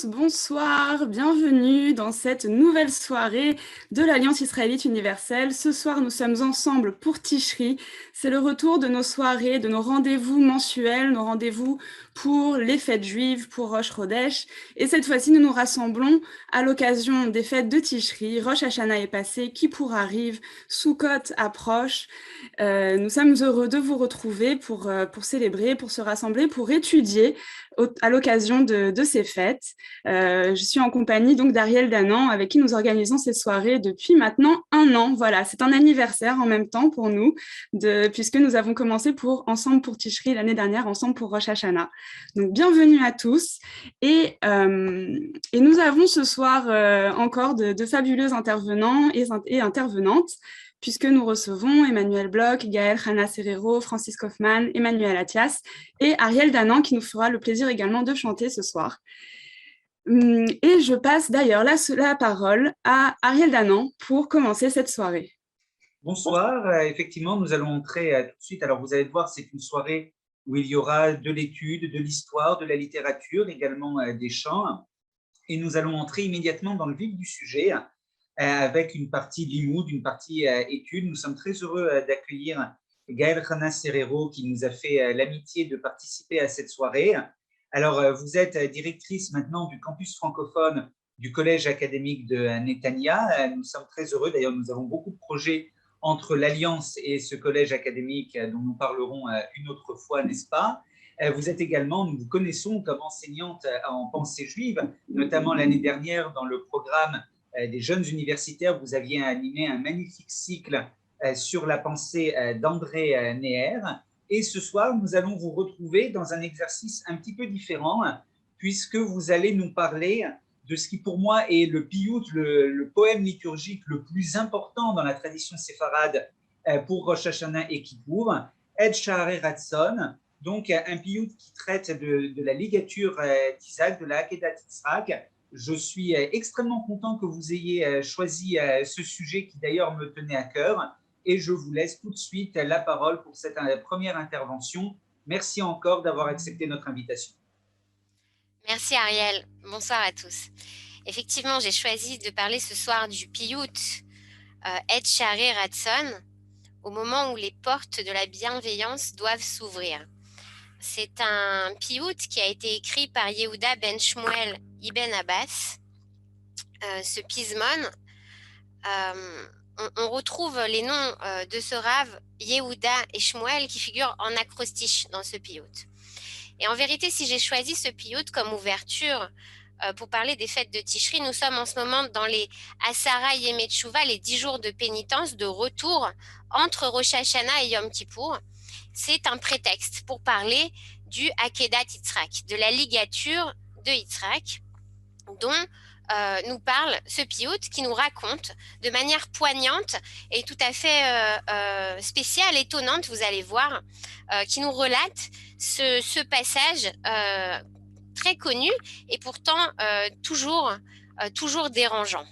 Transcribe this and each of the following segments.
Bonsoir, bienvenue dans cette nouvelle soirée de l'Alliance israélite universelle. Ce soir, nous sommes ensemble pour Tishri. C'est le retour de nos soirées, de nos rendez-vous mensuels, nos rendez-vous pour les fêtes juives, pour Rosh Chodesh. Et cette fois-ci, nous nous rassemblons à l'occasion des fêtes de Tishri. Rosh Hashanah est passé, Kippour arrive, Sukkot approche. Nous sommes heureux de vous retrouver pour célébrer, pour se rassembler, pour étudier à l'occasion de ces fêtes. Je suis en compagnie donc d'Ariel Danan, avec qui nous organisons ces soirées depuis maintenant 1 an. Voilà, c'est un anniversaire en même temps pour nous, puisque nous avons commencé ensemble pour Tishri l'année dernière, ensemble pour Rosh Hashanah. Donc bienvenue à tous. Et nous avons ce soir encore de fabuleux intervenants et intervenantes, puisque nous recevons Emmanuel Bloch, Gaël Hana Serrero, Francis Kaufmann, Emmanuel Attias et Ariel Danan, qui nous fera le plaisir également de chanter ce soir. Et je passe d'ailleurs la parole à Ariel Danan pour commencer cette soirée. Bonsoir, effectivement, nous allons entrer tout de suite. Alors, vous allez voir, c'est une soirée où il y aura de l'étude, de l'histoire, de la littérature, également des chants. Et nous allons entrer immédiatement dans le vif du sujet avec une partie limoud, une partie étude. Nous sommes très heureux d'accueillir Gaël Hana Serrero qui nous a fait l'amitié de participer à cette soirée. Alors, vous êtes directrice maintenant du campus francophone du collège académique de Netanya. Nous sommes très heureux. D'ailleurs, nous avons beaucoup de projets entre l'Alliance et ce collège académique dont nous parlerons une autre fois, n'est-ce pas? Vous êtes également, nous vous connaissons comme enseignante en pensée juive, notamment l'année dernière dans le programme des jeunes universitaires, vous aviez animé un magnifique cycle sur la pensée d'André Neher. Et ce soir, nous allons vous retrouver dans un exercice un petit peu différent, puisque vous allez nous parler de ce qui pour moi est le piyut, le poème liturgique le plus important dans la tradition séfarade pour Rosh Hashanah et Kippour, Et Sha'arei Ratzon, donc un piyut qui traite de la ligature d'Isaac, de la Akedat Yitzhak. Je suis extrêmement content que vous ayez choisi ce sujet qui d'ailleurs me tenait à cœur et je vous laisse tout de suite la parole pour cette première intervention. Merci encore d'avoir accepté notre invitation. Merci Ariel, bonsoir à tous. Effectivement, j'ai choisi de parler ce soir du piyut Et Sha'arei Ratzon, au moment où les portes de la bienveillance doivent s'ouvrir. C'est un piyut qui a été écrit par Yehuda ben Shmuel Ibn Abbas. Ce pismon, on retrouve les noms de ce rave Yehuda et Shmuel qui figurent en acrostiche dans ce piyut. Et en vérité, si j'ai choisi ce piyut comme ouverture pour parler des fêtes de Tishri, nous sommes en ce moment dans les Asara Yemei Tshuva, les 10 jours de pénitence, de retour entre Rosh Hashanah et Yom Kippour. C'est un prétexte pour parler du Akedat Yitzhak, de la ligature de Yitzhak, dont nous parle ce piyut qui nous raconte de manière poignante et tout à fait spéciale, étonnante, vous allez voir, qui nous relate ce passage très connu et pourtant toujours dérangeant.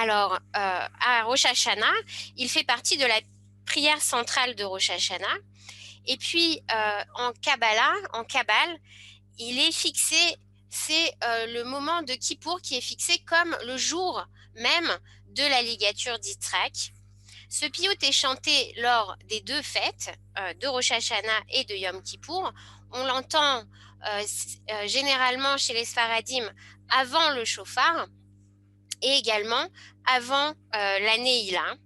Alors, à Rosh Hashanah, il fait partie de la prière centrale de Rosh Hashanah. Et puis, en Kabbale, il est fixé, c'est le moment de Kippour qui est fixé comme le jour même de la ligature d'Yitzhak. Ce piyut est chanté lors des 2 fêtes, de Rosh Hashanah et de Yom Kippour. On l'entend généralement chez les Sfaradim avant le shofar et également avant la Neila.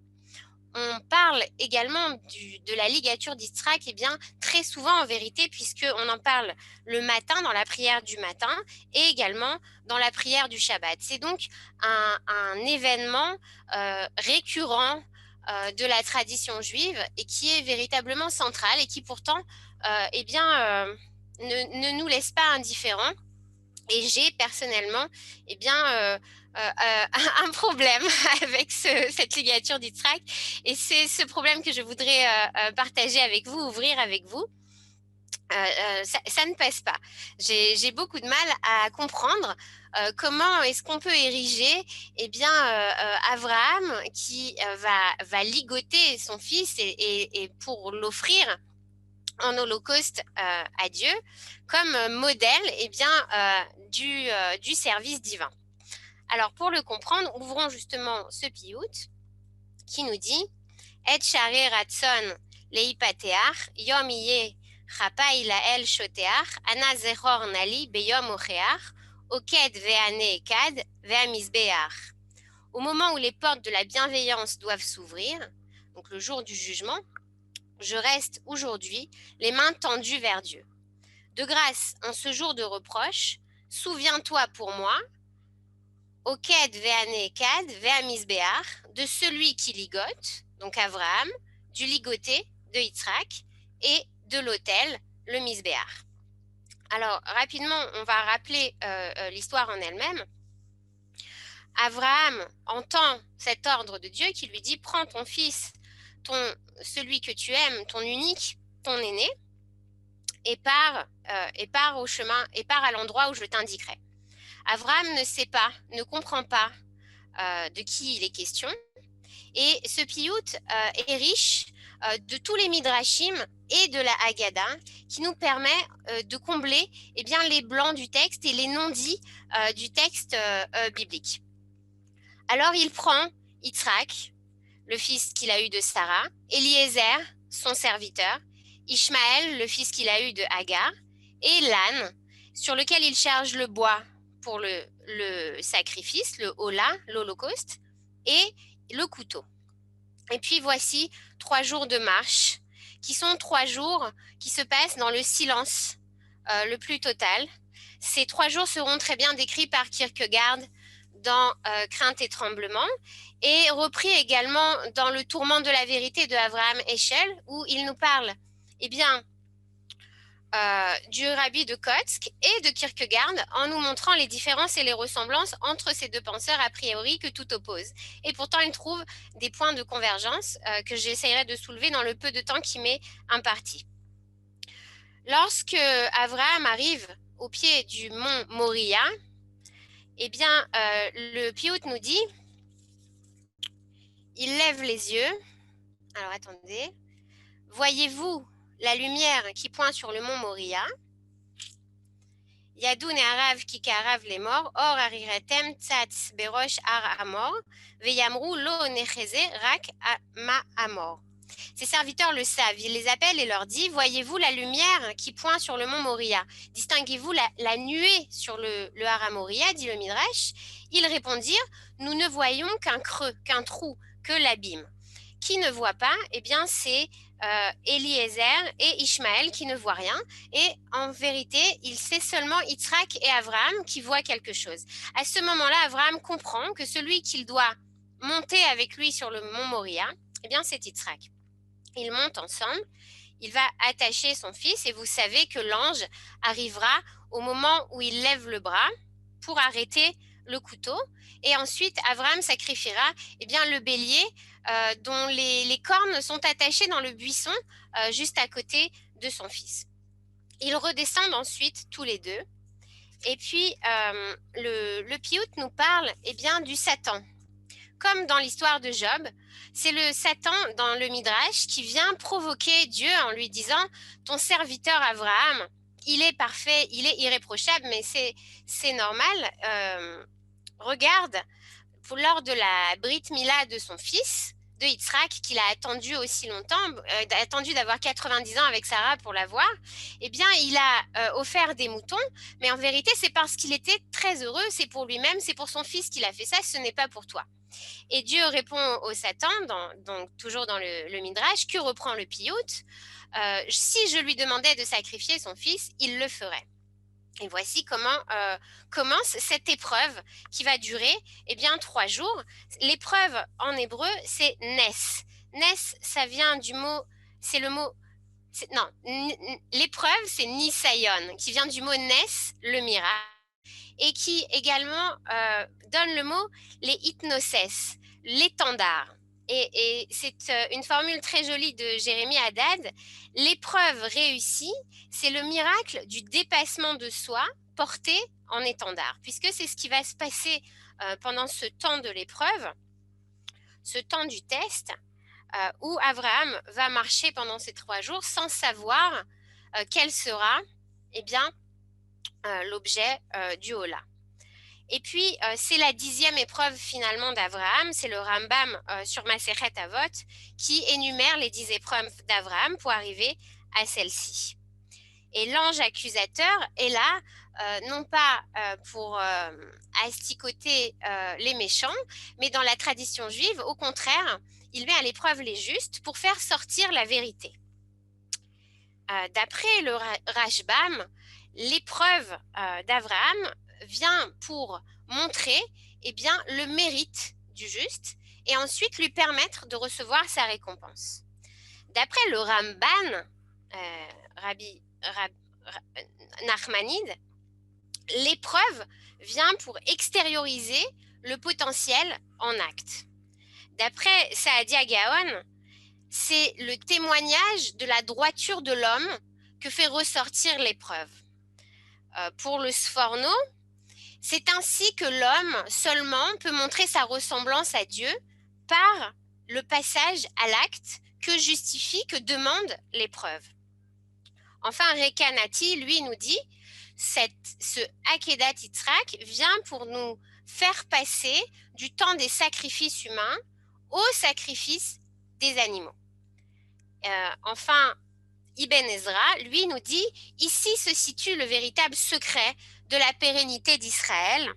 On parle également de la ligature d'Yitzhak, eh bien, très souvent en vérité, puisqu'on en parle le matin, dans la prière du matin, et également dans la prière du Shabbat. C'est donc un événement récurrent de la tradition juive et qui est véritablement central et qui pourtant ne nous laisse pas indifférents. Et j'ai personnellement un problème avec cette ligature d'Yitzhak. Et c'est ce problème que je voudrais partager avec vous, ouvrir avec vous. ça ne passe pas. J'ai beaucoup de mal à comprendre comment est-ce qu'on peut ériger Abraham qui va ligoter son fils et pour l'offrir en holocauste à Dieu comme modèle du service divin. Alors pour le comprendre, ouvrons justement ce piout qui nous dit Et share ratson leipateach yom iye Chapa ilael shoteach, ana zechor nali beyom ocheach, oked ve'ane ekad ve'amizbeach. Au moment où les portes de la bienveillance doivent s'ouvrir, donc le jour du jugement, je reste aujourd'hui les mains tendues vers Dieu. De grâce, en ce jour de reproche, souviens-toi pour moi, oked ve'ane ekad ve'amizbeach, de celui qui ligote, donc Abraham, du ligoté de Yitzhak et de l'autel, le Misbéach. Alors, rapidement, on va rappeler l'histoire en elle-même. Abraham entend cet ordre de Dieu qui lui dit « Prends ton fils, celui que tu aimes, ton unique, ton aîné, et pars au chemin, et pars à l'endroit où je t'indiquerai. » Abraham ne sait pas, ne comprend pas de qui il est question. Et ce piout est riche de tous les midrashim et de la Haggadah qui nous permet de combler les blancs du texte et les non-dits du texte biblique. Alors il prend Yitzhak, le fils qu'il a eu de Sarah, Eliezer, son serviteur, Ishmaël, le fils qu'il a eu de Hagar, et l'âne, sur lequel il charge le bois pour le sacrifice, le hola, l'holocauste, et le couteau. Et puis voici 3 jours de marche, qui sont 3 jours qui se passent dans le silence le plus total. Ces 3 jours seront très bien décrits par Kierkegaard dans Crainte et tremblement, et repris également dans Le tourment de la vérité de Avraham Heschel, où il nous parle du rabbi de Kotsk et de Kierkegaard en nous montrant les différences et les ressemblances entre ces 2 penseurs a priori que tout oppose. Et pourtant, ils trouvent des points de convergence que j'essaierai de soulever dans le peu de temps qui m'est imparti. Lorsque Abraham arrive au pied du mont Moria, le piout nous dit, il lève les yeux. Alors attendez, voyez-vous la lumière qui pointe sur le mont Moria? Yadoun et Arav qui karav les morts, or ariretem tzatz berosh ar amor, veyamrou lo necheze rak ma amor. Ses serviteurs le savent, il les appelle et leur dit, voyez-vous la lumière qui pointe sur le mont Moria? Distinguez-vous la nuée sur le Har Moria, dit le Midrash? Ils répondirent, nous ne voyons qu'un creux, qu'un trou, que l'abîme. Qui ne voit pas? Eh bien, c'est Eliezer et Ishmaël qui ne voient rien. Et en vérité, il sait seulement Yitzhak et Abraham qui voient quelque chose. À ce moment-là, Abraham comprend que celui qu'il doit monter avec lui sur le mont Moria, eh bien, c'est Yitzhak. Ils montent ensemble, il va attacher son fils et vous savez que l'ange arrivera au moment où il lève le bras pour arrêter le couteau. Et ensuite, Abraham sacrifiera le bélier dont les cornes sont attachées dans le buisson juste à côté de son fils. Ils redescendent ensuite tous les deux. Et puis, le piout nous parle du Satan. Comme dans l'histoire de Job, c'est le Satan dans le Midrash qui vient provoquer Dieu en lui disant « Ton serviteur Abraham, il est parfait, il est irréprochable, mais c'est normal. Regarde, lors de la Brit Mila de son fils, de Yitzhak, qu'il a attendu aussi longtemps, attendu d'avoir 90 ans avec Sarah pour l'avoir, il a offert des moutons, mais en vérité, c'est parce qu'il était très heureux, c'est pour lui-même, c'est pour son fils qu'il a fait ça, ce n'est pas pour toi. » Et Dieu répond au Satan, donc toujours dans le Midrash, que reprend le piout, si je lui demandais de sacrifier son fils, il le ferait. Et voici comment commence cette épreuve qui va durer 3 jours. L'épreuve en hébreu, c'est Nes. Nes, ça vient du mot, c'est le mot, l'épreuve, c'est Nisayon, qui vient du mot Nes, le miracle, et qui également donne le mot les hypnoses, l'étendard. et c'est une formule très jolie de Jérémie Haddad, l'épreuve réussie, c'est le miracle du dépassement de soi porté en étendard, puisque c'est ce qui va se passer pendant ce temps de l'épreuve, ce temps du test, où Abraham va marcher pendant ces 3 jours sans savoir quel sera l'objet du Hola. Et puis, c'est la 10e épreuve finalement d'Abraham, c'est le Rambam sur Masechet Avot qui énumère les 10 épreuves d'Abraham pour arriver à celle-ci. Et l'ange accusateur est là, non pas pour asticoter les méchants, mais dans la tradition juive, au contraire, il met à l'épreuve les justes pour faire sortir la vérité. D'après le Rashbam, l'épreuve d'Abraham vient pour montrer le mérite du juste et ensuite lui permettre de recevoir sa récompense. D'après le Ramban, Rabbi Nachmanide, l'épreuve vient pour extérioriser le potentiel en acte. D'après Saadia Gaon, c'est le témoignage de la droiture de l'homme que fait ressortir l'épreuve. Pour le Sforno, c'est ainsi que l'homme seulement peut montrer sa ressemblance à Dieu par le passage à l'acte que justifie, que demande l'épreuve. Enfin, Rekanati, lui, nous dit ce Akedat Yitzhak vient pour nous faire passer du temps des sacrifices humains au sacrifice des animaux. Enfin, Ibn Ezra, lui, nous dit ici se situe le véritable secret de la pérennité d'Israël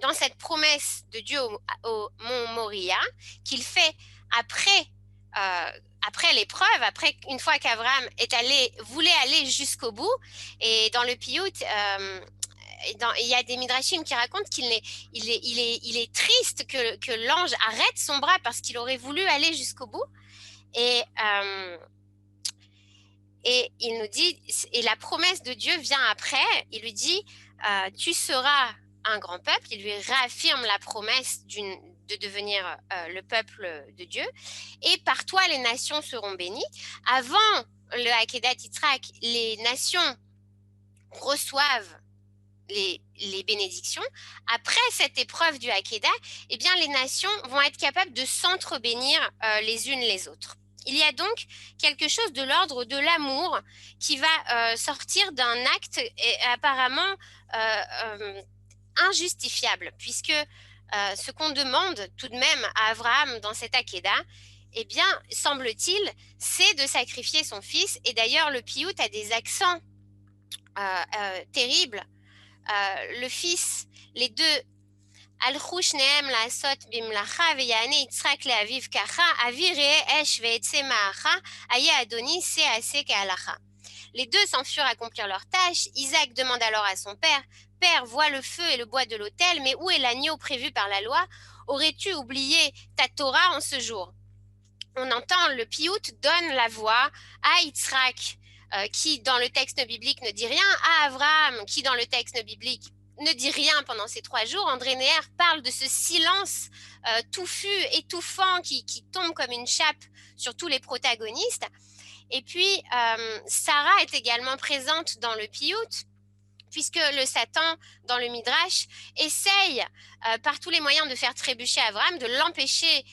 dans cette promesse de Dieu au mont Moria qu'il fait après l'épreuve, une fois qu'Abraham voulait aller jusqu'au bout. Et dans le Piyut, il y a des midrashim qui racontent qu'il est triste que l'ange arrête son bras parce qu'il aurait voulu aller jusqu'au bout. Et il nous dit, et la promesse de Dieu vient après, il lui dit, tu seras un grand peuple, il lui réaffirme la promesse de devenir le peuple de Dieu, et par toi les nations seront bénies. Avant le Akedat Yitzhak, les nations reçoivent les bénédictions. Après cette épreuve du Akedah, les nations vont être capables de s'entre-bénir les unes les autres. Il y a donc quelque chose de l'ordre de l'amour qui va sortir d'un acte apparemment injustifiable, puisque ce qu'on demande tout de même à Abraham dans cet Akedah, semble-t-il, c'est de sacrifier son fils. Et d'ailleurs, le Piyut a des accents terribles. Le fils, les deux, הלכו שניהם לעשות במלאכה ויענה יצחק לאביו ככה אבי ראה אש ואצא מעכה היה אדוני שא עשה כהלכה. Les deux s'en furent accomplir leur tâche. Isaac demande alors à son père, Père, vois le feu et le bois de l'autel, mais où est l'agneau prévu par la loi? Aurais-tu oublié ta Torah en ce jour? On entend le Piyut donne la voix à Yitzhak, qui dans le texte biblique ne dit rien, à Abraham, qui dans le texte biblique ne dit rien pendant ces 3 jours. André Neher parle de ce silence touffu, étouffant, qui tombe comme une chape sur tous les protagonistes. Et puis, Sarah est également présente dans le Piyut, puisque le Satan, dans le Midrash, essaye par tous les moyens de faire trébucher Abraham, de l'empêcher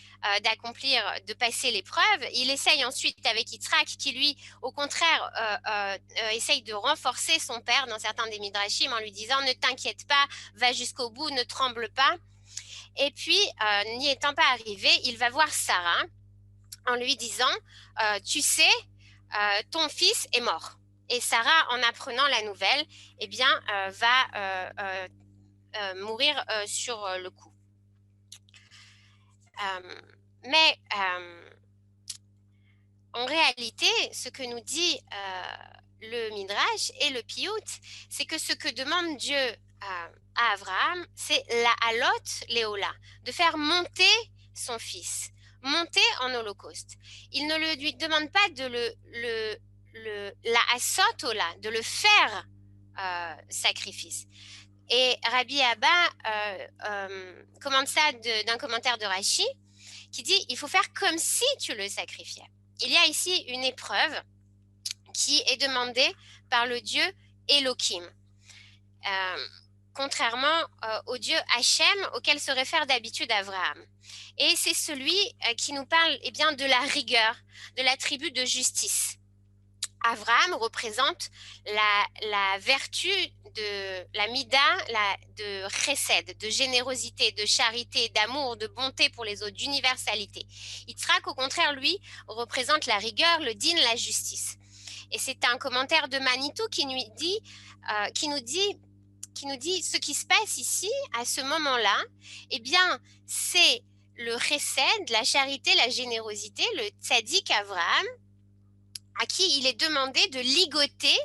de passer l'épreuve. Il essaye ensuite avec Yitzhak, qui lui, au contraire, essaye de renforcer son père dans certains des Midrashim en lui disant « Ne t'inquiète pas, va jusqu'au bout, ne tremble pas ». Et puis, n'y étant pas arrivé, il va voir Sarah en lui disant « Tu sais, ton fils est mort ». Et Sarah, en apprenant la nouvelle, va mourir sur le coup. Mais en réalité, ce que nous dit le Midrash et le Piyut, c'est que ce que demande Dieu à Abraham, c'est la halot léola, de faire monter son fils, monter en holocauste. Il ne lui demande pas de la asotola, de le faire sacrifice. Et Rabbi Abba commente ça d'un commentaire de Rashi. qui dit il faut faire comme si tu le sacrifiais. Il y a ici une épreuve qui est demandée par le Dieu Elohim. Contrairement au Dieu Hachem auquel se réfère d'habitude Abraham. Et c'est celui qui nous parle bien, de la rigueur, de l'attribut de justice. Abraham représente la vertu de la mida, de chesed, de générosité, de charité, d'amour, de bonté pour les autres, d'universalité. Yitzhak, au contraire, lui, représente la rigueur, le din, la justice. Et c'est un commentaire de Manitou qui nous dit ce qui se passe ici, à ce moment-là, eh bien, c'est le chesed, la charité, la générosité, le tzaddik Avraham, à qui il est demandé de ligoter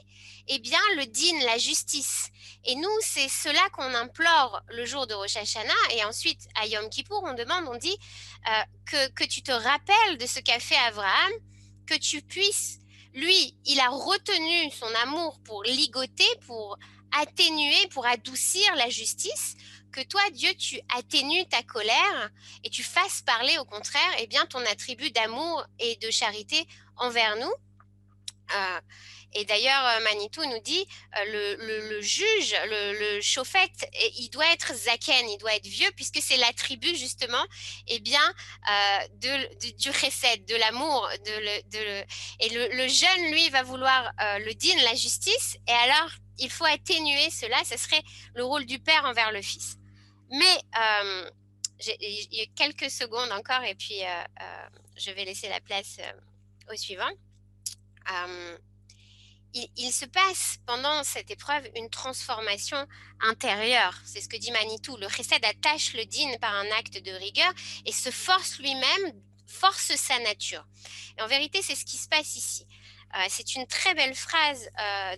eh bien, le din, la justice. Et nous, c'est cela qu'on implore le jour de Rosh Hashanah. Et ensuite, à Yom Kippour, on demande, on dit que tu te rappelles de ce qu'a fait Avraham, que tu puisses... Lui, il a retenu son amour pour ligoter, pour atténuer, pour adoucir la justice, que toi, Dieu, tu atténues ta colère et tu fasses parler, au contraire, eh bien, ton attribut d'amour et de charité envers nous. Et d'ailleurs, Manitou nous dit, le juge, le shofet, il doit être zaken, il doit être vieux, puisque c'est l'attribut justement eh bien, du chesed, de l'amour. Et le jeune, lui, va vouloir le din, la justice, et alors il faut atténuer cela, ce serait le rôle du père envers le fils. Mais il y a quelques secondes encore, et puis je vais laisser la place au suivant. Il se passe pendant cette épreuve une transformation intérieure. C'est ce que dit Manitou. Le chesed attache le din par un acte de rigueur et se force lui-même, force sa nature. Et en vérité, c'est ce qui se passe ici. C'est une très belle phrase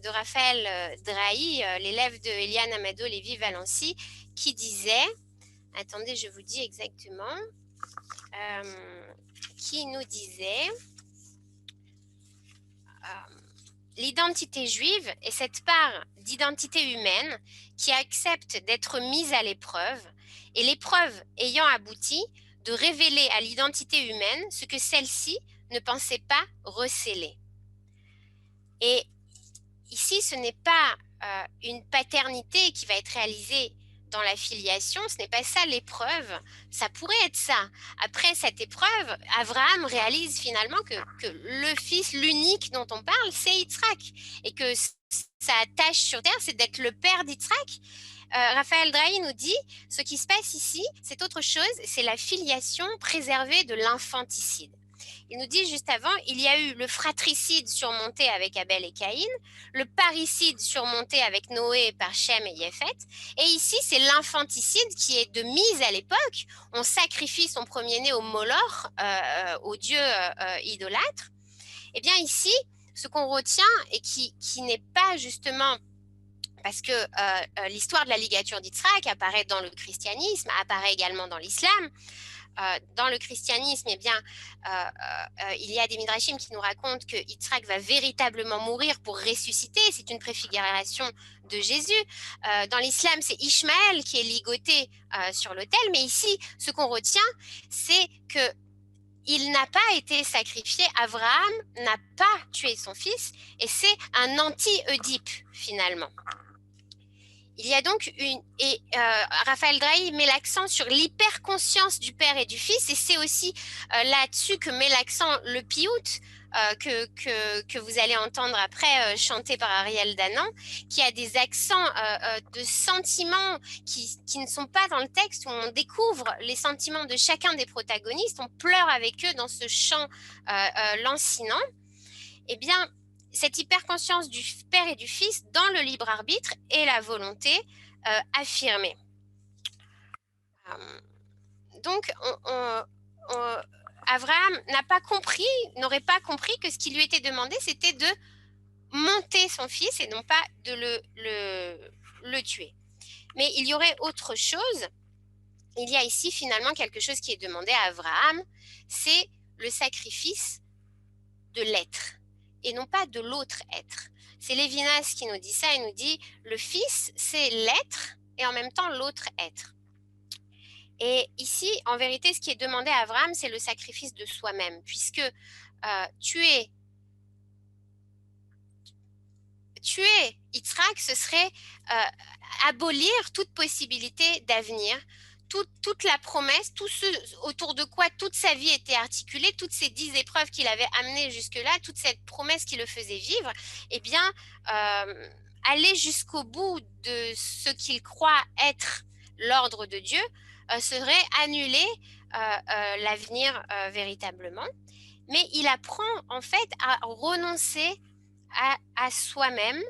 de Raphaël Drahi, l'élève de Eliane Amado Lévy Valency, qui disait, attendez, je vous dis exactement, qui nous disait... l'identité juive est cette part d'identité humaine qui accepte d'être mise à l'épreuve, et l'épreuve ayant abouti de révéler à l'identité humaine ce que celle-ci ne pensait pas recéler. Et ici, ce n'est pas une paternité qui va être réalisée dans la filiation, ce n'est pas ça l'épreuve, ça pourrait être ça. Après cette épreuve, Abraham réalise finalement que le fils, l'unique dont on parle, c'est Yitzhak, et que sa tâche sur terre, c'est d'être le père d'Yitzhak. Raphaël Drahi nous dit, ce qui se passe ici, c'est autre chose, c'est la filiation préservée de l'infanticide. Il nous dit juste avant, il y a eu le fratricide surmonté avec Abel et Caïn, le parricide surmonté avec Noé par Shem et Yéphet, et ici c'est l'infanticide qui est de mise à l'époque. On sacrifie son premier-né au Moloch, au dieu idolâtre. Et bien ici, ce qu'on retient et qui n'est pas justement... Parce que l'histoire de la ligature d'Yitzhak apparaît dans le christianisme, apparaît également dans l'islam. Dans le christianisme, eh bien, il y a des midrashim qui nous racontent que Yitzhak va véritablement mourir pour ressusciter. C'est une préfiguration de Jésus. Dans l'islam, c'est Ishmaël qui est ligoté sur l'autel. Mais ici, ce qu'on retient, c'est que il n'a pas été sacrifié. Abraham n'a pas tué son fils. Et c'est un anti-Oedipe, finalement. Il y a donc Raphaël Drahi met l'accent sur l'hyperconscience du père et du fils, et c'est aussi là-dessus que met l'accent le piout que vous allez entendre après chanté par Ariel Danan, qui a des accents de sentiments qui ne sont pas dans le texte, où on découvre les sentiments de chacun des protagonistes, on pleure avec eux dans ce chant lancinant. Eh bien, cette hyperconscience du père et du fils dans le libre arbitre et la volonté affirmée. Donc, Abraham n'aurait pas compris que ce qui lui était demandé, c'était de monter son fils et non pas de le tuer. Mais il y aurait autre chose. Il y a ici finalement quelque chose qui est demandé à Abraham, c'est le sacrifice de l'être, et non pas de l'autre être. C'est Lévinas qui nous dit ça, il nous dit le fils c'est l'être et en même temps l'autre être. Et ici, en vérité, ce qui est demandé à Abraham, c'est le sacrifice de soi-même, puisque tuer Yitzhak, ce serait abolir toute possibilité d'avenir, toute la promesse, tout ce autour de quoi toute sa vie était articulée, toutes ces 10 épreuves qu'il avait amenées jusque-là, toute cette promesse qui le faisait vivre, eh bien, aller jusqu'au bout de ce qu'il croit être l'ordre de Dieu serait annuler l'avenir véritablement. Mais il apprend en fait à renoncer à soi-même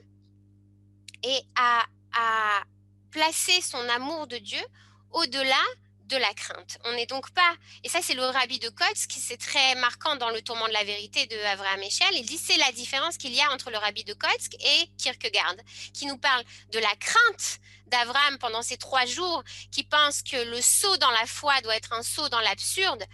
et à placer son amour de Dieu au-delà de la crainte. On n'est donc pas, et ça c'est le rabbi de Kotsk, c'est très marquant dans le tourment de la vérité de Avraham Eshel, il dit c'est la différence qu'il y a entre le rabbi de Kotsk et Kierkegaard, qui nous parle de la crainte d'Avraham pendant ces 3 jours, qui pense que le saut dans la foi doit être un saut dans l'absurde.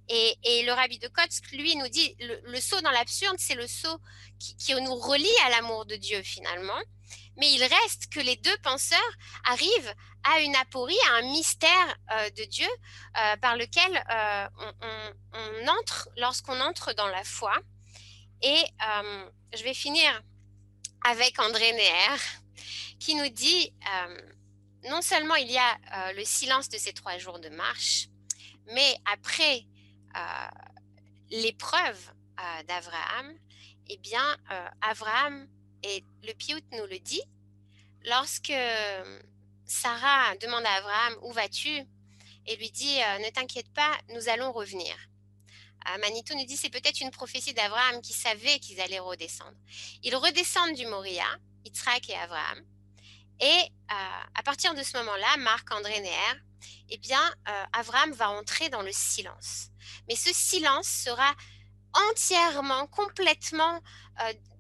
Et le rabbi de Kotsk, lui, nous dit le saut dans l'absurde, c'est le saut qui nous relie à l'amour de Dieu finalement. Mais il reste que les 2 penseurs arrivent à une aporie, à un mystère de Dieu par lequel on entre lorsqu'on entre dans la foi. Et je vais finir avec André Neher qui nous dit non seulement il y a le silence de ces 3 jours de marche, mais après l'épreuve d'Abraham, eh bien, Abraham, et le Piout nous le dit, lorsque Sarah demande à Abraham « Où vas-tu ?» et lui dit « Ne t'inquiète pas, nous allons revenir ». Manitou nous dit c'est peut-être une prophétie d'Abraham qui savait qu'ils allaient redescendre. Ils redescendent du Moria, Yitzhak et Abraham, et à partir de ce moment-là, Marc-André Neher, eh bien, Abraham va entrer dans le silence. Mais ce silence sera entièrement, complètement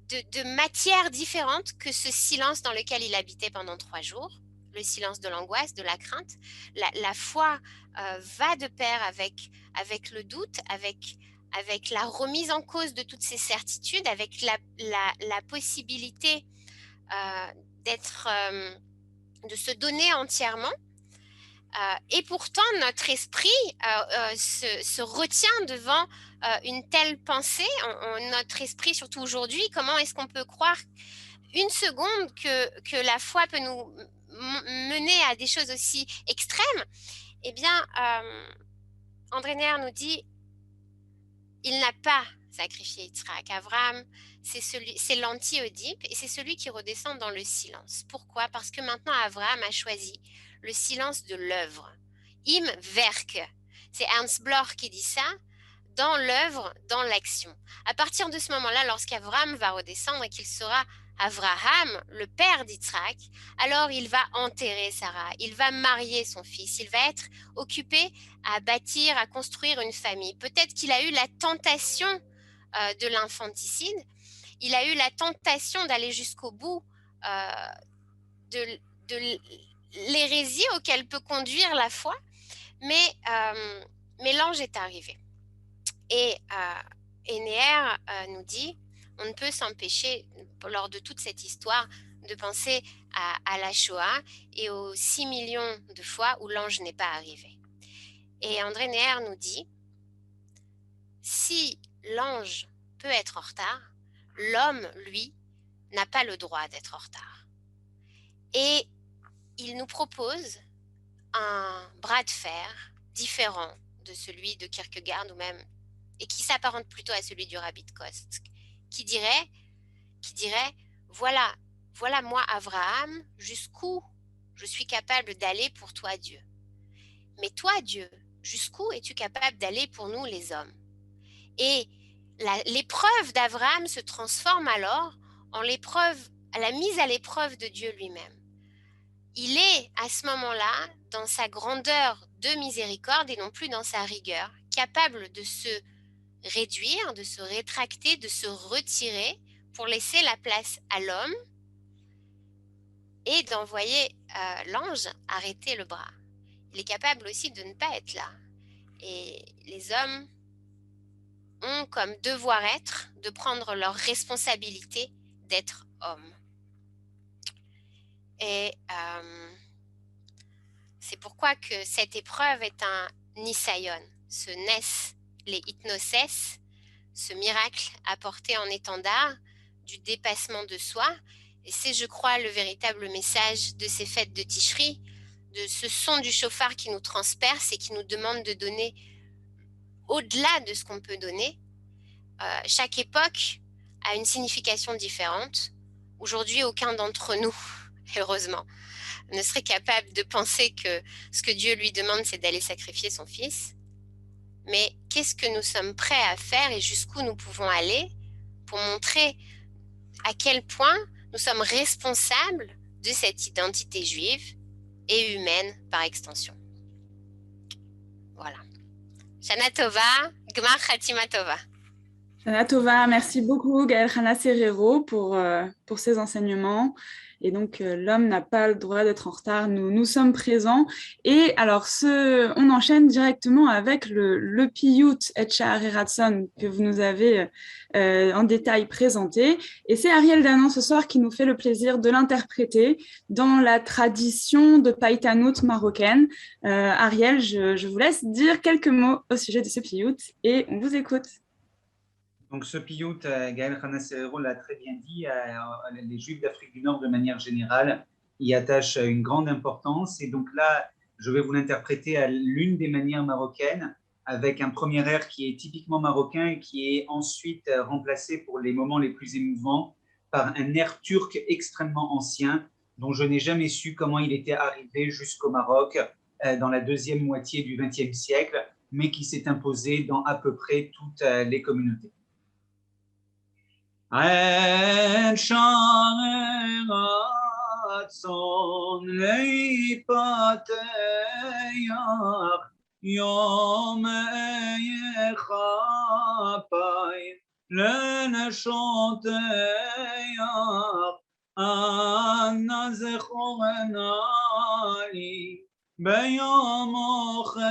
de matière différente que ce silence dans lequel il habitait pendant 3 jours, le silence de l'angoisse, de la crainte. La foi va de pair avec le doute, avec la remise en cause de toutes ces certitudes, avec la possibilité de se donner entièrement. Et pourtant, notre esprit se retient devant une telle pensée. Notre esprit, surtout aujourd'hui, comment est-ce qu'on peut croire une seconde que la foi peut nous mener à des choses aussi extrêmes? Eh bien, André Neher nous dit, il n'a pas sacrifié Yitzhak. Abraham, c'est l'anti-Oedipe et c'est celui qui redescend dans le silence. Pourquoi? Parce que maintenant, Abraham a choisi le silence de l'œuvre. Im Werk. C'est Ernst Bloch qui dit ça. Dans l'œuvre, dans l'action. À partir de ce moment-là, lorsqu'Abraham va redescendre et qu'il sera Abraham, le père d'Yitzhak, alors il va enterrer Sarah, il va marier son fils, il va être occupé à bâtir, à construire une famille. Peut-être qu'il a eu la tentation de l'infanticide, il a eu la tentation d'aller jusqu'au bout de l'hérésie auquel peut conduire la foi, mais l'ange est arrivé. Et Neher nous dit, on ne peut s'empêcher, lors de toute cette histoire, de penser à la Shoah et aux 6 millions de fois où l'ange n'est pas arrivé. Et André Neher nous dit, si l'ange peut être en retard, l'homme, lui, n'a pas le droit d'être en retard. Et il nous propose un bras de fer différent de celui de Kierkegaard ou même, et qui s'apparente plutôt à celui du rabbi de Kotsk, qui dirait, voilà moi, Abraham, jusqu'où je suis capable d'aller pour toi, Dieu. Mais toi, Dieu, jusqu'où es-tu capable d'aller pour nous, les hommes? Et l'épreuve d'Abraham se transforme alors en la mise à l'épreuve de Dieu lui-même. Il est à ce moment-là, dans sa grandeur de miséricorde et non plus dans sa rigueur, capable de se réduire, de se rétracter, de se retirer pour laisser la place à l'homme et d'envoyer l'ange arrêter le bras. Il est capable aussi de ne pas être là. Et les hommes ont comme devoir être de prendre leur responsabilité d'être hommes. Et C'est pourquoi que cette épreuve est un nisayon, ce nes, les hypnoses, ce miracle apporté en étendard du dépassement de soi. Et c'est, je crois, le véritable message de ces fêtes de Tishri, de ce son du chauffard qui nous transperce et qui nous demande de donner au-delà de ce qu'on peut donner. Chaque époque a une signification différente. Aujourd'hui, aucun d'entre nous, heureusement, ne serait capable de penser que ce que Dieu lui demande, c'est d'aller sacrifier son fils. Mais qu'est-ce que nous sommes prêts à faire et jusqu'où nous pouvons aller pour montrer à quel point nous sommes responsables de cette identité juive et humaine par extension. Voilà. Shana Tova, Gmar Khatima Tova. Shana Tova, merci beaucoup Gaël Hana Serrero pour ces enseignements. Et donc, l'homme n'a pas le droit d'être en retard, nous sommes présents. Et alors, on enchaîne directement avec le Piyut et Sha'arei Ratzon que vous nous avez en détail présenté. Et c'est Ariel Danan ce soir qui nous fait le plaisir de l'interpréter dans la tradition de Païtanout marocaine. Ariel, je vous laisse dire quelques mots au sujet de ce Piyut et on vous écoute. Donc ce piyut, Gaël Hana Serrero l'a très bien dit, les Juifs d'Afrique du Nord de manière générale y attachent une grande importance. Et donc là, je vais vous l'interpréter à l'une des manières marocaines, avec un premier air qui est typiquement marocain et qui est ensuite remplacé pour les moments les plus émouvants par un air turc extrêmement ancien, dont je n'ai jamais su comment il était arrivé jusqu'au Maroc dans la deuxième moitié du XXe siècle, mais qui s'est imposé dans à peu près toutes les communautés. עין שערי רצון להיפתח יום יכפיים לנשותך אנא זכורנה לי ביום הוכיח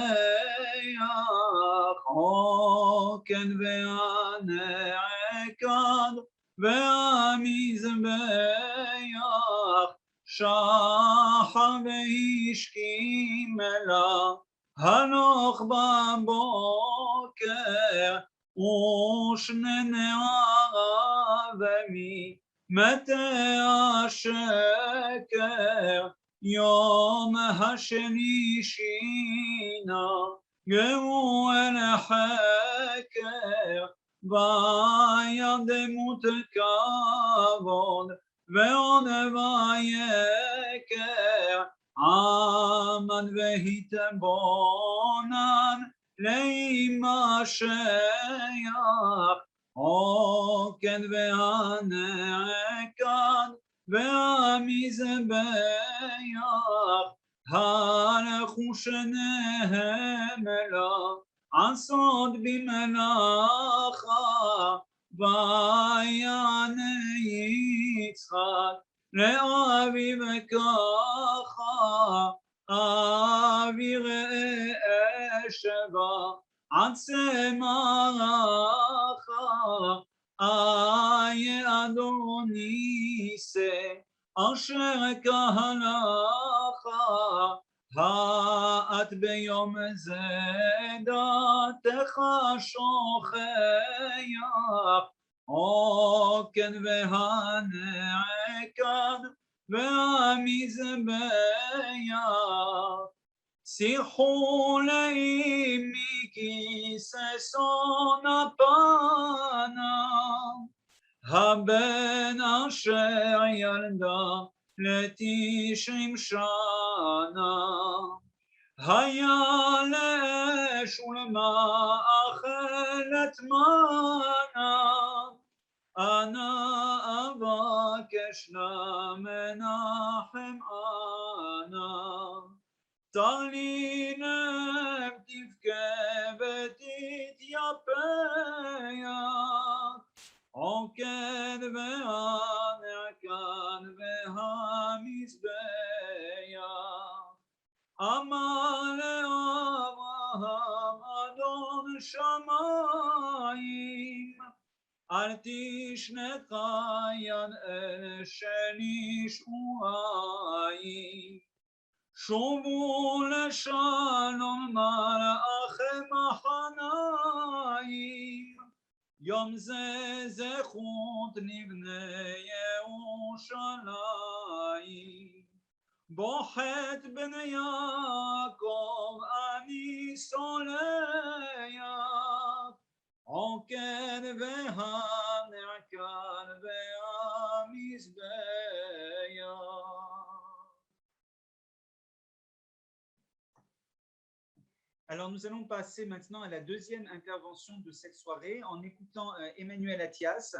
עוקן והנעקד והמזבח שחר והשכים לה הלוך בבוקר ושני נערה וממטה השקר יום השלישינה גאו אל חקר וידמות כבוד ועוד ויקר עמד והתבונן להימשך עוקד והנעקד והמזבח הלכו שניהם לעשות במלאכה ויענה יצחק לאביו ככה אבי ראה אשבה עצי מלאכה איה אדוני שא אשר כהלכה האת ביום זה דעתך שוכח עוקן והנעקד והמזבח שיחו להם מכיסא שון הפנה הבן אשר ילדה ל90 שנה היה לאש ולמאכלת מנה אנא אבקש למנחם אנא תרלינם תבכה ותתייפח עוקד והנעקד והמזבח אמר לאברהם אדון שמיים אל תשנך יד אלה שנשאו עין شمول شالom malachim hanaim Yom ze zechut nivne Yerushalayim Bochet ben Yaakov ani soleach Oken ve'hanerkan ve'amizbeach. Alors, nous allons passer maintenant à la deuxième intervention de cette soirée en écoutant Emmanuel Attias.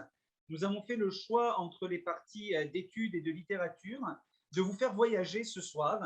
Nous avons fait le choix entre les parties d'études et de littérature de vous faire voyager ce soir.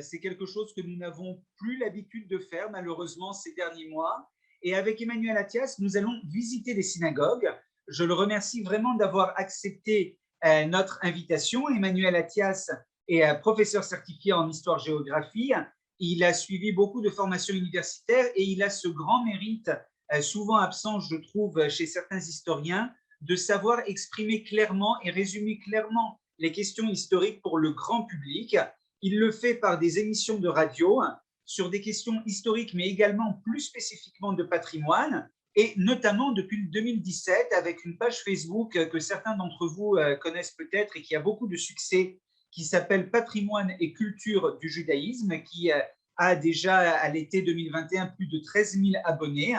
C'est quelque chose que nous n'avons plus l'habitude de faire, malheureusement, ces derniers mois. Et avec Emmanuel Attias, nous allons visiter les synagogues. Je le remercie vraiment d'avoir accepté notre invitation. Emmanuel Attias est professeur certifié en histoire-géographie. Il a suivi beaucoup de formations universitaires et il a ce grand mérite, souvent absent, je trouve, chez certains historiens, de savoir exprimer clairement et résumer clairement les questions historiques pour le grand public. Il le fait par des émissions de radio sur des questions historiques, mais également plus spécifiquement de patrimoine, et notamment depuis 2017 avec une page Facebook que certains d'entre vous connaissent peut-être et qui a beaucoup de succès, qui s'appelle Patrimoine et culture du judaïsme, qui a déjà à l'été 2021 plus de 13 000 abonnés.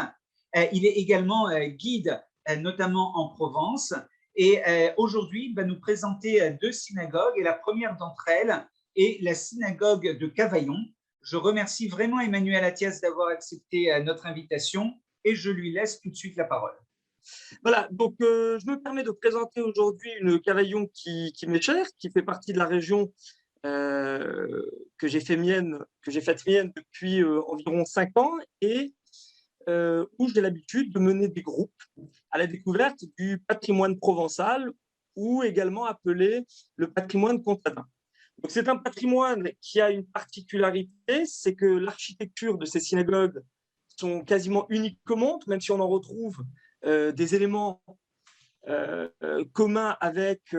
Il est également guide, notamment en Provence. Et aujourd'hui, il va nous présenter deux synagogues. Et la première d'entre elles est la synagogue de Cavaillon. Je remercie vraiment Emmanuel Attias d'avoir accepté notre invitation et je lui laisse tout de suite la parole. Voilà, donc je me permets de présenter aujourd'hui une Cavaillon qui m'est chère, qui fait partie de la région que j'ai faite mienne depuis environ 5 ans et où j'ai l'habitude de mener des groupes à la découverte du patrimoine provençal ou également appelé le patrimoine comtadin. Donc c'est un patrimoine qui a une particularité, c'est que l'architecture de ces synagogues sont quasiment uniques au monde, même si on en retrouve des éléments communs avec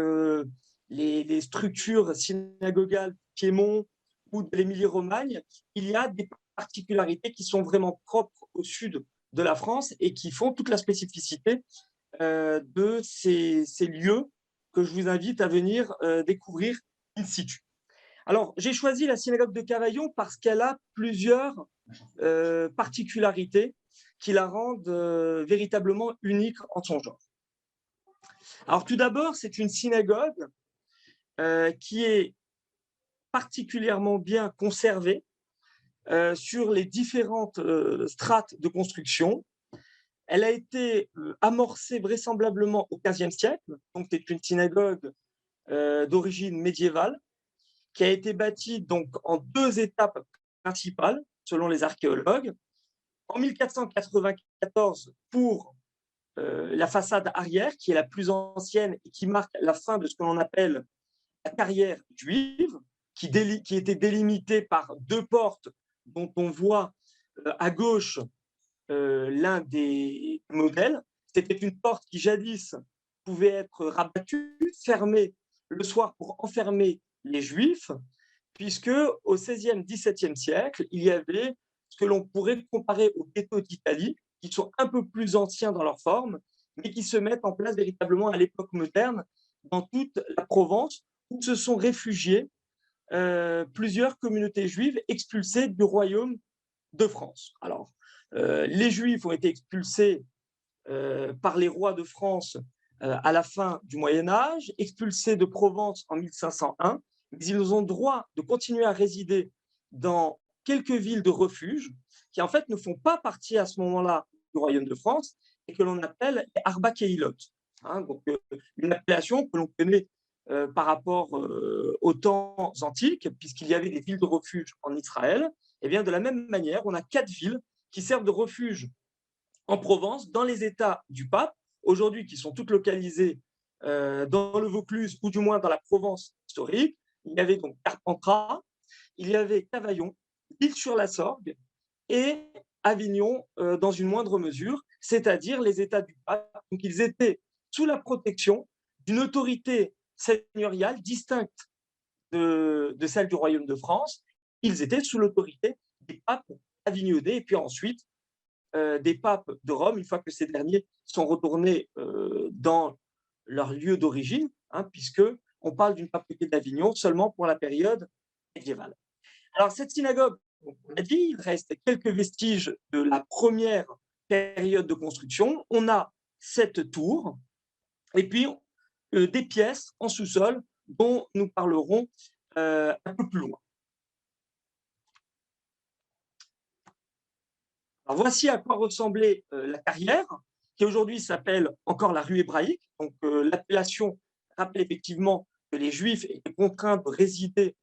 les structures synagogales Piémont ou de l'Émilie-Romagne. Il y a des particularités qui sont vraiment propres au sud de la France et qui font toute la spécificité de ces lieux que je vous invite à venir découvrir in situ. Alors, j'ai choisi la synagogue de Cavaillon parce qu'elle a plusieurs particularités qui la rendent véritablement unique en son genre. Alors, tout d'abord, c'est une synagogue qui est particulièrement bien conservée sur les différentes strates de construction. Elle a été amorcée vraisemblablement au XVe siècle, donc c'est une synagogue d'origine médiévale qui a été bâtie donc en 2 étapes principales, selon les archéologues. En 1494 pour la façade arrière, qui est la plus ancienne et qui marque la fin de ce que l'on appelle la carrière juive, qui était délimitée par 2 portes dont on voit à gauche l'un des modèles. C'était une porte qui jadis pouvait être rabattue, fermée le soir pour enfermer les Juifs, puisque au XVIe, XVIIe siècle, il y avait ce que l'on pourrait comparer aux ghettos d'Italie, qui sont un peu plus anciens dans leur forme, mais qui se mettent en place véritablement à l'époque moderne dans toute la Provence, où se sont réfugiés plusieurs communautés juives expulsées du royaume de France. Alors, les Juifs ont été expulsés par les rois de France à la fin du Moyen-Âge, expulsés de Provence en 1501, mais ils ont le droit de continuer à résider dans quelques villes de refuge qui en fait ne font pas partie à ce moment-là du royaume de France et que l'on appelle les Arba Keilot. Donc une appellation que l'on connaît par rapport aux temps antiques, puisqu'il y avait des villes de refuge en Israël. Et bien de la même manière, on a 4 villes qui servent de refuge en Provence, dans les États du pape, aujourd'hui qui sont toutes localisées dans le Vaucluse ou du moins dans la Provence historique. Il y avait donc Carpentras, il y avait Cavaillon, L'Île-sur-la-Sorgue et Avignon dans une moindre mesure, c'est-à-dire les États du pape. Donc ils étaient sous la protection d'une autorité seigneuriale distincte de celle du royaume de France ils étaient sous l'autorité des papes avignonnais et puis ensuite des papes de Rome, une fois que ces derniers sont retournés dans leur lieu d'origine, hein, puisqu'on parle d'une papauté d'Avignon seulement pour la période médiévale. Alors, cette synagogue, on a dit, il reste quelques vestiges de la première période de construction. On a cette tour et puis des pièces en sous-sol dont nous parlerons un peu plus loin. Alors, voici à quoi ressemblait la carrière, qui aujourd'hui s'appelle encore la rue hébraïque. Donc, l'appellation rappelle effectivement que les Juifs étaient contraints de résider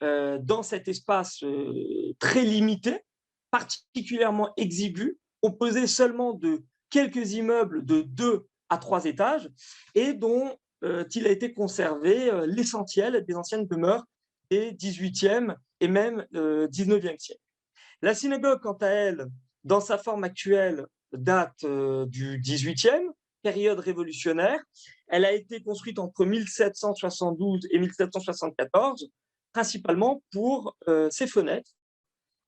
dans cet espace très limité, particulièrement exigu, composé seulement de quelques immeubles de 2 à 3 étages et dont il a été conservé l'essentiel des anciennes demeures des 18e et même 19e siècle. La synagogue, quant à elle, dans sa forme actuelle, date du 18e, période révolutionnaire. Elle a été construite entre 1772 et 1774, principalement pour ses fenêtres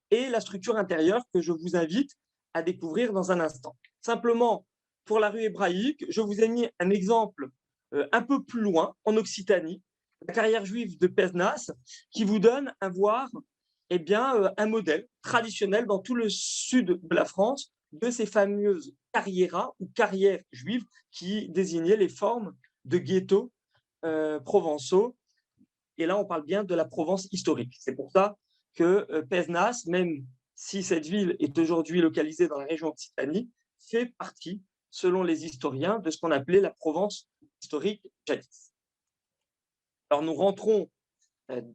et la structure intérieure que je vous invite à découvrir dans un instant. Simplement, pour la rue hébraïque, je vous ai mis un exemple un peu plus loin, en Occitanie, la carrière juive de Pézenas, qui vous donne à voir un modèle traditionnel dans tout le sud de la France de ces fameuses carrieras ou carrières juives qui désignaient les formes de ghettos provençaux. Et là, on parle bien de la Provence historique. C'est pour ça que Pézenas, même si cette ville est aujourd'hui localisée dans la région Occitanie, fait partie, selon les historiens, de ce qu'on appelait la Provence historique jadis. Alors, nous rentrons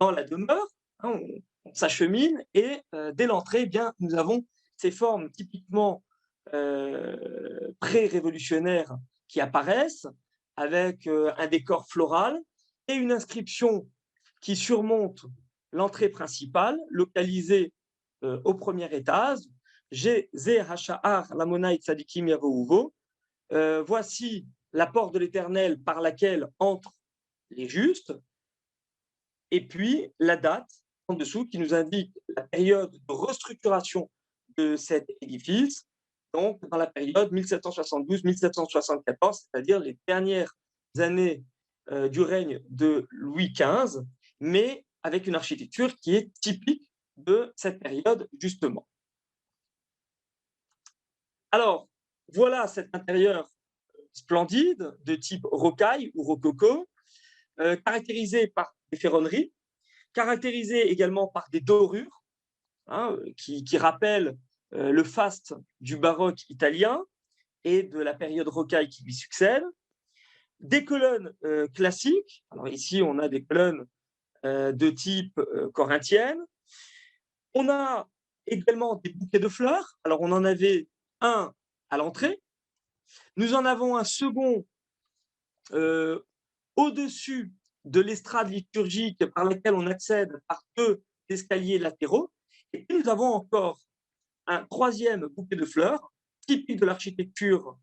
dans la demeure, hein, on s'achemine et dès l'entrée, nous avons ces formes typiquement pré-révolutionnaires qui apparaissent avec un décor floral et une inscription qui surmonte l'entrée principale, localisée au premier étage. Voici la porte de l'Éternel par laquelle entrent les justes. Et puis la date en dessous qui nous indique la période de restructuration de cet édifice, donc dans la période 1772-1774, c'est-à-dire les dernières années du règne de Louis XV, mais avec une architecture qui est typique de cette période, justement. Alors, voilà cet intérieur splendide de type rocaille ou rococo, caractérisé par des ferronneries, caractérisé également par des dorures qui rappellent le faste du baroque italien et de la période rocaille qui lui succède. Des colonnes classiques. Alors ici, on a des colonnes de type corinthienne. On a également des bouquets de fleurs. Alors, on en avait un à l'entrée. Nous en avons un second au-dessus de l'estrade liturgique par laquelle on accède par 2 escaliers latéraux. Et puis, nous avons encore un troisième bouquet de fleurs, typique de l'architecture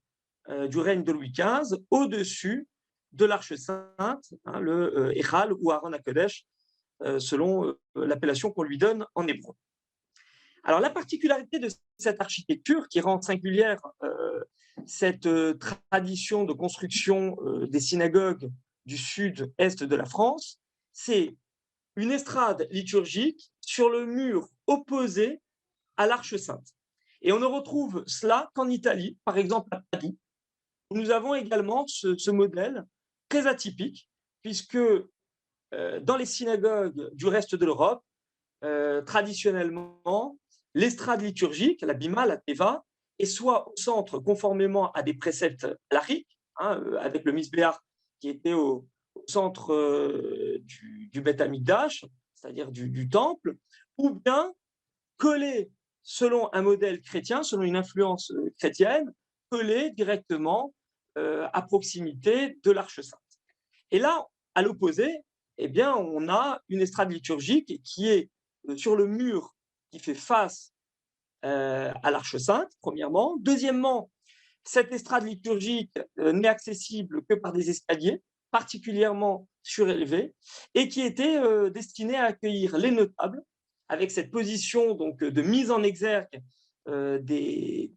du règne de Louis XV, au-dessus de l'Arche Sainte, le Echal ou Aaron HaKodesh, selon l'appellation qu'on lui donne en hébreu. Alors, la particularité de cette architecture qui rend singulière cette tradition de construction des synagogues du sud-est de la France, c'est une estrade liturgique sur le mur opposé à l'Arche Sainte. Et on ne retrouve cela qu'en Italie, par exemple à Padoue, où nous avons également ce modèle très atypique, puisque dans les synagogues du reste de l'Europe, traditionnellement, l'estrade liturgique, la bima, la teva, est soit au centre conformément à des préceptes halachiques, avec le misbéach qui était au centre du Beth Amikdash, c'est-à-dire du temple, ou bien collé selon un modèle chrétien, selon une influence chrétienne, collé directement à proximité de l'Arche Sainte. Et là, à l'opposé, on a une estrade liturgique qui est sur le mur qui fait face à l'Arche Sainte, premièrement. Deuxièmement, cette estrade liturgique n'est accessible que par des escaliers particulièrement surélevés et qui étaient destinés à accueillir les notables avec cette position donc, de mise en exergue des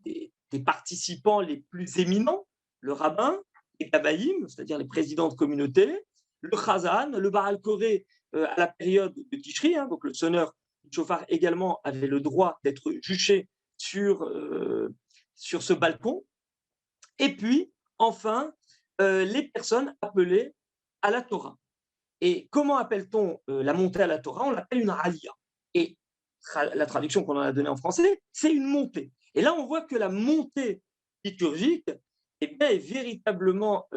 participants les plus éminents, le rabbin, les Kabaïm, c'est-à-dire les présidents de communauté, le Chazan, le Baal Koré à la période de Tishri, hein, donc le sonneur du chauffard également avait le droit d'être juché sur ce balcon. Et puis, enfin, les personnes appelées à la Torah. Et comment appelle-t-on la montée à la Torah? On l'appelle une aliyah. Et la traduction qu'on en a donnée en français, c'est une montée. Et là, on voit que la montée liturgique est véritablement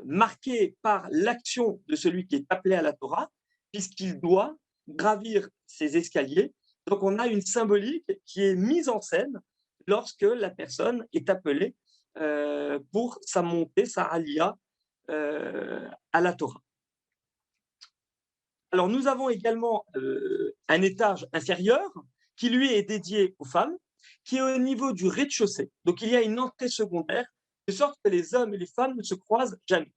marquée par l'action de celui qui est appelé à la Torah, puisqu'il doit gravir ses escaliers. Donc, on a une symbolique qui est mise en scène lorsque la personne est appelée pour sa montée, sa aliyah à la Torah. Alors, nous avons également un étage inférieur qui, lui, est dédié aux femmes, qui est au niveau du rez-de-chaussée. Donc, il y a une entrée secondaire, de sorte que les hommes et les femmes ne se croisent jamais.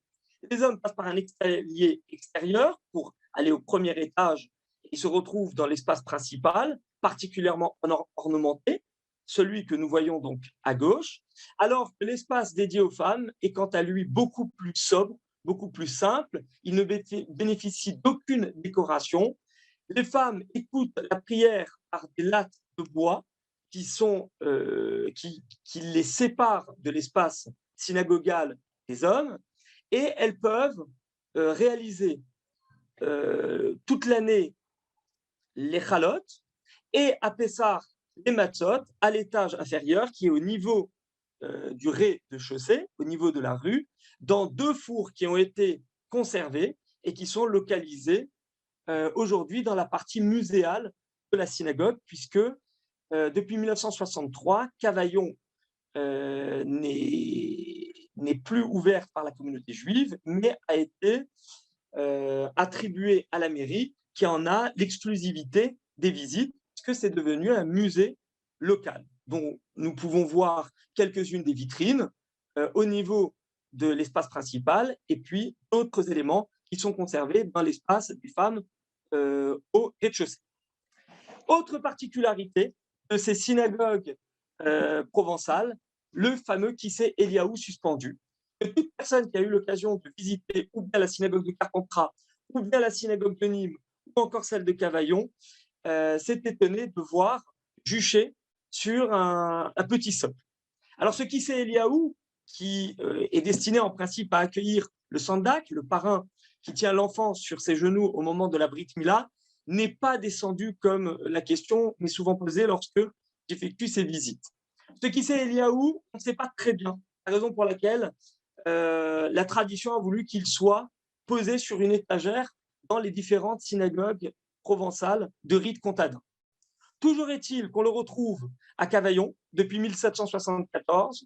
Les hommes passent par un escalier extérieur pour aller au premier étage. Ils se retrouvent dans l'espace principal, particulièrement ornementé, celui que nous voyons donc à gauche, alors que l'espace dédié aux femmes est quant à lui beaucoup plus sobre, beaucoup plus simple, il ne bénéficie d'aucune décoration. Les femmes écoutent la prière par des lattes de bois qui les séparent de l'espace synagogal des hommes, et elles peuvent réaliser toute l'année les chalot et à Pessah les matzot à l'étage inférieur qui est au niveau du rez-de-chaussée, au niveau de la rue, dans 2 fours qui ont été conservés et qui sont localisés aujourd'hui dans la partie muséale de la synagogue, puisque depuis 1963, Cavaillon n'est plus ouverte par la communauté juive, mais a été attribuée à la mairie qui en a l'exclusivité des visites, puisque c'est devenu un musée local, dont nous pouvons voir quelques-unes des vitrines au niveau de l'espace principal, et puis d'autres éléments qui sont conservés dans l'espace des femmes au rez-de-chaussée. Autre particularité de ces synagogues provençales, le fameux Kissé Eliaou suspendu. Que toute personne qui a eu l'occasion de visiter ou bien la synagogue de Carpentras, ou bien la synagogue de Nîmes, ou encore celle de Cavaillon, s'est étonné de voir juché sur un petit socle. Alors ce Kissé Eliaou, qui est destiné en principe à accueillir le sandak, le parrain qui tient l'enfant sur ses genoux au moment de la Brit Mila, n'est pas descendu comme la question m'est souvent posée lorsque j'effectue ces visites. Ce Kissé Eliaou, on ne sait pas très bien, la raison pour laquelle la tradition a voulu qu'il soit posé sur une étagère dans les différentes synagogues provençales de rite comtadin. Toujours est-il qu'on le retrouve à Cavaillon depuis 1774,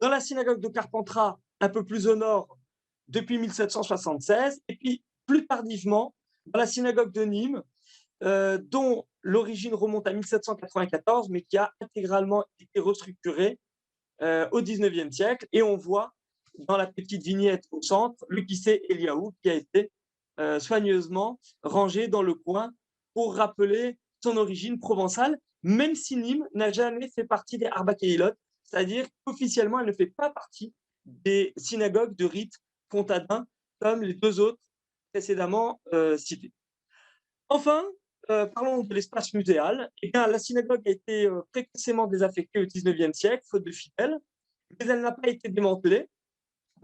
dans la synagogue de Carpentras, un peu plus au nord, depuis 1776, et puis plus tardivement, dans la synagogue de Nîmes, dont l'origine remonte à 1794, mais qui a intégralement été restructurée au XIXe siècle. Et on voit dans la petite vignette au centre le Kissé Eliaou qui a été soigneusement rangé dans le coin pour rappeler son origine provençale, même si Nîmes n'a jamais fait partie des Arba Keilot, c'est-à-dire qu'officiellement, elle ne fait pas partie des synagogues de rite comtadin comme les 2 autres précédemment cités. Enfin, parlons de l'espace muséal. Eh bien, la synagogue a été précocement désaffectée au XIXe siècle, faute de fidèles, mais elle n'a pas été démantelée.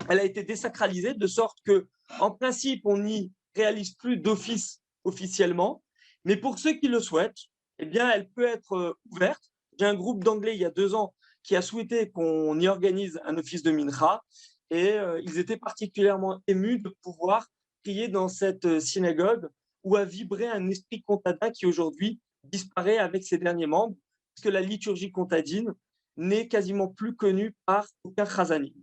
Elle a été désacralisée de sorte que, en principe, on n'y réalise plus d'office officiellement. Mais pour ceux qui le souhaitent, eh bien, elle peut être ouverte. J'ai un groupe d'anglais il y a 2 ans qui a souhaité qu'on y organise un office de mincha et ils étaient particulièrement émus de pouvoir prier dans cette synagogue où a vibré un esprit comtadin qui aujourd'hui disparaît avec ses derniers membres, puisque la liturgie comtadine n'est quasiment plus connue par aucun chazanim.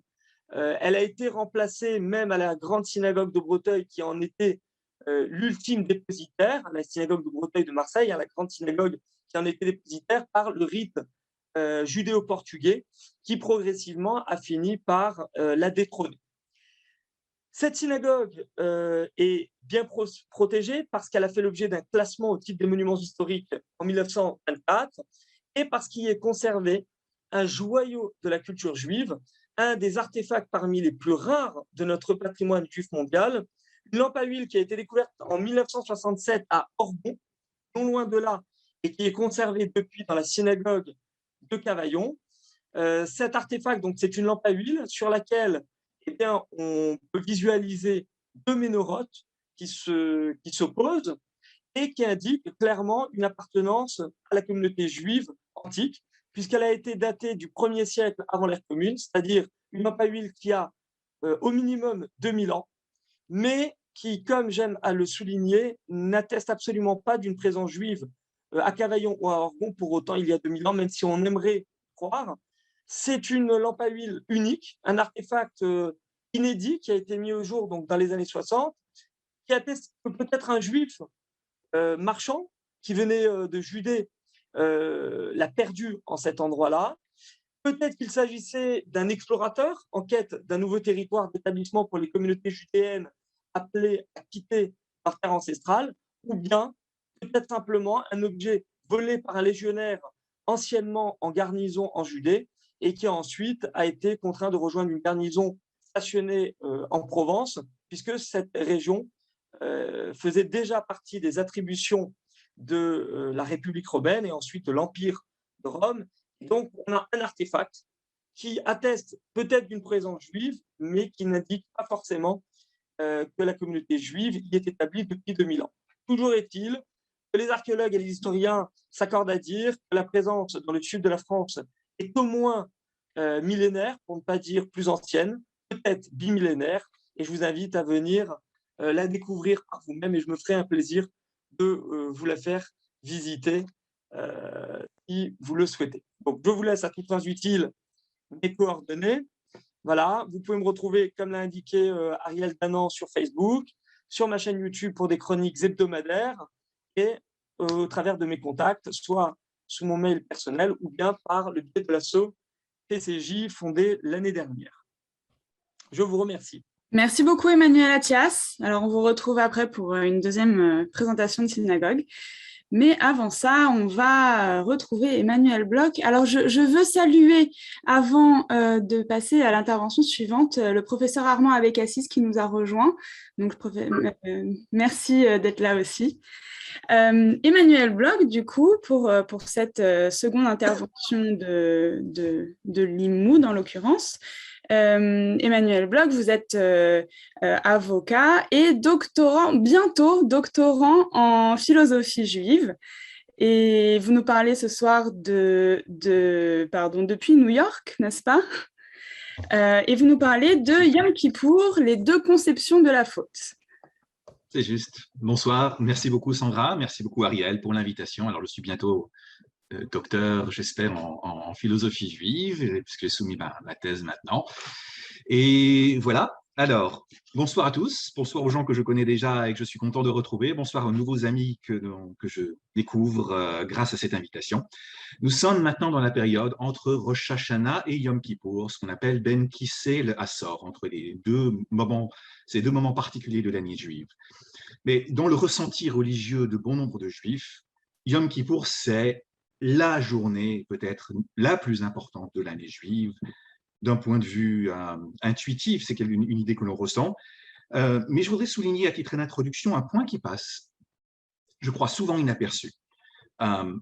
Elle a été remplacée même à la grande synagogue de Breteuil qui en était l'ultime dépositaire, à la synagogue de Breteuil de Marseille, à la grande synagogue qui en était dépositaire par le rite judéo-portugais qui progressivement a fini par la détrôner. Cette synagogue est bien protégée parce qu'elle a fait l'objet d'un classement au titre des monuments historiques en 1924 et parce qu'il y est conservé un joyau de la culture juive, un des artefacts parmi les plus rares de notre patrimoine juif mondial, une lampe à huile qui a été découverte en 1967 à Orbon, non loin de là, et qui est conservée depuis dans la synagogue de Cavaillon. Cet artefact, donc, c'est une lampe à huile sur laquelle on peut visualiser deux ménorotes qui s'opposent et qui indiquent clairement une appartenance à la communauté juive antique, puisqu'elle a été datée du 1er siècle avant l'ère commune, c'est-à-dire une lampe à huile qui a au minimum 2000 ans, mais qui, comme j'aime à le souligner, n'atteste absolument pas d'une présence juive à Cavaillon ou à Orgon pour autant il y a 2000 ans, même si on aimerait croire. C'est une lampe à huile unique, un artefact inédit qui a été mis au jour donc, dans les années 60, qui atteste que peut-être un juif marchand qui venait de Judée l'a perdu en cet endroit-là. Peut-être qu'il s'agissait d'un explorateur en quête d'un nouveau territoire d'établissement pour les communautés judéennes appelées à quitter leur terre ancestrale, ou bien peut-être simplement un objet volé par un légionnaire anciennement en garnison en Judée et qui ensuite a été contraint de rejoindre une garnison stationnée en Provence, puisque cette région faisait déjà partie des attributions de la République romaine et ensuite de l'Empire de Rome. Et donc, on a un artefact qui atteste peut-être d'une présence juive, mais qui n'indique pas forcément que la communauté juive y est établie depuis 2000 ans. Toujours est-il que les archéologues et les historiens s'accordent à dire que la présence dans le sud de la France est au moins millénaire, pour ne pas dire plus ancienne, peut-être bimillénaire, et je vous invite à venir la découvrir par vous-même et je me ferai un plaisir de vous la faire visiter si vous le souhaitez. Donc, je vous laisse à toutes fins utiles mes coordonnées. Voilà, vous pouvez me retrouver, comme l'a indiqué Ariel Danan, sur Facebook, sur ma chaîne YouTube pour des chroniques hebdomadaires et au travers de mes contacts, soit sous mon mail personnel ou bien par le biais de l'asso PCJ fondé l'année dernière. Je vous remercie. Merci beaucoup Emmanuel Attias. Alors on vous retrouve après pour une deuxième présentation de synagogue. Mais avant ça, on va retrouver Emmanuel Bloch. Alors je veux saluer, avant de passer à l'intervention suivante, le professeur Armand Abécassis qui nous a rejoint. Donc merci d'être là aussi. Emmanuel Bloch, du coup, pour cette seconde intervention de Limoud, en l'occurrence. Emmanuel Bloch, vous êtes avocat et bientôt doctorant en philosophie juive. Et vous nous parlez ce soir depuis New York, n'est-ce pas ? Et vous nous parlez de Yom Kippour, les deux conceptions de la faute. C'est juste. Bonsoir. Merci beaucoup Sandra. Merci beaucoup Ariel pour l'invitation. Alors, je suis bientôt docteur, j'espère, en philosophie juive, puisque j'ai soumis ma thèse maintenant. Et voilà. Alors, bonsoir à tous. Bonsoir aux gens que je connais déjà et que je suis content de retrouver. Bonsoir aux nouveaux amis que je découvre grâce à cette invitation. Nous sommes maintenant dans la période entre Rosh Hashanah et Yom Kippour, ce qu'on appelle Ben Kissé le Hassor, entre ces deux moments particuliers de l'année juive. Mais dans le ressenti religieux de bon nombre de juifs, Yom Kippour, c'est la journée peut-être la plus importante de l'année juive, d'un point de vue intuitif, c'est une idée que l'on ressent. Mais je voudrais souligner à titre d'introduction un point qui passe, je crois, souvent inaperçu.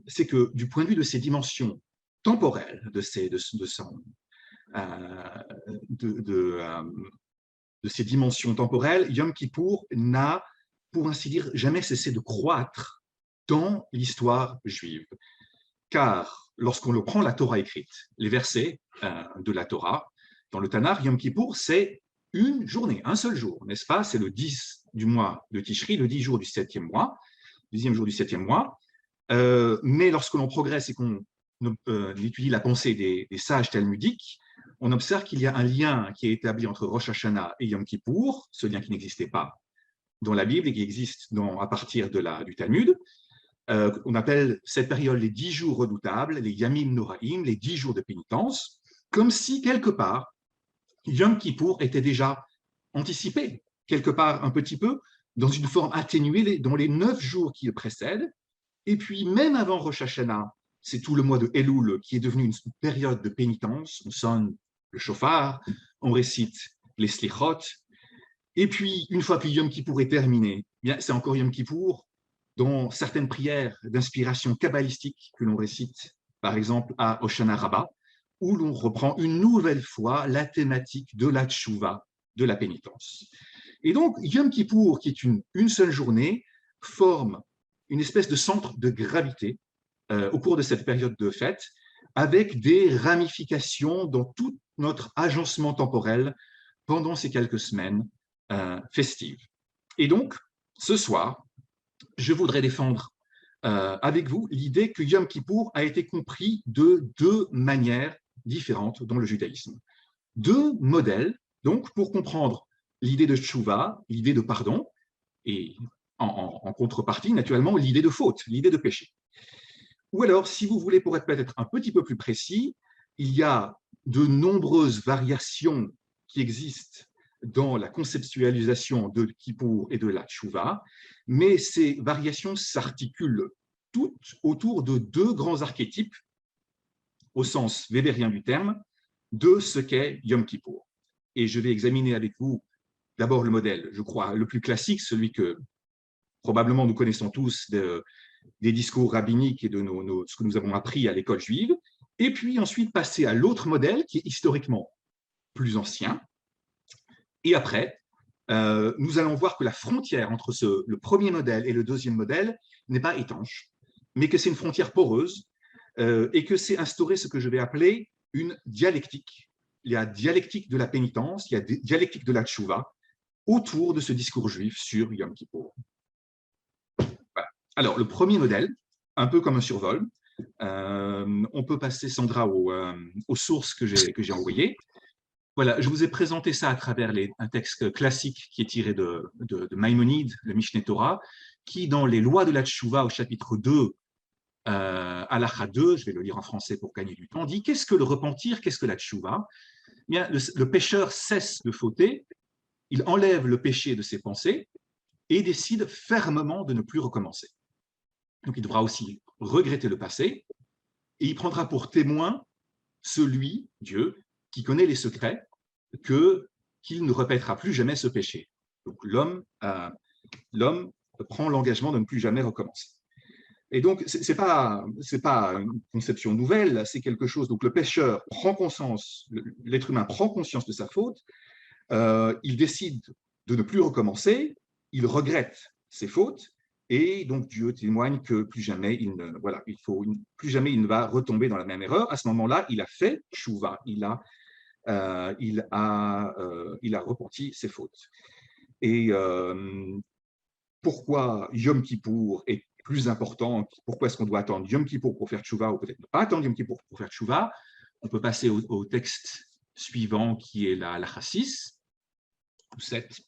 C'est que du point de vue de ces dimensions temporelles, de ces dimensions temporelles, Yom Kippour n'a, pour ainsi dire, jamais cessé de croître dans l'histoire juive. Car lorsqu'on prend la Torah écrite, les versets de la Torah, dans le Tanakh, Yom Kippour, c'est une journée, un seul jour, n'est-ce pas? C'est le 10 du mois de Tishri, le 10 jours du 7e mois, 10e jour du 7e mois. Mais lorsque l'on progresse et qu'on étudie la pensée des sages talmudiques, on observe qu'il y a un lien qui est établi entre Rosh Hashanah et Yom Kippour, ce lien qui n'existait pas dans la Bible et qui existe à partir du Talmud. On appelle cette période les 10 jours redoutables, les Yamim Noraim, les 10 jours de pénitence, comme si quelque part Yom Kippour était déjà anticipé quelque part un petit peu dans une forme atténuée dans les 9 jours qui le précèdent. Et puis, même avant Rosh Hashanah, c'est tout le mois de Elul qui est devenu une période de pénitence. On sonne le chauffard, on récite les slichot. Et puis, une fois que Yom Kippour est terminé, c'est encore Yom Kippour dans certaines prières d'inspiration kabbalistique que l'on récite, par exemple à Hoshana Rabbah, où l'on reprend une nouvelle fois la thématique de la tchouva, de la pénitence. Et donc, Yom Kippour, qui est une seule journée, forme une espèce de centre de gravité au cours de cette période de fête, avec des ramifications dans tout notre agencement temporel pendant ces quelques semaines festives. Et donc, ce soir, je voudrais défendre avec vous l'idée que Yom Kippour a été compris de 2 manières différentes dans le judaïsme. 2 modèles, donc, pour comprendre l'idée de tchouva, l'idée de pardon, et en contrepartie, naturellement, l'idée de faute, l'idée de péché. Ou alors, si vous voulez, pour être peut-être un petit peu plus précis, il y a de nombreuses variations qui existent dans la conceptualisation de Kippour et de la Tchouva, mais ces variations s'articulent toutes autour de 2 grands archétypes, au sens weberien du terme, de ce qu'est Yom Kippour. Et je vais examiner avec vous d'abord le modèle, je crois, le plus classique, celui que probablement nous connaissons tous des discours rabbiniques et de ce que nous avons appris à l'école juive, et puis ensuite passer à l'autre modèle qui est historiquement plus ancien. Et après, nous allons voir que la frontière entre le premier modèle et le deuxième modèle n'est pas étanche, mais que c'est une frontière poreuse et que c'est instaurer ce que je vais appeler une dialectique. Il y a dialectique de la pénitence, il y a dialectique de la tchouva autour de ce discours juif sur Yom Kippour. Voilà. Alors, le premier modèle, un peu comme un survol, on peut passer, Sandra, aux sources que j'ai envoyées. Voilà, je vous ai présenté ça à travers un texte classique qui est tiré de Maïmonide, le Mishneh Torah, qui, dans les lois de la Tchouva, au chapitre 2, Halacha 2, je vais le lire en français pour gagner du temps, dit qu'est-ce que le repentir, qu'est-ce que la Tchouva? Bien, le pécheur cesse de fauter, il enlève le péché de ses pensées et décide fermement de ne plus recommencer. Donc, il devra aussi regretter le passé et il prendra pour témoin celui, Dieu, qui connaît les secrets, qu'il ne répétera plus jamais ce péché. Donc, l'homme prend l'engagement de ne plus jamais recommencer. Et donc, ce n'est pas une conception nouvelle, c'est quelque chose. Donc, le pécheur prend conscience, l'être humain prend conscience de sa faute, il décide de ne plus recommencer, il regrette ses fautes, et donc Dieu témoigne que plus jamais plus jamais il ne va retomber dans la même erreur. À ce moment-là, il a fait tchouva, il a repenti ses fautes. Et pourquoi Yom Kippour est plus important? Pourquoi est-ce qu'on doit attendre Yom Kippour pour faire tchouva ou peut-être ne pas attendre Yom Kippour pour faire tchouva? On peut passer au texte suivant qui est la Halacha 6 ou 7,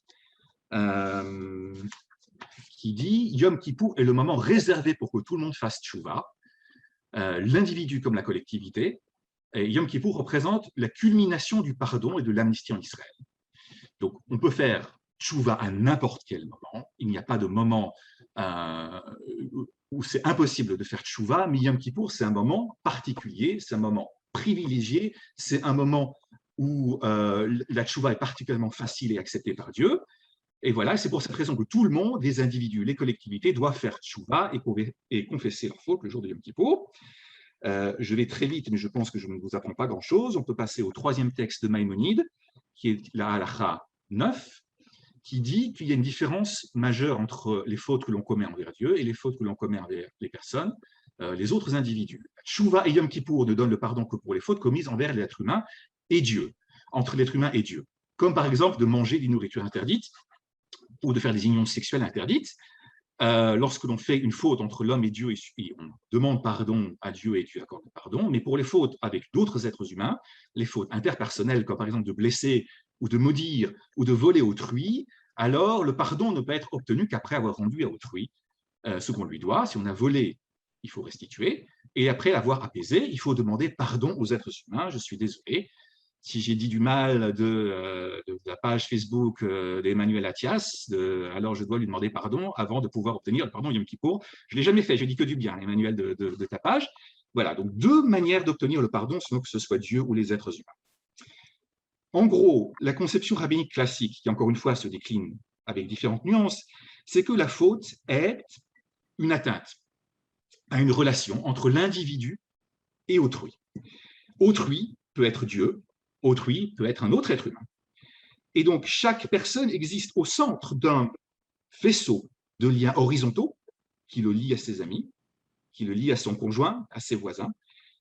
qui dit Yom Kippour est le moment réservé pour que tout le monde fasse tchouva, l'individu comme la collectivité. Et Yom Kippour représente la culmination du pardon et de l'amnistie en Israël. Donc, on peut faire tchouva à n'importe quel moment. Il n'y a pas de moment où c'est impossible de faire tchouva, mais Yom Kippour, c'est un moment particulier, c'est un moment privilégié, c'est un moment où la tchouva est particulièrement facile et acceptée par Dieu. Et voilà, c'est pour cette raison que tout le monde, les individus, les collectivités, doivent faire tchouva et confesser leur faute le jour de Yom Kippour. Je vais très vite, mais je pense que je ne vous apprends pas grand-chose. On peut passer au 3e texte de Maïmonide, qui est la Halacha 9, qui dit qu'il y a une différence majeure entre les fautes que l'on commet envers Dieu et les fautes que l'on commet envers les personnes, les autres individus. Tchouva et Yom Kippour ne donnent le pardon que pour les fautes commises envers l'être humain et Dieu, entre l'être humain et Dieu. Comme par exemple de manger des nourritures interdites ou de faire des unions sexuelles interdites. Lorsque l'on fait une faute entre l'homme et Dieu, on demande pardon à Dieu et Dieu accorde pardon, mais pour les fautes avec d'autres êtres humains, les fautes interpersonnelles, comme par exemple de blesser ou de maudire ou de voler autrui, alors le pardon ne peut être obtenu qu'après avoir rendu à autrui ce qu'on lui doit. Si on a volé, il faut restituer, et après avoir apaisé, il faut demander pardon aux êtres humains, je suis désolé, si j'ai dit du mal de la page Facebook d'Emmanuel Attias, alors je dois lui demander pardon avant de pouvoir obtenir le pardon Yom Kippour. Je ne l'ai jamais fait, je dis que du bien, Emmanuel, de ta page. Voilà, donc deux manières d'obtenir le pardon, selon que ce soit Dieu ou les êtres humains. En gros, la conception rabbinique classique, qui encore une fois se décline avec différentes nuances, c'est que la faute est une atteinte à une relation entre l'individu et autrui. Autrui peut être Dieu, autrui peut être un autre être humain. Et donc, chaque personne existe au centre d'un faisceau de liens horizontaux qui le lie à ses amis, qui le lie à son conjoint, à ses voisins,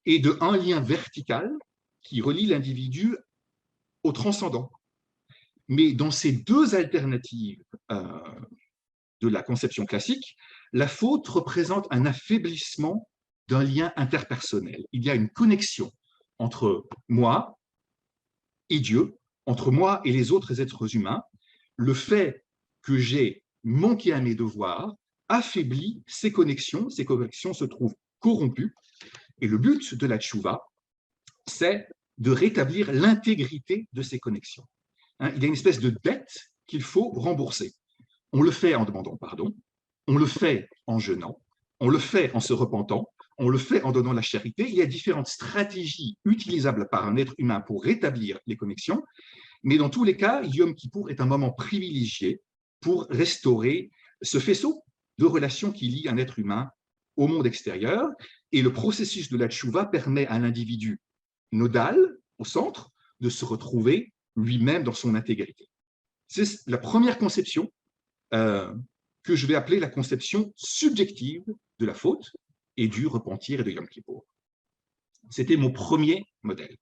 et d'un lien vertical qui relie l'individu au transcendant. Mais dans ces deux alternatives de la conception classique, la faute représente un affaiblissement d'un lien interpersonnel. Il y a une connexion entre moi et Dieu, entre moi et les autres êtres humains. Le fait que j'ai manqué à mes devoirs affaiblit ces connexions se trouvent corrompues, et le but de la tchouva, c'est de rétablir l'intégrité de ces connexions. Il y a une espèce de dette qu'il faut rembourser. On le fait en demandant pardon, on le fait en jeûnant, on le fait en se repentant, on le fait en donnant la charité. Il y a différentes stratégies utilisables par un être humain pour rétablir les connexions, mais dans tous les cas, Yom Kippour est un moment privilégié pour restaurer ce faisceau de relations qui lie un être humain au monde extérieur, et le processus de la tchouva permet à l'individu nodal, au centre, de se retrouver lui-même dans son intégrité. C'est la première conception que je vais appeler la conception subjective de la faute et du repentir et de Yom Kippour. C'était mon premier modèle.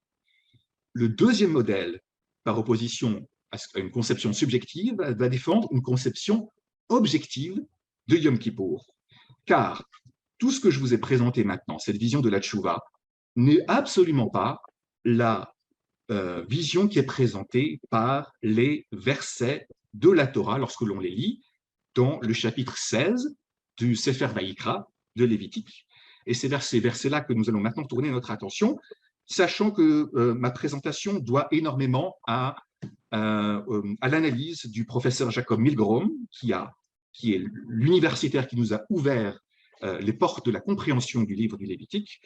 Le deuxième modèle, par opposition à une conception subjective, va défendre une conception objective de Yom Kippour. Car tout ce que je vous ai présenté maintenant, cette vision de la tchouva, n'est absolument pas la vision qui est présentée par les versets de la Torah lorsque l'on les lit dans le chapitre 16 du Sefer Vaïkra de Lévitique. Et c'est vers ces versets-là que nous allons maintenant tourner notre attention, sachant que ma présentation doit énormément à l'analyse du professeur Jacob Milgrom, qui est l'universitaire qui nous a ouvert les portes de la compréhension du livre du Lévitique,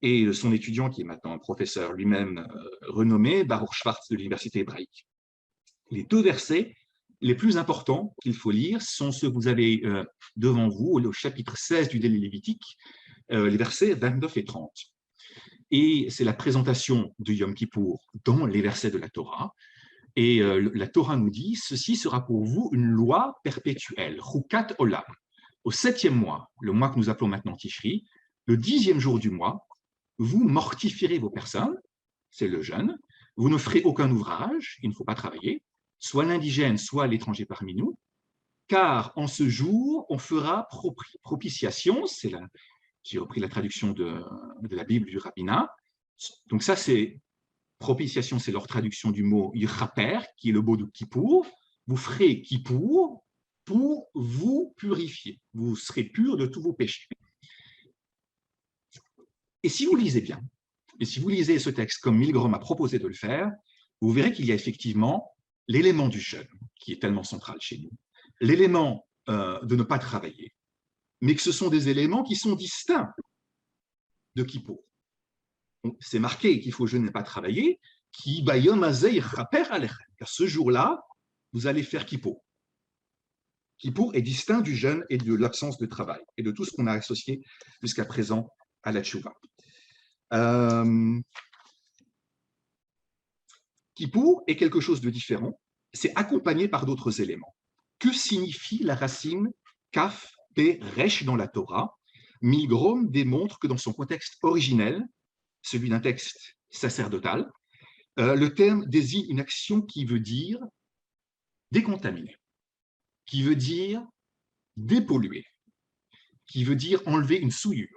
et son étudiant, qui est maintenant un professeur lui-même renommé, Baruch Schwartz de l'université hébraïque. Les deux versets les plus importants qu'il faut lire sont ceux que vous avez devant vous, au chapitre 16 du Lévitique, les versets 29 et 30. Et c'est la présentation de Yom Kippour dans les versets de la Torah. Et la Torah nous dit, ceci sera pour vous une loi perpétuelle, Chukat Olam. Au 7e mois, le mois que nous appelons maintenant Tishri, le 10e jour du mois, vous mortifierez vos personnes, c'est le jeûne, vous ne ferez aucun ouvrage, il ne faut pas travailler, soit l'indigène, soit l'étranger parmi nous, car en ce jour, on fera propitiation, j'ai repris la traduction de la Bible du rabbinat, donc ça c'est, propitiation, c'est leur traduction du mot Yichaper, qui est le mot de Kippour, vous ferez Kippour pour vous purifier, vous serez pur de tous vos péchés. Et si vous lisez bien, et si vous lisez ce texte comme Milgrom a proposé de le faire, vous verrez qu'il y a effectivement l'élément du jeûne, qui est tellement central chez nous, l'élément de ne pas travailler, mais que ce sont des éléments qui sont distincts de Kippour. C'est marqué qu'il faut jeûner et pas travailler, qui bayom azeh raper alechem, car ce jour-là, vous allez faire Kippour. Kippour est distinct du jeûne et de l'absence de travail, et de tout ce qu'on a associé jusqu'à présent à la tchouva. Kippour est quelque chose de différent, c'est accompagné par d'autres éléments. Que signifie la racine kaf pe resh dans la Torah? Milgrom démontre que dans son contexte originel, celui d'un texte sacerdotal, le terme désigne une action qui veut dire décontaminer, qui veut dire dépolluer, qui veut dire enlever une souillure.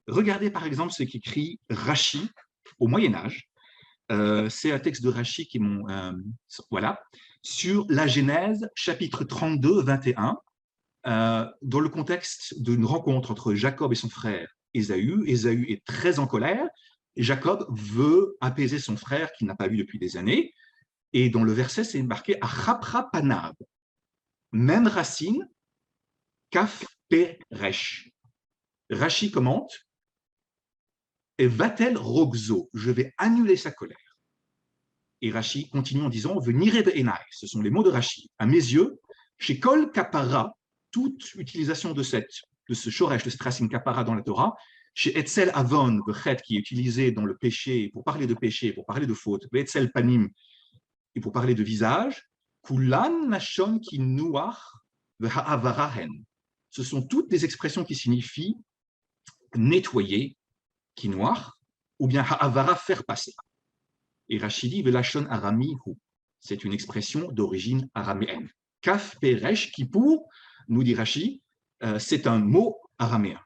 Regardez par exemple ce qu'écrit Rashi au Moyen-Âge. C'est un texte de Rashi qui voilà, sur la Genèse, chapitre 32, 21, dans le contexte d'une rencontre entre Jacob et son frère Ésaü. Ésaü est très en colère Et Jacob veut apaiser son frère qu'il n'a pas vu depuis des années. Et dans le verset, c'est marqué « Achapra panav », même racine, kaf peresh. Rashi commente « Et va-t-elle rogzo » je vais annuler sa colère. Et Rashi continue en disant « Venire be'enai », ce sont les mots de Rashi. À mes yeux, chez kol kapara, toute utilisation de ce shoresh, de ce racine kapara dans la Torah, chez Etzel Avon, qui est utilisé dans le péché, pour parler de faute, Etzel Panim, et pour parler de visage, Kulan Nashon ki nuach v'ha'avarahen. Ce sont toutes des expressions qui signifient nettoyer, qui noir, ou bien ha'avara, faire passer. Et Rashi dit Velashon aramihu, c'est une expression d'origine araméenne. Kaf peresh kippour, nous dit Rashi, c'est un mot araméen.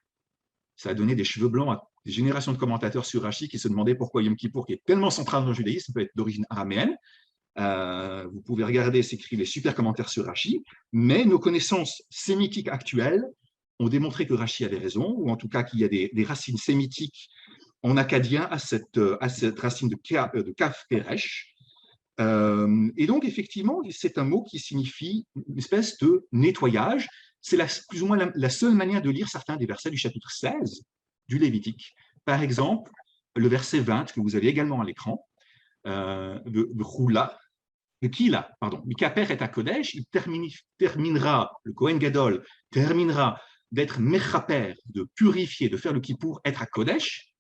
Ça a donné des cheveux blancs à des générations de commentateurs sur Rashi qui se demandaient pourquoi Yom Kippour, qui est tellement central dans le judaïsme, peut être d'origine araméenne. Vous pouvez regarder, s'écrire les super commentaires sur Rashi, mais nos connaissances sémitiques actuelles ont démontré que Rashi avait raison, ou en tout cas qu'il y a des racines sémitiques en acadien à cette racine de kaf peresh. Et donc, effectivement, c'est un mot qui signifie une espèce de nettoyage. C'est plus ou moins la seule manière de lire certains des versets du chapitre 16 du Lévitique. Par exemple, le verset 20, que vous avez également à l'écran, Mikaper et Kodesh, il terminera, le Kohen Gadol terminera d'être mechaper, de purifier, de faire le Kippour, être à Kodesh,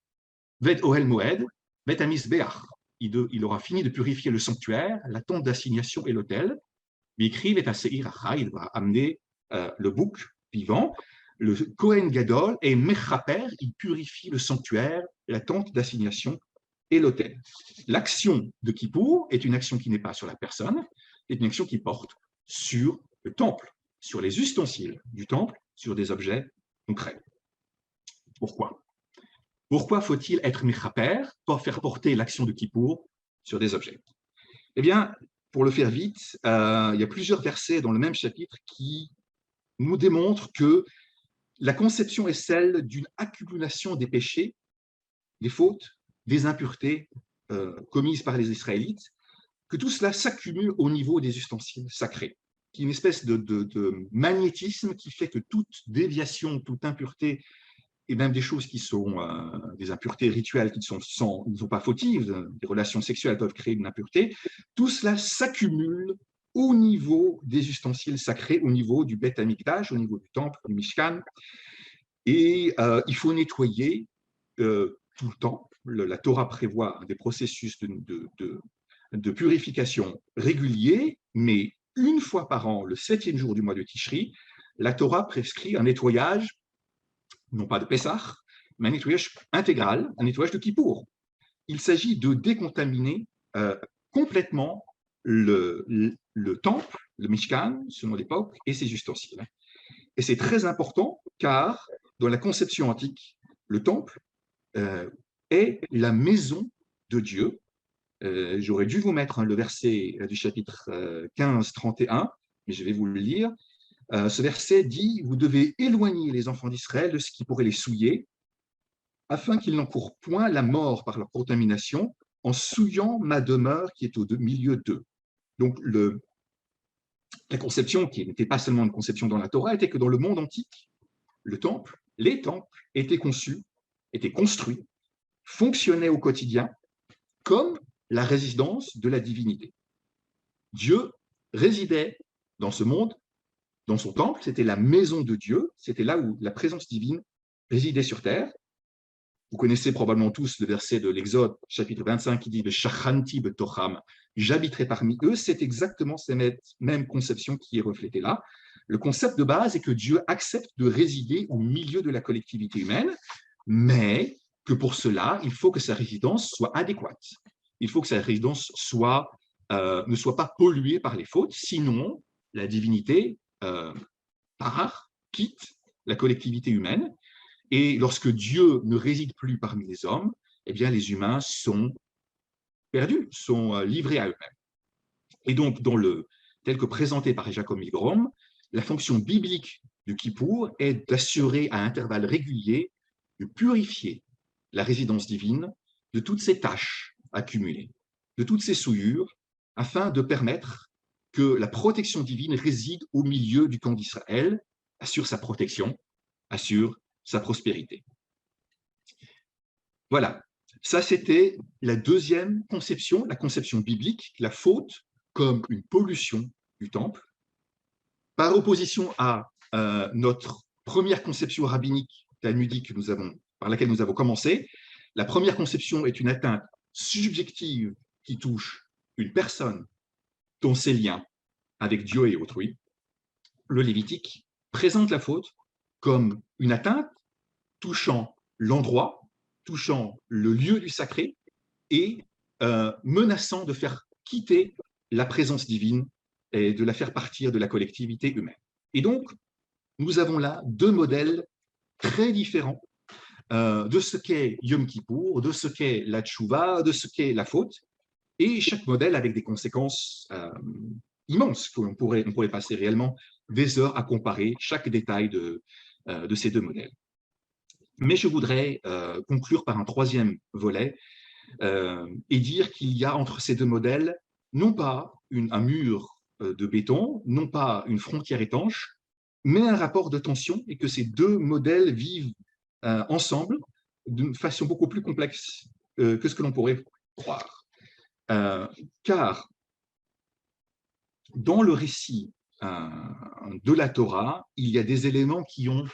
Vet Ohel Moed, Vet Amis Beach. Il aura fini de purifier le sanctuaire, la tente d'assignation et l'autel. Bikri Vet Aseir Acha, il va amener le bouc vivant. Le Kohen Gadol est mechaper, il purifie le sanctuaire, la tente d'assignation et l'autel. L'action de Kippour est une action qui n'est pas sur la personne, c'est une action qui porte sur le temple, sur les ustensiles du temple, sur des objets concrets. Pourquoi? Pourquoi faut-il être mechaper pour faire porter l'action de Kippour sur des objets? Eh bien, pour le faire vite, il y a plusieurs versets dans le même chapitre qui nous démontrent que la conception est celle d'une accumulation des péchés, des fautes, des impuretés commises par les Israélites, que tout cela s'accumule au niveau des ustensiles sacrés, qui est une espèce de magnétisme qui fait que toute déviation, toute impureté, et même des choses qui sont des impuretés rituelles qui ne sont pas fautives, des relations sexuelles peuvent créer une impureté, tout cela s'accumule au niveau des ustensiles sacrés, au niveau du Beth Amikdash, au niveau du temple, du Mishkan. Et il faut nettoyer tout le temps. La Torah prévoit des processus de purification réguliers, mais une fois par an, le 7e jour du mois de Tishri, la Torah prescrit un nettoyage, non pas de Pessah, mais un nettoyage intégral, un nettoyage de Kippour. Il s'agit de décontaminer complètement le temple, le Mishkan, selon l'époque, et ses ustensiles. Et c'est très important, car dans la conception antique, le temple est la maison de Dieu. J'aurais dû vous mettre le verset du chapitre 15, 31, mais je vais vous le lire. Ce verset dit « Vous devez éloigner les enfants d'Israël de ce qui pourrait les souiller, afin qu'ils n'encourent point la mort par leur contamination, en souillant ma demeure qui est au milieu d'eux. » Donc, la conception, qui n'était pas seulement une conception dans la Torah, était que dans le monde antique, les temples étaient conçus, étaient construits, fonctionnaient au quotidien comme la résidence de la divinité. Dieu résidait dans ce monde, dans son temple, c'était la maison de Dieu, c'était là où la présence divine résidait sur terre. Vous connaissez probablement tous le verset de l'Exode, chapitre 25, qui dit « Shachanti betocham » j'habiterai parmi eux. C'est exactement cette même conception qui est reflétée là. Le concept de base est que Dieu accepte de résider au milieu de la collectivité humaine, mais que pour cela, il faut que sa résidence soit adéquate. Il faut que sa résidence ne soit pas polluée par les fautes, sinon la divinité quitte la collectivité humaine. Et lorsque Dieu ne réside plus parmi les hommes, eh bien, les humains sont perdus, sont livrés à eux-mêmes. Et donc, tel que présenté par Jacob Milgrom, la fonction biblique du Kippour est d'assurer à intervalles réguliers de purifier la résidence divine de toutes ces tâches accumulées, de toutes ces souillures, afin de permettre que la protection divine réside au milieu du camp d'Israël, assure sa protection, assure sa prospérité. Voilà, ça c'était la deuxième conception, la conception biblique, la faute comme une pollution du temple, par opposition à notre première conception rabbinique talmudique par laquelle nous avons commencé. La première conception est une atteinte subjective qui touche une personne dont ses liens avec Dieu et autrui. Le Lévitique présente la faute comme une atteinte touchant l'endroit, touchant le lieu du sacré et menaçant de faire quitter la présence divine et de la faire partir de la collectivité humaine. Et donc, nous avons là deux modèles très différents de ce qu'est Yom Kippour, de ce qu'est la Tchouva, de ce qu'est la faute, et chaque modèle avec des conséquences immenses. On pourrait passer réellement des heures à comparer chaque détail de ces deux modèles. Mais je voudrais conclure par un troisième volet et dire qu'il y a entre ces deux modèles non pas un mur de béton, non pas une frontière étanche, mais un rapport de tension, et que ces deux modèles vivent ensemble d'une façon beaucoup plus complexe que ce que l'on pourrait croire. Car dans le récit de la Torah, il y a des éléments qui ont,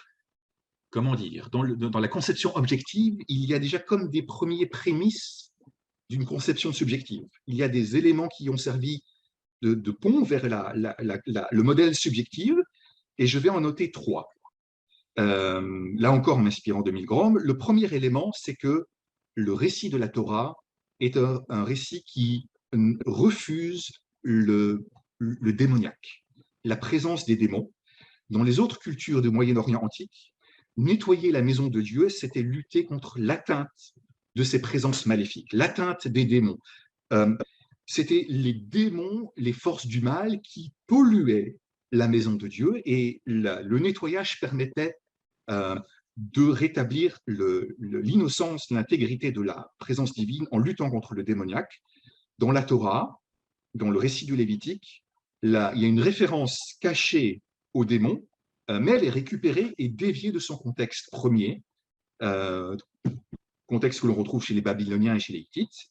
comment dire, dans la conception objective, il y a déjà comme des premiers prémices d'une conception subjective. Il y a des éléments qui ont servi de pont vers le modèle subjectif, et je vais en noter trois. Là encore, en m'inspirant de Milgrom, le premier élément, c'est que le récit de la Torah est un récit qui refuse le démoniaque, la présence des démons. Dans les autres cultures du Moyen-Orient antique, nettoyer la maison de Dieu, c'était lutter contre l'atteinte de ces présences maléfiques, l'atteinte des démons. C'était les démons, les forces du mal qui polluaient la maison de Dieu, et le nettoyage permettait de rétablir l'innocence, l'intégrité de la présence divine en luttant contre le démoniaque. Dans la Torah, dans le récit du Lévitique, là, il y a une référence cachée au démon, mais elle est récupérée et déviée de son contexte premier, contexte que l'on retrouve chez les Babyloniens et chez les Hittites.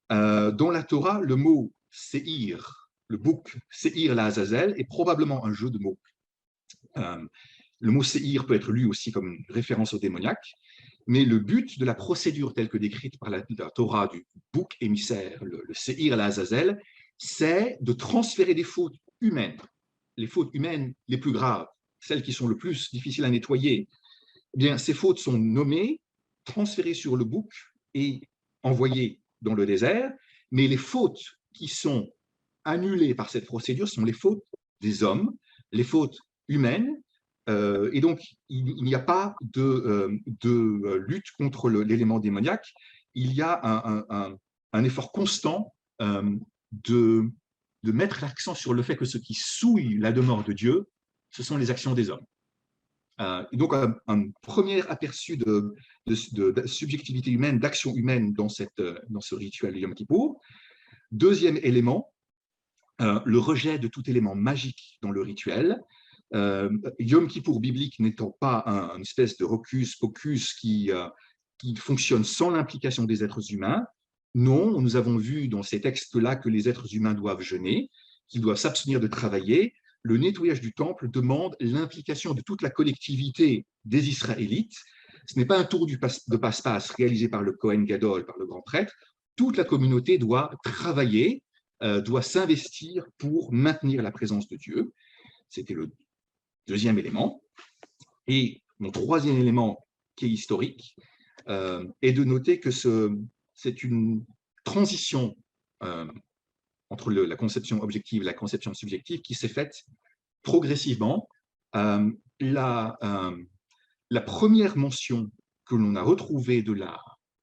Dans la Torah, le mot Seir, le bouc Seir la Azazel, est probablement un jeu de mots. Le mot Seir peut être lu aussi comme une référence au démoniaque, mais le but de la procédure telle que décrite par la Torah du bouc émissaire, le Seir la Azazel, c'est de transférer des fautes humaines, les fautes humaines les plus graves, celles qui sont le plus difficiles à nettoyer. Eh bien, ces fautes sont nommées, transférées sur le bouc et envoyées dans le désert, mais les fautes qui sont annulées par cette procédure sont les fautes des hommes, les fautes humaines, et donc il n'y a pas de lutte contre l'élément démoniaque, il y a un effort constant de mettre l'accent sur le fait que ce qui souille la demeure de Dieu, ce sont les actions des hommes. Donc un premier aperçu de subjectivité humaine, d'action humaine dans ce rituel de Yom Kippour. Deuxième élément, le rejet de tout élément magique dans le rituel. Yom Kippour biblique n'étant pas une espèce de hocus pocus qui fonctionne sans l'implication des êtres humains. Non, nous avons vu dans ces textes-là que les êtres humains doivent jeûner, qu'ils doivent s'abstenir de travailler. Le nettoyage du temple demande l'implication de toute la collectivité des Israélites. Ce n'est pas un tour de passe-passe réalisé par le Kohen Gadol, par le grand prêtre. Toute la communauté doit travailler, doit s'investir pour maintenir la présence de Dieu. C'était le deuxième élément. Et mon troisième élément, qui est historique, est de noter que c'est une transition entre la conception objective et la conception subjective qui s'est faite progressivement. La première mention que l'on a retrouvée de la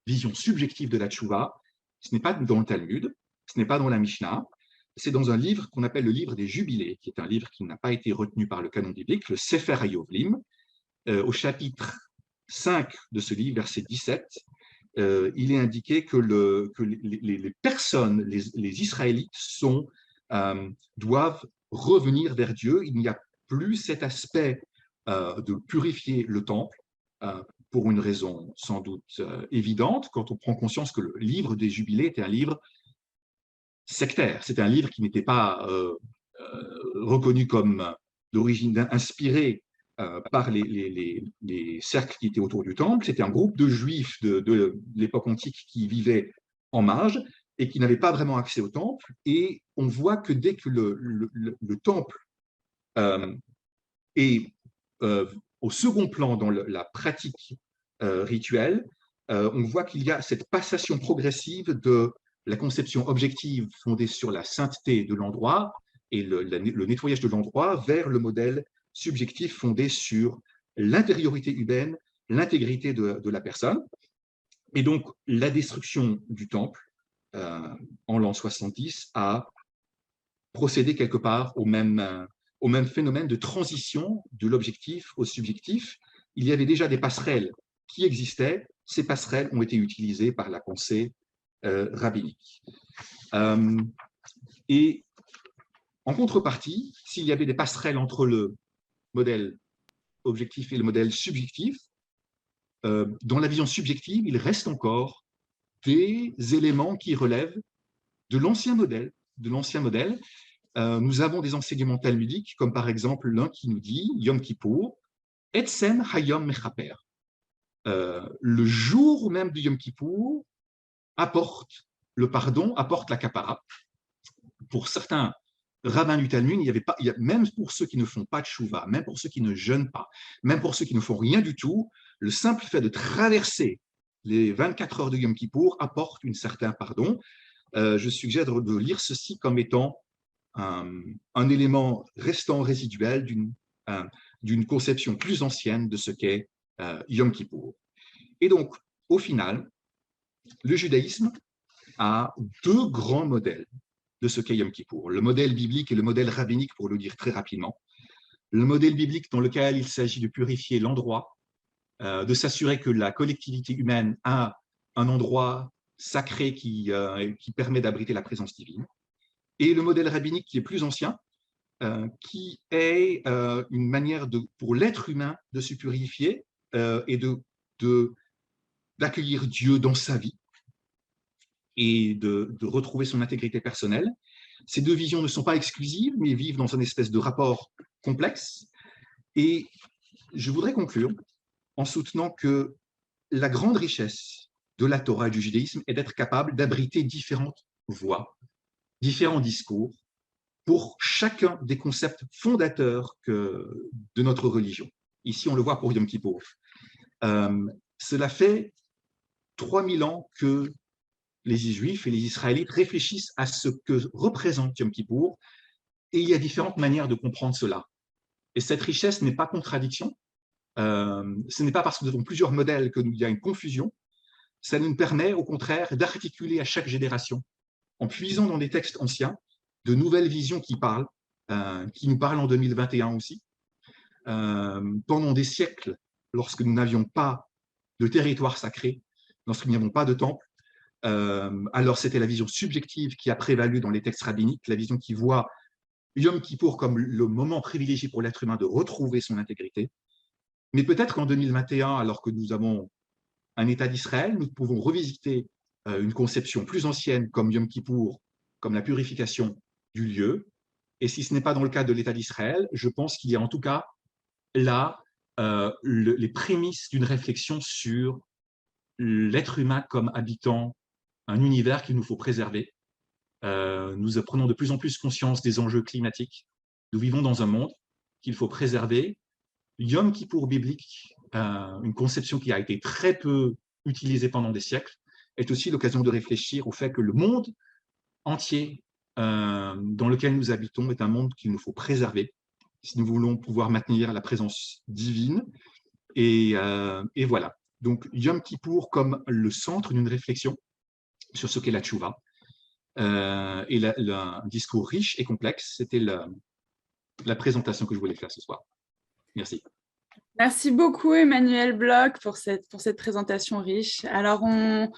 vision subjective de la Tchouva, ce n'est pas dans le Talmud, ce n'est pas dans la Mishnah, c'est dans un livre qu'on appelle le livre des Jubilés, qui est un livre qui n'a pas été retenu par le canon biblique, le Sefer HaYovlim, au chapitre 5 de ce livre, verset 17. il est indiqué que les personnes, les Israélites doivent revenir vers Dieu. Il n'y a plus cet aspect de purifier le temple, pour une raison sans doute évidente, quand on prend conscience que le livre des Jubilés était un livre sectaire. C'était un livre qui n'était pas reconnu comme d'origine inspiré par les cercles qui étaient autour du temple. C'était un groupe de juifs de l'époque antique qui vivaient en marge et qui n'avaient pas vraiment accès au temple. Et on voit que dès que le temple est au second plan dans la pratique rituelle, on voit qu'il y a cette passation progressive de la conception objective fondée sur la sainteté de l'endroit et le nettoyage de l'endroit vers le modèle subjectif fondé sur l'intériorité humaine, l'intégrité de la personne. Et donc, la destruction du temple en l'an 70 a procédé quelque part au même phénomène de transition de l'objectif au subjectif. Il y avait déjà des passerelles qui existaient. Ces passerelles ont été utilisées par la pensée rabbinique. Et en contrepartie, s'il y avait des passerelles entre le modèle objectif et le modèle subjectif, dans la vision subjective, il reste encore des éléments qui relèvent de l'ancien modèle. Nous avons des enseignements talmudiques, comme par exemple l'un qui nous dit « Yom Kippour, Etzem Hayom Mechaper ». Le jour même du Yom Kippour apporte le pardon, apporte la kapara. Pour certains rabbins du Talmud, même pour ceux qui ne font pas de tchouva, même pour ceux qui ne jeûnent pas, même pour ceux qui ne font rien du tout, le simple fait de traverser les 24 heures de Yom Kippour apporte un certain pardon. Je suggère de lire ceci comme étant un élément restant résiduel d'une conception plus ancienne de ce qu'est Yom Kippour. Et donc, au final, le judaïsme a deux grands modèles de ce qu'est Yom Kippour. Le modèle biblique et le modèle rabbinique, pour le dire très rapidement. Le modèle biblique dans lequel il s'agit de purifier l'endroit, de s'assurer que la collectivité humaine a un endroit sacré qui permet d'abriter la présence divine. Et le modèle rabbinique qui est plus ancien, qui est une manière pour l'être humain de se purifier et d'accueillir Dieu dans sa vie et de retrouver son intégrité personnelle. Ces deux visions ne sont pas exclusives, mais vivent dans une espèce de rapport complexe. Et je voudrais conclure en soutenant que la grande richesse de la Torah et du judaïsme est d'être capable d'abriter différentes voix, différents discours, pour chacun des concepts fondateurs de notre religion. Ici, on le voit pour Yom Kippour. Cela fait 3000 ans que les Juifs et les Israélites réfléchissent à ce que représente Yom Kippour, et il y a différentes manières de comprendre cela. Et cette richesse n'est pas contradiction. Ce n'est pas parce que nous avons plusieurs modèles qu'il y a une confusion. Ça nous permet, au contraire, d'articuler à chaque génération, en puisant dans des textes anciens, de nouvelles visions qui nous parlent en 2021 aussi. Pendant des siècles, lorsque nous n'avions pas de territoire sacré, lorsque nous n'avions pas de temple, alors c'était la vision subjective qui a prévalu dans les textes rabbiniques, la vision qui voit Yom Kippour comme le moment privilégié pour l'être humain de retrouver son intégrité. Mais peut-être qu'en 2021, alors que nous avons un État d'Israël, nous pouvons revisiter une conception plus ancienne comme Yom Kippour, comme la purification du lieu. Et si ce n'est pas dans le cas de l'État d'Israël, je pense qu'il y a en tout cas là les prémices d'une réflexion sur l'être humain comme habitant un univers qu'il nous faut préserver. Nous prenons de plus en plus conscience des enjeux climatiques. Nous vivons dans un monde qu'il faut préserver. Yom Kippour biblique, une conception qui a été très peu utilisée pendant des siècles, est aussi l'occasion de réfléchir au fait que le monde entier dans lequel nous habitons est un monde qu'il nous faut préserver si nous voulons pouvoir maintenir la présence divine. Et voilà. Donc, Yom Kippour comme le centre d'une réflexion sur ce qu'est la tchouva. Et un discours riche et complexe, c'était la présentation que je voulais faire ce soir. Merci. Merci beaucoup Emmanuel Bloch pour cette présentation riche. Alors on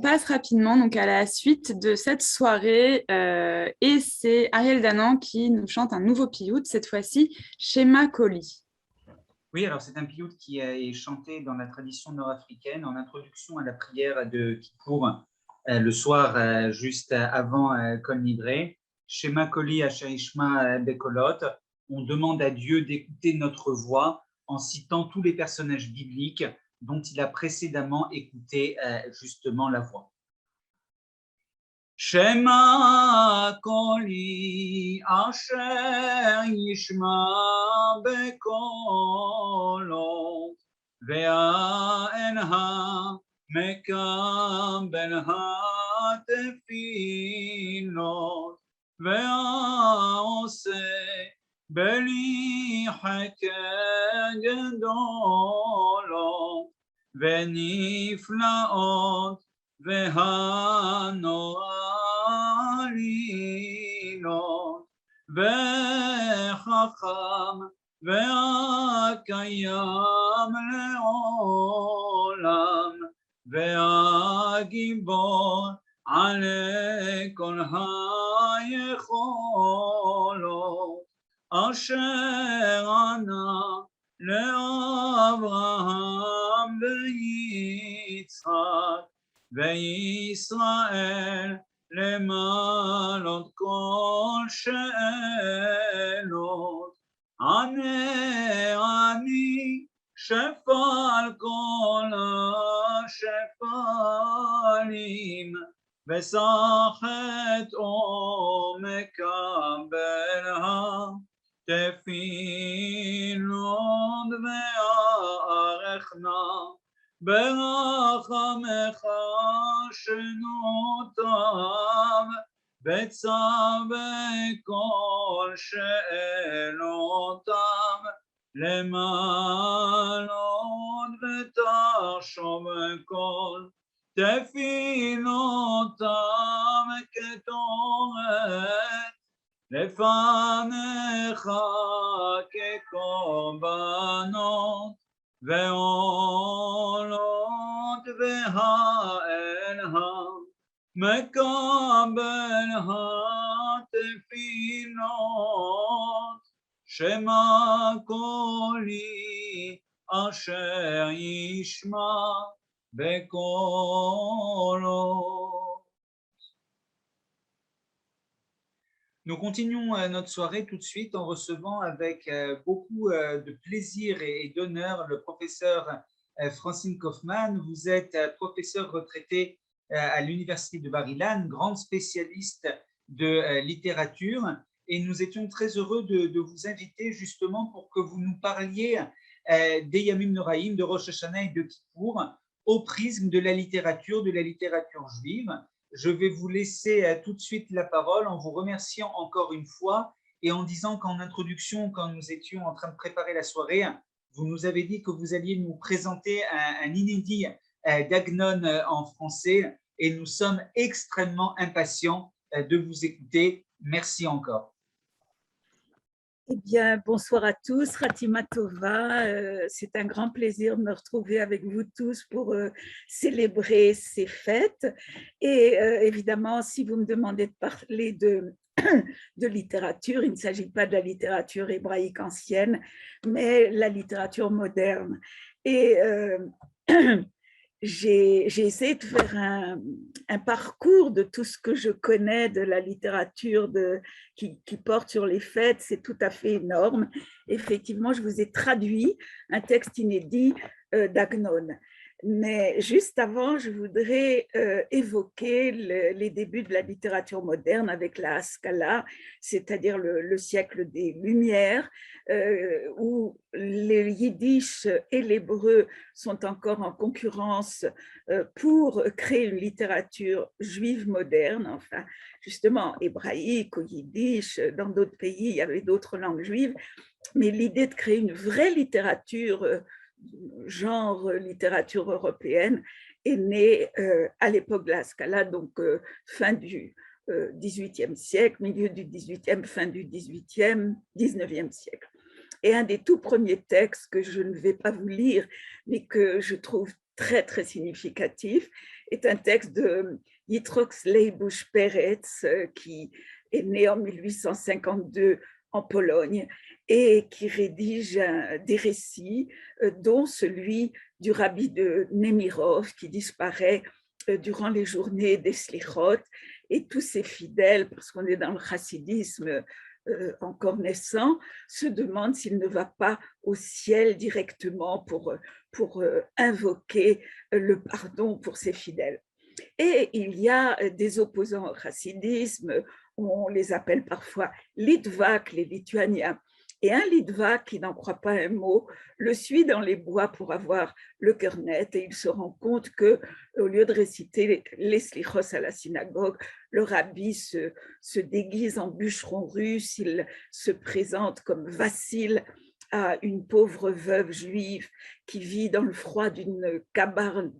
passe rapidement donc à la suite de cette soirée et c'est Ariel Danan qui nous chante un nouveau piout, cette fois-ci Shema Koli. Oui, alors c'est un piout qui est chanté dans la tradition nord-africaine en introduction à la prière de Kippour le soir juste avant Kol Nidre. Shema Koli Asher Ishma Bekolot. On demande à Dieu d'écouter notre voix en citant tous les personnages bibliques dont il a précédemment écouté justement la voix. Shema Koli Asher Yishma Bekolot Ve'en HaMekabel HaTefilot Ve'aseh Beli Heker Gedolot Ve'niflaot והנועלילות, וחכם והקיים לעולם, והגיבור עלי כל היכולות, אשר ענה לאברהם ויצחק, וישראל למעלות כל שאלות. ענה אני שפל כל השפלים, וסחט עומק בל התפילות, וארכנה ברחמך שנותיו, בצווה כל שאלותיו, למעלות ותחשוב כל תפילותיו כתורת, לפניך כקורבנות, ועולות והאל מקבל התפילות, שמע קולי אשר ישמע בקולו. Nous continuons notre soirée tout de suite en recevant avec beaucoup de plaisir et d'honneur le professeur Francine Kaufmann. Vous êtes professeur retraité à l'université de Bar-Ilan, grande spécialiste de littérature, et nous étions très heureux de vous inviter justement pour que vous nous parliez des Yamim Noraïm, de Rosh Hashanah et de Kippour au prisme de la littérature juive. Je vais vous laisser tout de suite la parole en vous remerciant encore une fois et en disant qu'en introduction, quand nous étions en train de préparer la soirée, vous nous avez dit que vous alliez nous présenter un inédit d'Agnon en français et nous sommes extrêmement impatients de vous écouter. Merci encore. Eh bien, bonsoir à tous, Ratima Tova, c'est un grand plaisir de me retrouver avec vous tous pour célébrer ces fêtes. Et évidemment, si vous me demandez de parler de littérature, il ne s'agit pas de la littérature hébraïque ancienne, mais la littérature moderne. Et j'ai essayé de faire un parcours de tout ce que je connais de la littérature qui porte sur les fêtes. C'est tout à fait énorme. Effectivement, je vous ai traduit un texte inédit d'Agnon. Mais juste avant, je voudrais évoquer les débuts de la littérature moderne avec la Haskalah, c'est-à-dire le siècle des Lumières, où le yiddish et l'hébreu sont encore en concurrence pour créer une littérature juive moderne, enfin justement hébraïque ou yiddish. Dans d'autres pays, il y avait d'autres langues juives, mais l'idée de créer une vraie littérature genre littérature européenne est née à l'époque de la Haskalah, donc fin du XVIIIe siècle, milieu du XVIIIe, fin du XVIIIe, XIXe siècle. Et un des tout premiers textes que je ne vais pas vous lire, mais que je trouve très, très significatif, est un texte de Yitzhak Leibush Peretz, qui est né en 1852 en Pologne et qui rédige des récits, dont celui du rabbi de Nemirov qui disparaît durant les journées des Slichot, et tous ses fidèles, parce qu'on est dans le chassidisme encore naissant, se demandent s'il ne va pas au ciel directement pour invoquer le pardon pour ses fidèles. Et il y a des opposants au chassidisme, on les appelle parfois Litvak, les Lituaniens. Et un Litvak qui n'en croit pas un mot le suit dans les bois pour avoir le cœur net, et il se rend compte que, au lieu de réciter les slichos à la synagogue, le rabbi se déguise en bûcheron russe, il se présente comme Vassil à une pauvre veuve juive qui vit dans le froid d'une cabane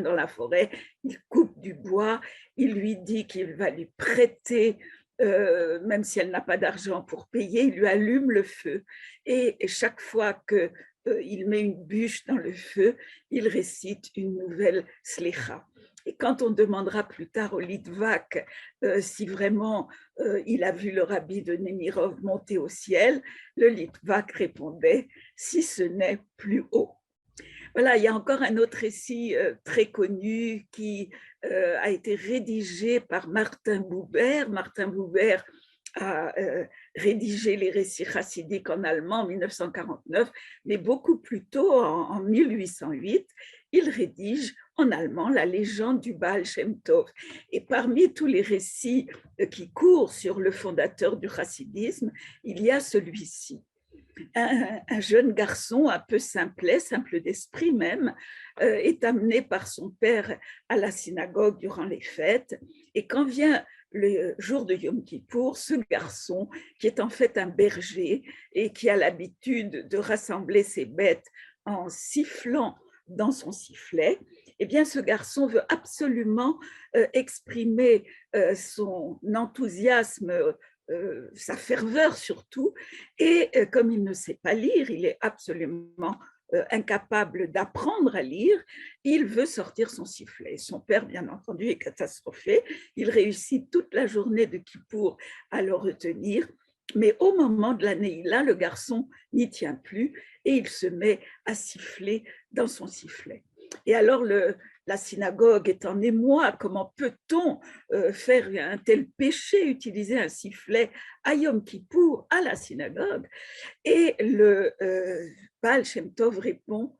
dans la forêt. Il coupe du bois, il lui dit qu'il va lui prêter, même si elle n'a pas d'argent pour payer, il lui allume le feu. Et chaque fois qu'il met une bûche dans le feu, il récite une nouvelle slicha. Et quand on demandera plus tard au Litvak si vraiment il a vu le rabbi de Nemirov monter au ciel, le Litvak répondait « si ce n'est plus haut ». Voilà, il y a encore un autre récit très connu qui a été rédigé par Martin Buber. Martin Buber a rédigé les récits chassidiques en allemand en 1949, mais beaucoup plus tôt, en 1808, il rédige en allemand la légende du Baal Shem Tov. Et parmi tous les récits qui courent sur le fondateur du chassidisme, il y a celui-ci. Un jeune garçon un peu simplet, simple d'esprit même, est amené par son père à la synagogue durant les fêtes. Et quand vient le jour de Yom Kippour, ce garçon, qui est en fait un berger et qui a l'habitude de rassembler ses bêtes en sifflant dans son sifflet, eh bien, ce garçon veut absolument exprimer son enthousiasme, sa ferveur surtout, et comme il ne sait pas lire, il est absolument incapable d'apprendre à lire, il veut sortir son sifflet. Son père, bien entendu, est catastrophé, il réussit toute la journée de Kippour à le retenir, mais au moment de la Neila, le garçon n'y tient plus et il se met à siffler dans son sifflet. Et alors la synagogue est en émoi. Comment peut-on faire un tel péché, utiliser un sifflet à Yom Kippour à la synagogue? Et le Baal Shem Tov répond: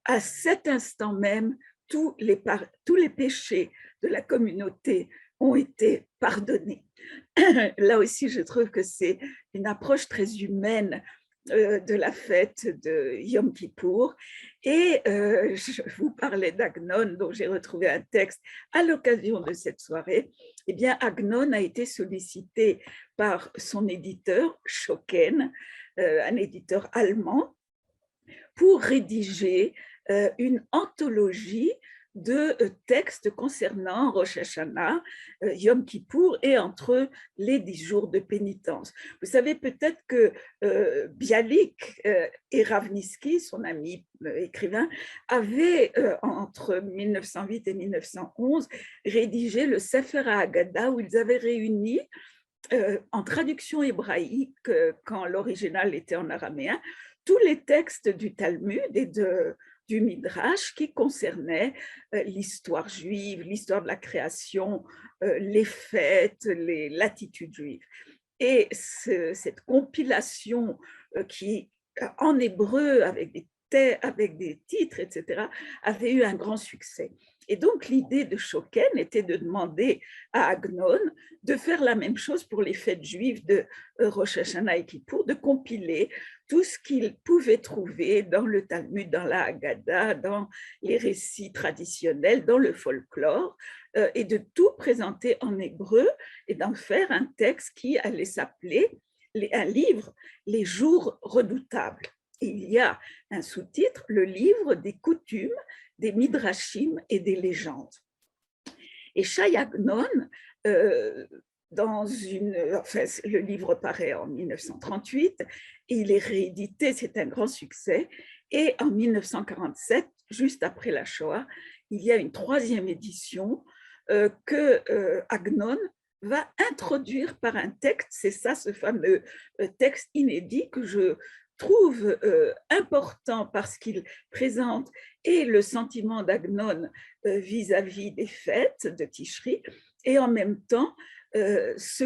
à cet instant même, tous les péchés de la communauté ont été pardonnés. Là aussi, je trouve que c'est une approche très humaine de la fête de Yom Kippour. Et je vous parlais d'Agnon, dont j'ai retrouvé un texte à l'occasion de cette soirée. Eh bien, Agnon a été sollicité par son éditeur, Schocken, un éditeur allemand, pour rédiger une anthologie de textes concernant Rosh Hashanah, Yom Kippour et entre les 10 jours de pénitence. Vous savez peut-être que Bialik et Ravnitzky, son ami écrivain, avaient entre 1908 et 1911 rédigé le Sefer HaAgada, où ils avaient réuni en traduction hébraïque, quand l'original était en araméen, tous les textes du Talmud et du Midrash qui concernaient l'histoire juive, l'histoire de la création, les fêtes, l'attitude juive. Et cette compilation qui, en hébreu, avec des titres, etc., avait eu un grand succès. Et donc, l'idée de Schocken était de demander à Agnon de faire la même chose pour les fêtes juives de Rosh Hashanah et Kippour, de compiler tout ce qu'il pouvait trouver dans le Talmud, dans la Haggadah, dans les récits traditionnels, dans le folklore, et de tout présenter en hébreu et d'en faire un texte qui allait s'appeler un livre, Les jours redoutables. Et il y a un sous-titre, le livre des coutumes, des midrashim et des légendes. Et Shai Agnon enfin, le livre paraît en 1938 et il est réédité, c'est un grand succès. Et en 1947, juste après la Shoah, il y a une 3e édition que Agnon va introduire par un texte, c'est ça ce fameux texte inédit que je trouve important parce qu'il présente et le sentiment d'Agnon vis-à-vis des fêtes de Tishri et en même temps ce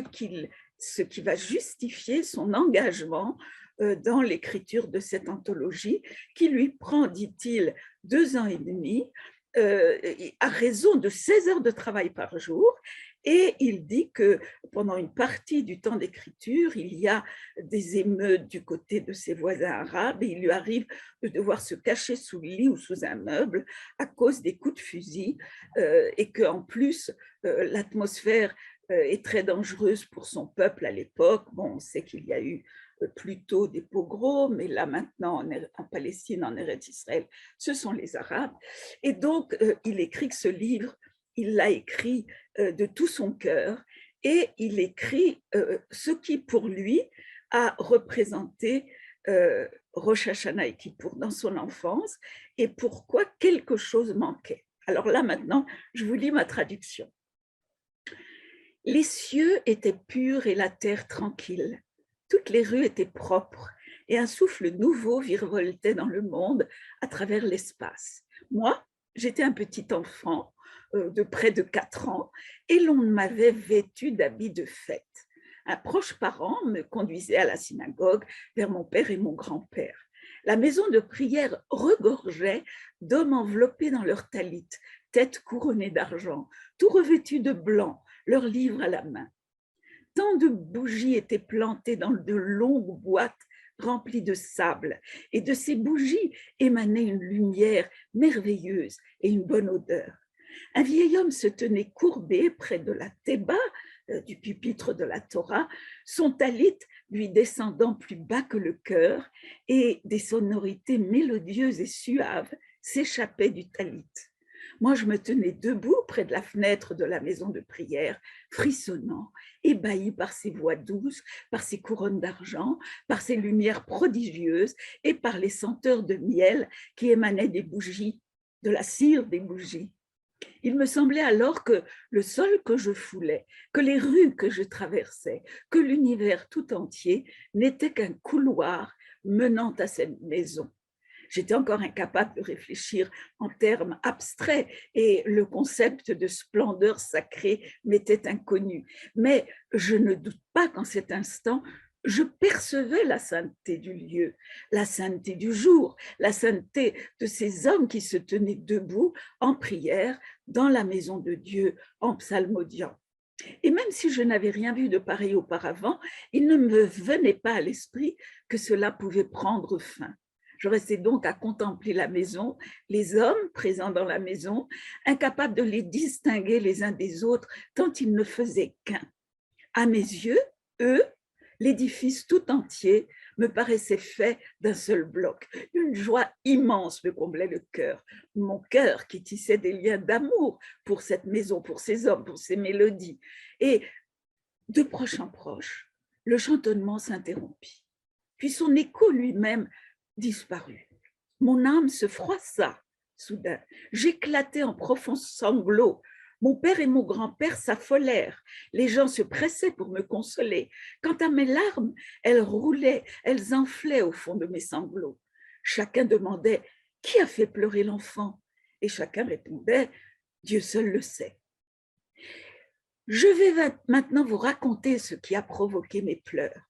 qui va justifier son engagement dans l'écriture de cette anthologie qui lui prend, dit-il, 2 ans et demi à raison de 16 heures de travail par jour. Et il dit que pendant une partie du temps d'écriture, il y a des émeutes du côté de ses voisins arabes et il lui arrive de devoir se cacher sous le lit ou sous un meuble à cause des coups de fusil et qu'en plus, l'atmosphère est très dangereuse pour son peuple à l'époque. Bon, on sait qu'il y a eu plutôt des pogroms, mais là maintenant en Palestine, en Eretz Israël, ce sont les Arabes. Et donc, il écrit que ce livre, il l'a écrit de tout son cœur et il écrit ce qui pour lui a représenté Rosh Hashanah et Kippour dans son enfance et pourquoi quelque chose manquait. Alors là maintenant, je vous lis ma traduction. Les cieux étaient purs et la terre tranquille. Toutes les rues étaient propres et un souffle nouveau virevoltait dans le monde à travers l'espace. Moi, j'étais un petit enfant de près de 4 ans et l'on m'avait vêtu d'habits de fête. Un proche parent me conduisait à la synagogue vers mon père et mon grand-père. La maison de prière regorgeait d'hommes enveloppés dans leurs talit, têtes couronnées d'argent, tout revêtus de blanc, leurs livres à la main. Tant de bougies étaient plantées dans de longues boîtes remplies de sable, et de ces bougies émanait une lumière merveilleuse et une bonne odeur. Un vieil homme se tenait courbé près de la théba, du pupitre de la Torah, son talit lui descendant plus bas que le cœur, et des sonorités mélodieuses et suaves s'échappaient du talit. Moi, je me tenais debout près de la fenêtre de la maison de prière, frissonnant, ébahi par ses voix douces, par ses couronnes d'argent, par ses lumières prodigieuses et par les senteurs de miel qui émanaient des bougies, de la cire des bougies. Il me semblait alors que le sol que je foulais, que les rues que je traversais, que l'univers tout entier n'était qu'un couloir menant à cette maison. J'étais encore incapable de réfléchir en termes abstraits et le concept de splendeur sacrée m'était inconnu. Mais je ne doute pas qu'en cet instant, je percevais la sainteté du lieu, la sainteté du jour, la sainteté de ces hommes qui se tenaient debout en prière dans la maison de Dieu en psalmodiant. Et même si je n'avais rien vu de pareil auparavant, il ne me venait pas à l'esprit que cela pouvait prendre fin. Je restais donc à contempler la maison, les hommes présents dans la maison, incapables de les distinguer les uns des autres, tant ils ne faisaient qu'un. À mes yeux, eux, l'édifice tout entier me paraissait fait d'un seul bloc. Une joie immense me comblait le cœur. Mon cœur qui tissait des liens d'amour pour cette maison, pour ces hommes, pour ces mélodies. Et de proche en proche, le chantonnement s'interrompit. Puis son écho lui-même disparut. Mon âme se froissa soudain. J'éclatai en profonds sanglots. Mon père et mon grand-père s'affolèrent. Les gens se pressaient pour me consoler. Quant à mes larmes, elles roulaient, elles enflaient au fond de mes sanglots. Chacun demandait « Qui a fait pleurer l'enfant ?» Et chacun répondait « Dieu seul le sait. » Je vais maintenant vous raconter ce qui a provoqué mes pleurs.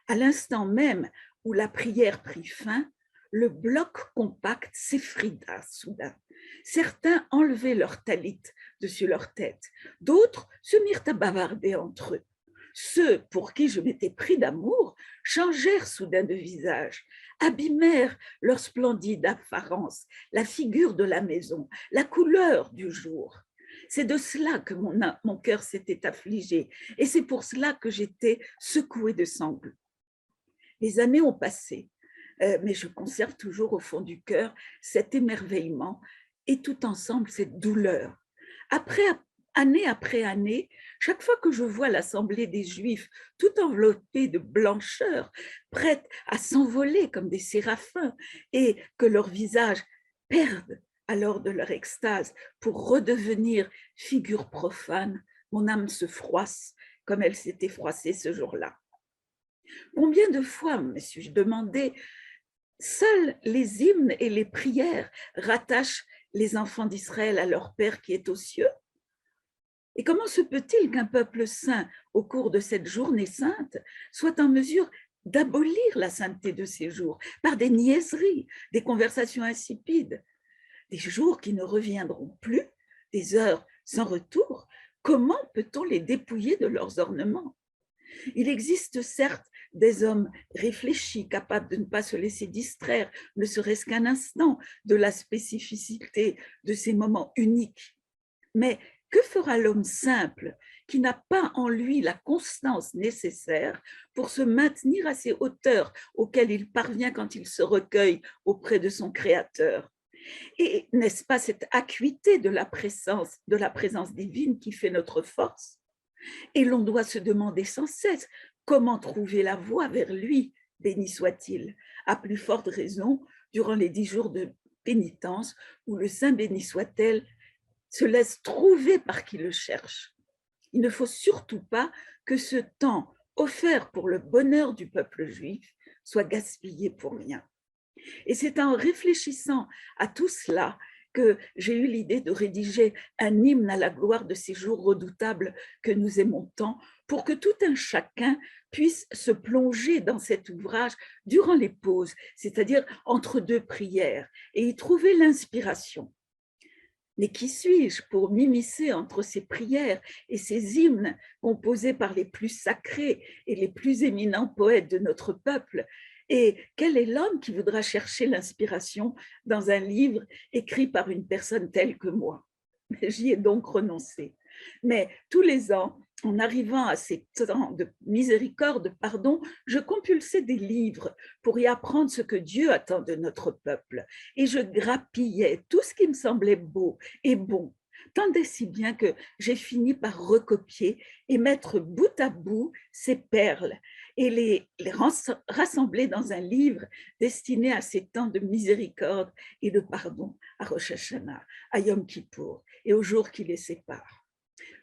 À l'instant même où la prière prit fin, le bloc compact s'effrita soudain. Certains enlevaient leur talit dessus leur tête, d'autres se mirent à bavarder entre eux. Ceux pour qui je m'étais pris d'amour changèrent soudain de visage, abîmèrent leur splendide apparence, la figure de la maison, la couleur du jour. C'est de cela que mon cœur s'était affligé et c'est pour cela que j'étais secouée de sanglots. Les années ont passé, mais je conserve toujours au fond du cœur cet émerveillement et tout ensemble cette douleur. Année après année, Chaque fois que je vois l'assemblée des Juifs tout enveloppée de blancheur, prête à s'envoler comme des séraphins, et que leurs visages perdent alors de leur extase pour redevenir figures profanes, mon âme se froisse comme elle s'était froissée ce jour-là. Combien de fois me suis-je demandé, seuls les hymnes et les prières rattachent les enfants d'Israël à leur Père qui est aux cieux? Et comment se peut-il qu'un peuple saint, au cours de cette journée sainte, soit en mesure d'abolir la sainteté de ces jours par des niaiseries, des conversations insipides, des jours qui ne reviendront plus, des heures sans retour? Comment peut-on les dépouiller de leurs ornements? Il existe certes des hommes réfléchis, capables de ne pas se laisser distraire, ne serait-ce qu'un instant, de la spécificité de ces moments uniques. Mais que fera l'homme simple qui n'a pas en lui la constance nécessaire pour se maintenir à ces hauteurs auxquelles il parvient quand il se recueille auprès de son Créateur? Et n'est-ce pas cette acuité de la présence divine qui fait notre force? Et l'on doit se demander sans cesse comment trouver la voie vers lui, béni soit-il, à plus forte raison durant les 10 jours de pénitence où le Saint béni soit-elle se laisse trouver par qui le cherche. Il ne faut surtout pas que ce temps offert pour le bonheur du peuple juif soit gaspillé pour rien. Et c'est en réfléchissant à tout cela que j'ai eu l'idée de rédiger un hymne à la gloire de ces jours redoutables que nous aimons tant, pour que tout un chacun puisse se plonger dans cet ouvrage durant les pauses, c'est-à-dire entre deux prières, et y trouver l'inspiration. Mais qui suis-je pour m'immiscer entre ces prières et ces hymnes composés par les plus sacrés et les plus éminents poètes de notre peuple? Et quel est l'homme qui voudra chercher l'inspiration dans un livre écrit par une personne telle que moi? J'y ai donc renoncé. Mais tous les ans, en arrivant à ces temps de miséricorde, de pardon, je compulsais des livres pour y apprendre ce que Dieu attend de notre peuple. Et je grappillais tout ce qui me semblait beau et bon, tant et si bien que j'ai fini par recopier et mettre bout à bout ces perles et les rassembler dans un livre destiné à ces temps de miséricorde et de pardon, à Rosh Hashanah, à Yom Kippour et aux jours qui les séparent.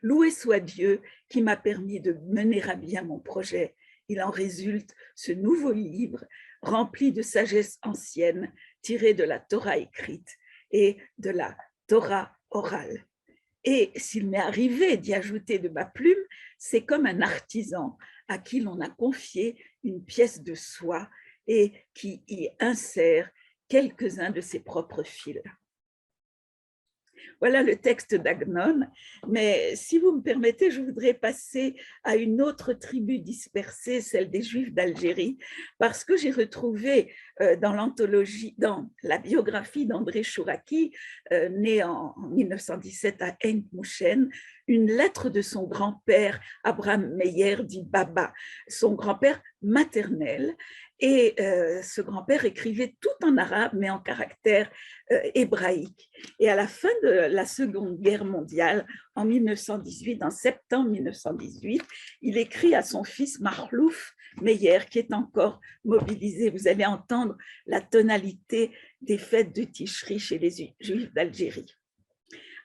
Loué soit Dieu qui m'a permis de mener à bien mon projet. Il en résulte ce nouveau livre rempli de sagesse ancienne tirée de la Torah écrite et de la Torah orale. Et s'il m'est arrivé d'y ajouter de ma plume, c'est comme un artisan à qui l'on a confié une pièce de soie et qui y insère quelques-uns de ses propres fils. Voilà le texte d'Agnon, mais si vous me permettez, je voudrais passer à une autre tribu dispersée, celle des Juifs d'Algérie, parce que j'ai retrouvé dans l'anthologie, dans la biographie d'André Chouraki, né en 1917 à Ein Mouchen, une lettre de son grand-père, Abraham Meyer, dit Baba, son grand-père maternel. Et ce grand-père écrivait tout en arabe, mais en caractère hébraïque. Et à la fin de la Seconde Guerre mondiale, en 1918, en septembre 1918, il écrit à son fils Mahlouf Meyer, qui est encore mobilisé. Vous allez entendre la tonalité des fêtes de Tishri chez les Juifs d'Algérie.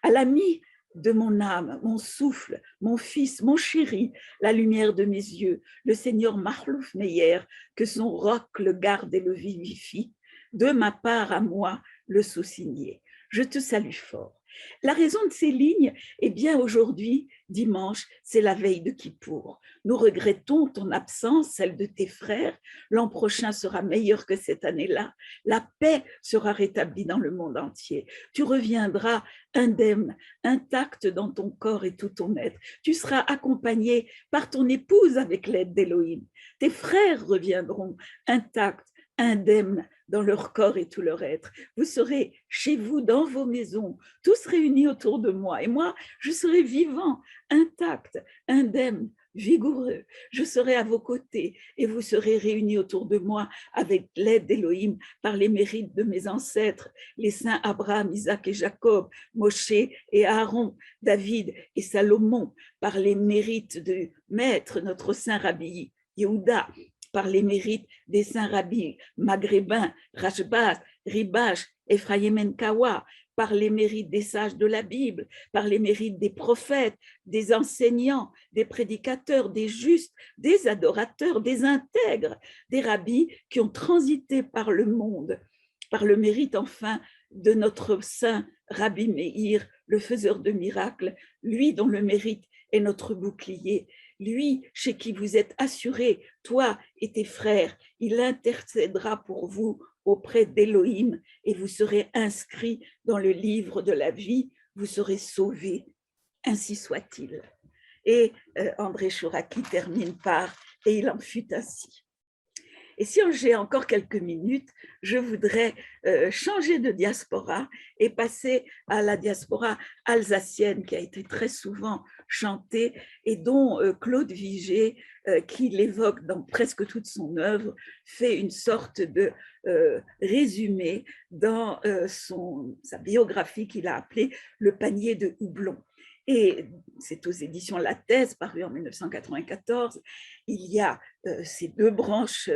À l'ami de mon âme, mon souffle, mon fils, mon chéri, la lumière de mes yeux, le Seigneur Mahlouf Meyer, que son roc le garde et le vivifie, de ma part à moi, le sous-signé. Je te salue fort. La raison de ces lignes, eh bien aujourd'hui, dimanche, c'est la veille de Kippour. Nous regrettons ton absence, celle de tes frères. L'an prochain sera meilleur que cette année-là. La paix sera rétablie dans le monde entier. Tu reviendras indemne, intact dans ton corps et tout ton être. Tu seras accompagné par ton épouse avec l'aide d'Élohim. Tes frères reviendront intacts, indemnes dans leur corps et tout leur être. Vous serez chez vous, dans vos maisons, tous réunis autour de moi. Et moi, je serai vivant, intact, indemne, vigoureux. Je serai à vos côtés et vous serez réunis autour de moi avec l'aide d'Élohim par les mérites de mes ancêtres, les saints Abraham, Isaac et Jacob, Moshe et Aaron, David et Salomon, par les mérites du Maître, notre saint Rabbi Yehuda, par les mérites des saints rabbis maghrébins, Rashbaz, Ribash, Ephraim Enkawa, par les mérites des sages de la Bible, par les mérites des prophètes, des enseignants, des prédicateurs, des justes, des adorateurs, des intègres, des rabbis qui ont transité par le monde, par le mérite enfin de notre saint Rabbi Meir, le faiseur de miracles, lui dont le mérite est notre bouclier, lui chez qui vous êtes assurés, toi et tes frères, il intercédera pour vous auprès d'Élohim et vous serez inscrits dans le livre de la vie, vous serez sauvés, ainsi soit-il. Et André Chouraki termine par « Et il en fut ainsi ». Et si j'ai encore quelques minutes, je voudrais changer de diaspora et passer à la diaspora alsacienne qui a été très souvent chantée et dont Claude Vigée, qui l'évoque dans presque toute son œuvre, fait une sorte de résumé dans sa biographie qu'il a appelée « Le panier de houblon ». Et c'est aux éditions La Thèse, paru en 1994. Il y a ces deux branches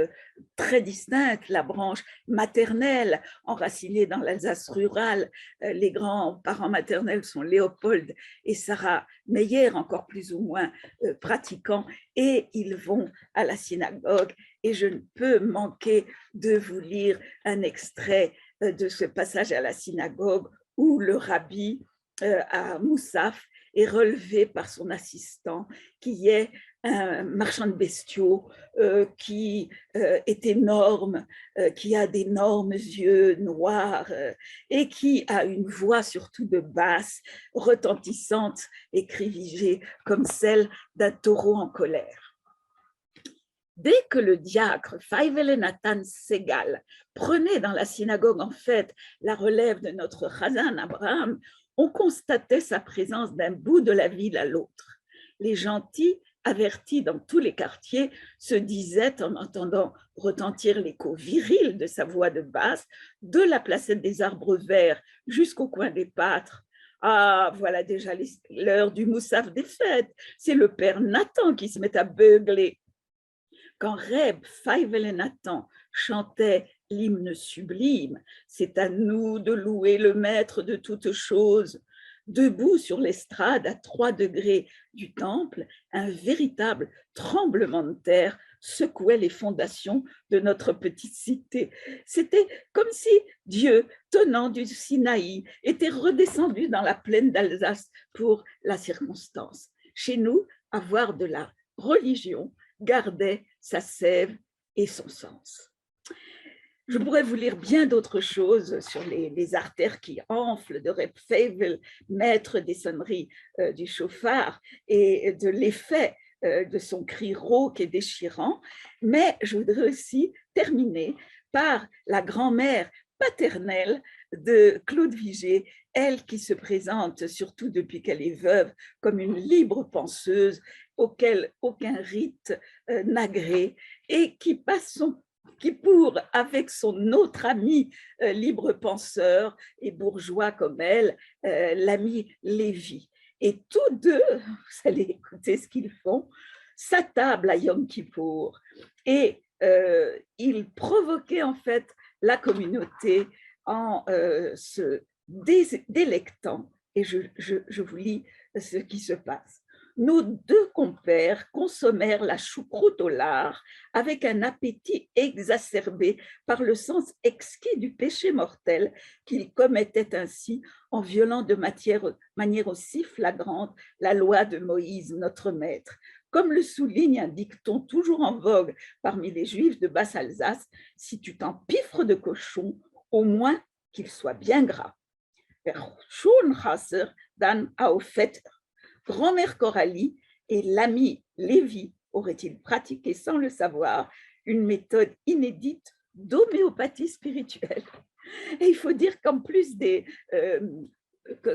très distinctes, la branche maternelle, enracinée dans l'Alsace rurale. Les grands-parents maternels sont Léopold et Sarah Meyer, encore plus ou moins pratiquants, et ils vont à la synagogue. Et je ne peux manquer de vous lire un extrait de ce passage à la synagogue où le rabbi à Moussaf est relevé par son assistant, qui est un marchand de bestiaux, qui est énorme, qui a d'énormes yeux noirs et qui a une voix surtout de basse, retentissante et crivigée comme celle d'un taureau en colère. Dès que le diacre Feivel Nathan Segal prenait dans la synagogue en fait la relève de notre Chazan Abraham, on constatait sa présence d'un bout de la ville à l'autre. Les gentils, avertis dans tous les quartiers, se disaient en entendant retentir l'écho viril de sa voix de basse, de la placette des Arbres Verts jusqu'au coin des Pâtres. Ah, voilà déjà l'heure du moussaf des fêtes, c'est le père Nathan qui se met à beugler. Quand Reb Feivel et Nathan chantaient l'hymne sublime, c'est à nous de louer le maître de toutes choses. Debout sur l'estrade à 3 degrés du temple, un véritable tremblement de terre secouait les fondations de notre petite cité. C'était comme si Dieu, tenant du Sinaï, était redescendu dans la plaine d'Alsace pour la circonstance. Chez nous, avoir de la religion gardait sa sève et son sens. Je pourrais vous lire bien d'autres choses sur les artères qui enflent de Reb Feivel, maître des sonneries du chauffard, et de l'effet de son cri rauque et déchirant, mais je voudrais aussi terminer par la grand-mère paternelle de Claude Vigée, elle qui se présente, surtout depuis qu'elle est veuve, comme une libre penseuse auquel aucun rite n'agrée et qui pour, avec son autre ami libre penseur et bourgeois comme elle, l'ami Lévy. Et tous deux, vous allez écouter ce qu'ils font, s'attablent à Yom Kippour et ils provoquaient en fait la communauté en se délectant. Et je vous lis ce qui se passe. Nos 2 compères consommèrent la choucroute au lard avec un appétit exacerbé par le sens exquis du péché mortel qu'ils commettaient ainsi en violant de manière aussi flagrante la loi de Moïse, notre maître. Comme le souligne un dicton toujours en vogue parmi les Juifs de Basse-Alsace, si tu t'empiffres de cochon, au moins qu'il soit bien gras. Grand-mère Coralie et l'ami Lévy auraient-ils pratiqué sans le savoir une méthode inédite d'homéopathie spirituelle. Et il faut dire qu'en plus des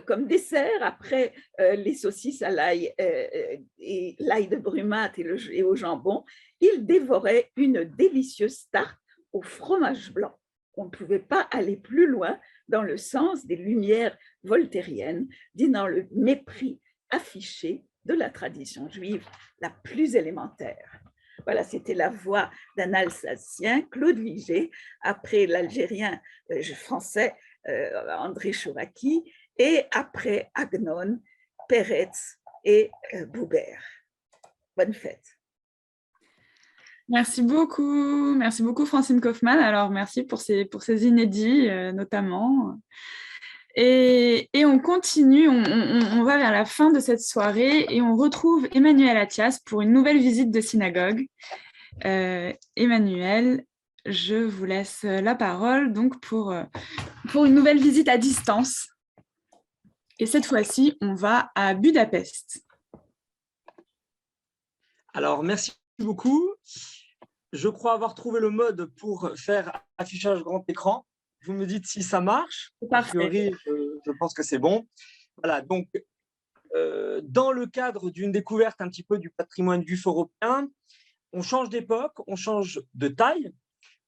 comme dessert, après les saucisses à l'ail et l'ail de Brumath et au jambon, il dévorait une délicieuse tarte au fromage blanc. On ne pouvait pas aller plus loin dans le sens des lumières voltairiennes, disant le mépris affiché de la tradition juive la plus élémentaire. Voilà, c'était la voix d'un Alsacien, Claude Vigée, après l'Algérien français André Chouraki, et après Agnon, Peretz et Boubert. Bonne fête. Merci beaucoup Francine Kaufmann. Alors merci pour ces inédits notamment. Et on continue, on va vers la fin de cette soirée et on retrouve Emmanuel Attias pour une nouvelle visite de synagogue. Emmanuel, je vous laisse la parole donc pour une nouvelle visite à distance. Et cette fois-ci, on va à Budapest. Alors, merci beaucoup. Je crois avoir trouvé le mode pour faire affichage grand écran. Vous me dites si ça marche. A priori, je pense que c'est bon. Voilà, donc, dans le cadre d'une découverte un petit peu du patrimoine juif européen, on change d'époque, on change de taille,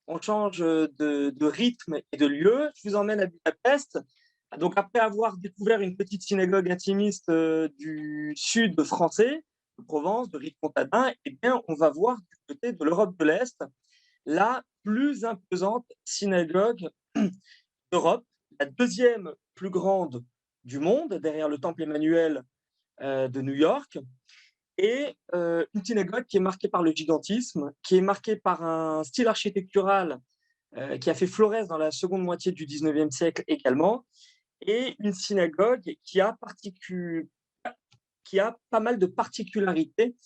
on change de rythme et de lieu. Je vous emmène à Budapest. Donc, après avoir découvert une petite synagogue intimiste du sud français, de Provence, de Rive-Contadin, eh bien, on va voir du côté de l'Europe de l'Est la plus imposante synagogue d'Europe, la deuxième plus grande du monde, derrière le Temple Emmanuel de New York, et une synagogue qui est marquée par le gigantisme, qui est marquée par un style architectural qui a fait florès dans la seconde moitié du 19e siècle également, et une synagogue qui a pas mal de particularités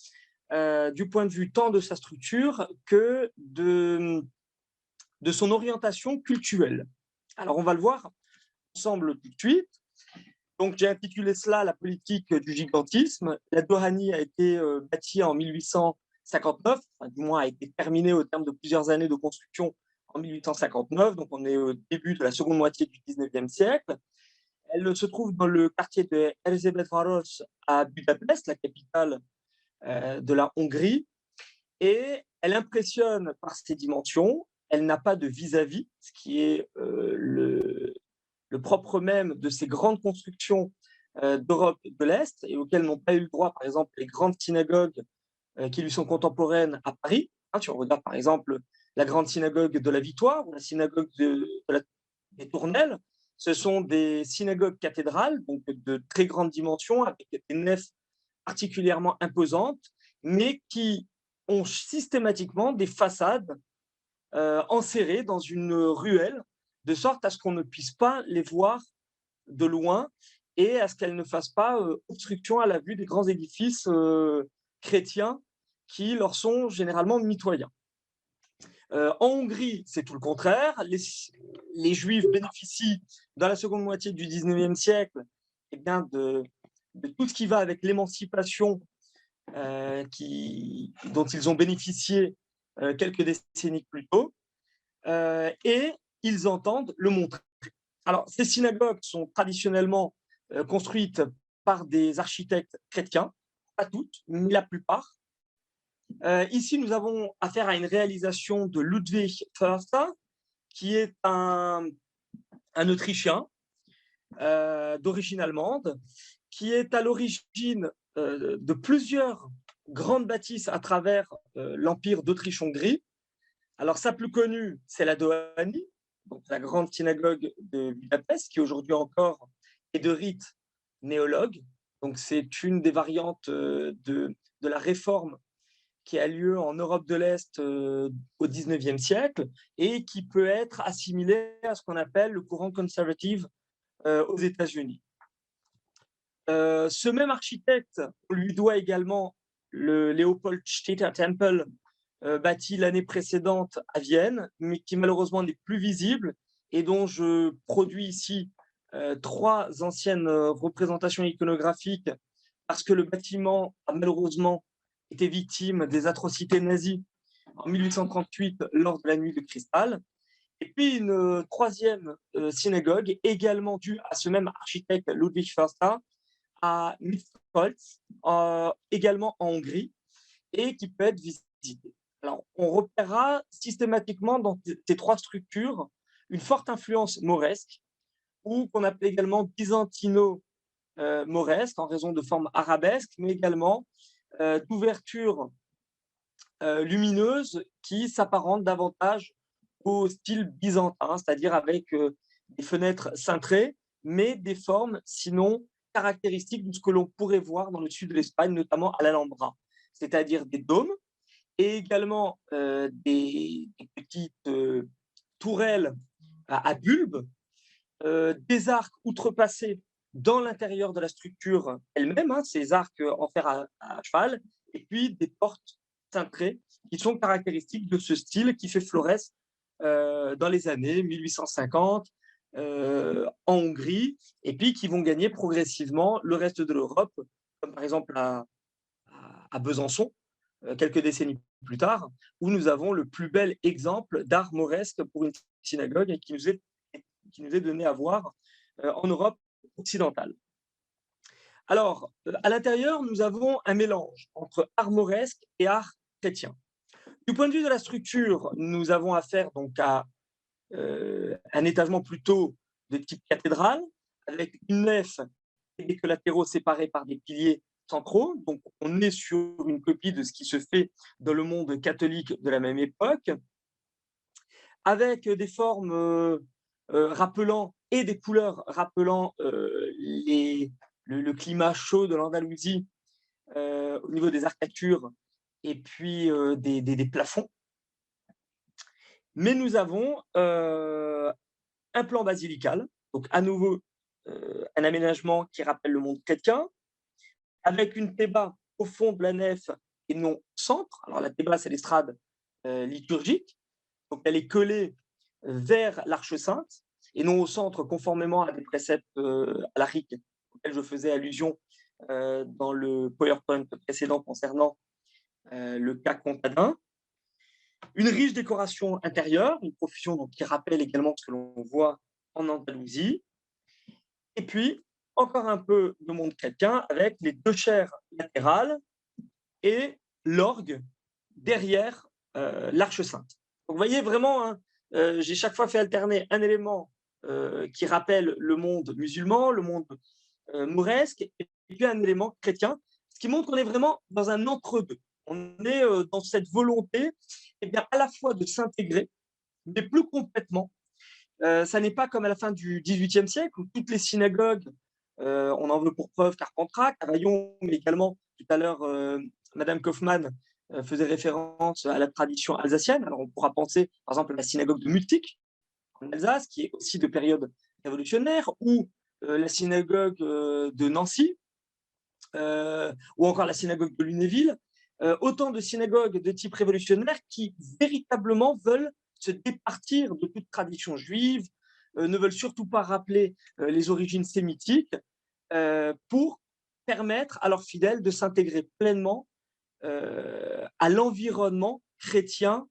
du point de vue tant de sa structure que de son orientation cultuelle. Alors, on va le voir ensemble tout de suite. Donc, j'ai intitulé cela la politique du gigantisme. La Dohani a été bâtie en 1859, enfin, du moins a été terminée au terme de plusieurs années de construction en 1859, donc on est au début de la seconde moitié du 19e siècle. Elle se trouve dans le quartier de Erzsébetváros à Budapest, la capitale de la Hongrie, et elle impressionne par ses dimensions. Elle n'a pas de vis-à-vis, ce qui est le propre même de ces grandes constructions d'Europe de l'Est et auxquelles n'ont pas eu le droit, par exemple, les grandes synagogues qui lui sont contemporaines à Paris. Si on regarde, par exemple, la grande synagogue de la Victoire ou la synagogue des Tournelles, ce sont des synagogues cathédrales, donc de très grande dimension, avec des nefs particulièrement imposantes, mais qui ont systématiquement des façades enserrées dans une ruelle, de sorte à ce qu'on ne puisse pas les voir de loin et à ce qu'elles ne fassent pas obstruction à la vue des grands édifices chrétiens qui leur sont généralement mitoyens. En Hongrie, c'est tout le contraire. Les Juifs bénéficient, dans la seconde moitié du 19e siècle, eh bien de tout ce qui va avec l'émancipation dont ils ont bénéficié quelques décennies plus tôt, et ils entendent le montrer. Alors, ces synagogues sont traditionnellement construites par des architectes chrétiens, pas toutes, mais la plupart. Ici, nous avons affaire à une réalisation de Ludwig Förster, qui est un Autrichien d'origine allemande, qui est à l'origine de plusieurs grandes bâtisses à travers l'Empire d'Autriche-Hongrie. Alors, sa plus connue, c'est la Dohani, donc la grande synagogue de Budapest, qui aujourd'hui encore est de rite néologue. Donc, c'est une des variantes de la réforme qui a lieu en Europe de l'Est au XIXe siècle et qui peut être assimilée à ce qu'on appelle le courant conservative aux États-Unis. Ce même architecte, on lui doit également le Leopoldstädter Tempel, bâti l'année précédente à Vienne, mais qui malheureusement n'est plus visible et dont je produis ici 3 anciennes représentations iconographiques parce que le bâtiment a malheureusement été victime des atrocités nazies en 1838 lors de la nuit de cristal. Et puis une troisième synagogue, également due à ce même architecte Ludwig Förster, à Miskolc, également en Hongrie, et qui peut être visitée. Alors, on repérera systématiquement dans ces trois structures une forte influence mauresque, ou qu'on appelle également byzantino-mauresque, en raison de formes arabesques, mais également d'ouvertures lumineuses qui s'apparentent davantage au style byzantin, c'est-à-dire avec des fenêtres cintrées, mais des formes sinon caractéristiques de ce que l'on pourrait voir dans le sud de l'Espagne, notamment à l'Alhambra, c'est-à-dire des dômes et également des petites tourelles à bulbes, des arcs outrepassés dans l'intérieur de la structure elle-même, hein, ces arcs en fer à cheval, et puis des portes cintrées qui sont caractéristiques de ce style qui fait florès dans les années 1850 en Hongrie, et puis qui vont gagner progressivement le reste de l'Europe, comme par exemple à Besançon, quelques décennies plus tard, où nous avons le plus bel exemple d'art mauresque pour une synagogue et qui nous est donné à voir en Europe occidentale. Alors, à l'intérieur, nous avons un mélange entre art mauresque et art chrétien. Du point de vue de la structure, nous avons affaire donc à un étagement plutôt de type cathédrale, avec une nef et des collatéraux séparés par des piliers centraux. Donc, on est sur une copie de ce qui se fait dans le monde catholique de la même époque, avec des formes rappelant et des couleurs rappelant le climat chaud de l'Andalousie au niveau des arcatures et puis des plafonds. Mais nous avons un plan basilical, donc à nouveau un aménagement qui rappelle le monde chrétien, avec une théba au fond de la nef et non au centre. Alors la théba, c'est l'estrade liturgique, donc elle est collée vers l'Arche Sainte et non au centre, conformément à des préceptes alariques auxquels je faisais allusion dans le PowerPoint précédent concernant le cas comtadin. Une riche décoration intérieure, une profusion donc, qui rappelle également ce que l'on voit en Andalousie. Et puis, encore un peu de monde chrétien avec les deux chaires latérales et l'orgue derrière l'Arche Sainte. Donc, vous voyez vraiment, hein, j'ai chaque fois fait alterner un élément qui rappelle le monde musulman, le monde mauresque, et puis un élément chrétien, ce qui montre qu'on est vraiment dans un entre-deux. On est dans cette volonté bien, à la fois de s'intégrer, mais plus complètement. Ça n'est pas comme à la fin du XVIIIe siècle, où toutes les synagogues, on en veut pour preuve Carpentras, Cavaillon, mais également tout à l'heure, Madame Kaufmann faisait référence à la tradition alsacienne. Alors on pourra penser par exemple à la synagogue de Mutig, en Alsace, qui est aussi de période révolutionnaire, ou la synagogue de Nancy, ou encore la synagogue de Lunéville. Autant de synagogues de type révolutionnaire qui véritablement veulent se départir de toute tradition juive, ne veulent surtout pas rappeler les origines sémitiques pour permettre à leurs fidèles de s'intégrer pleinement à l'environnement chrétien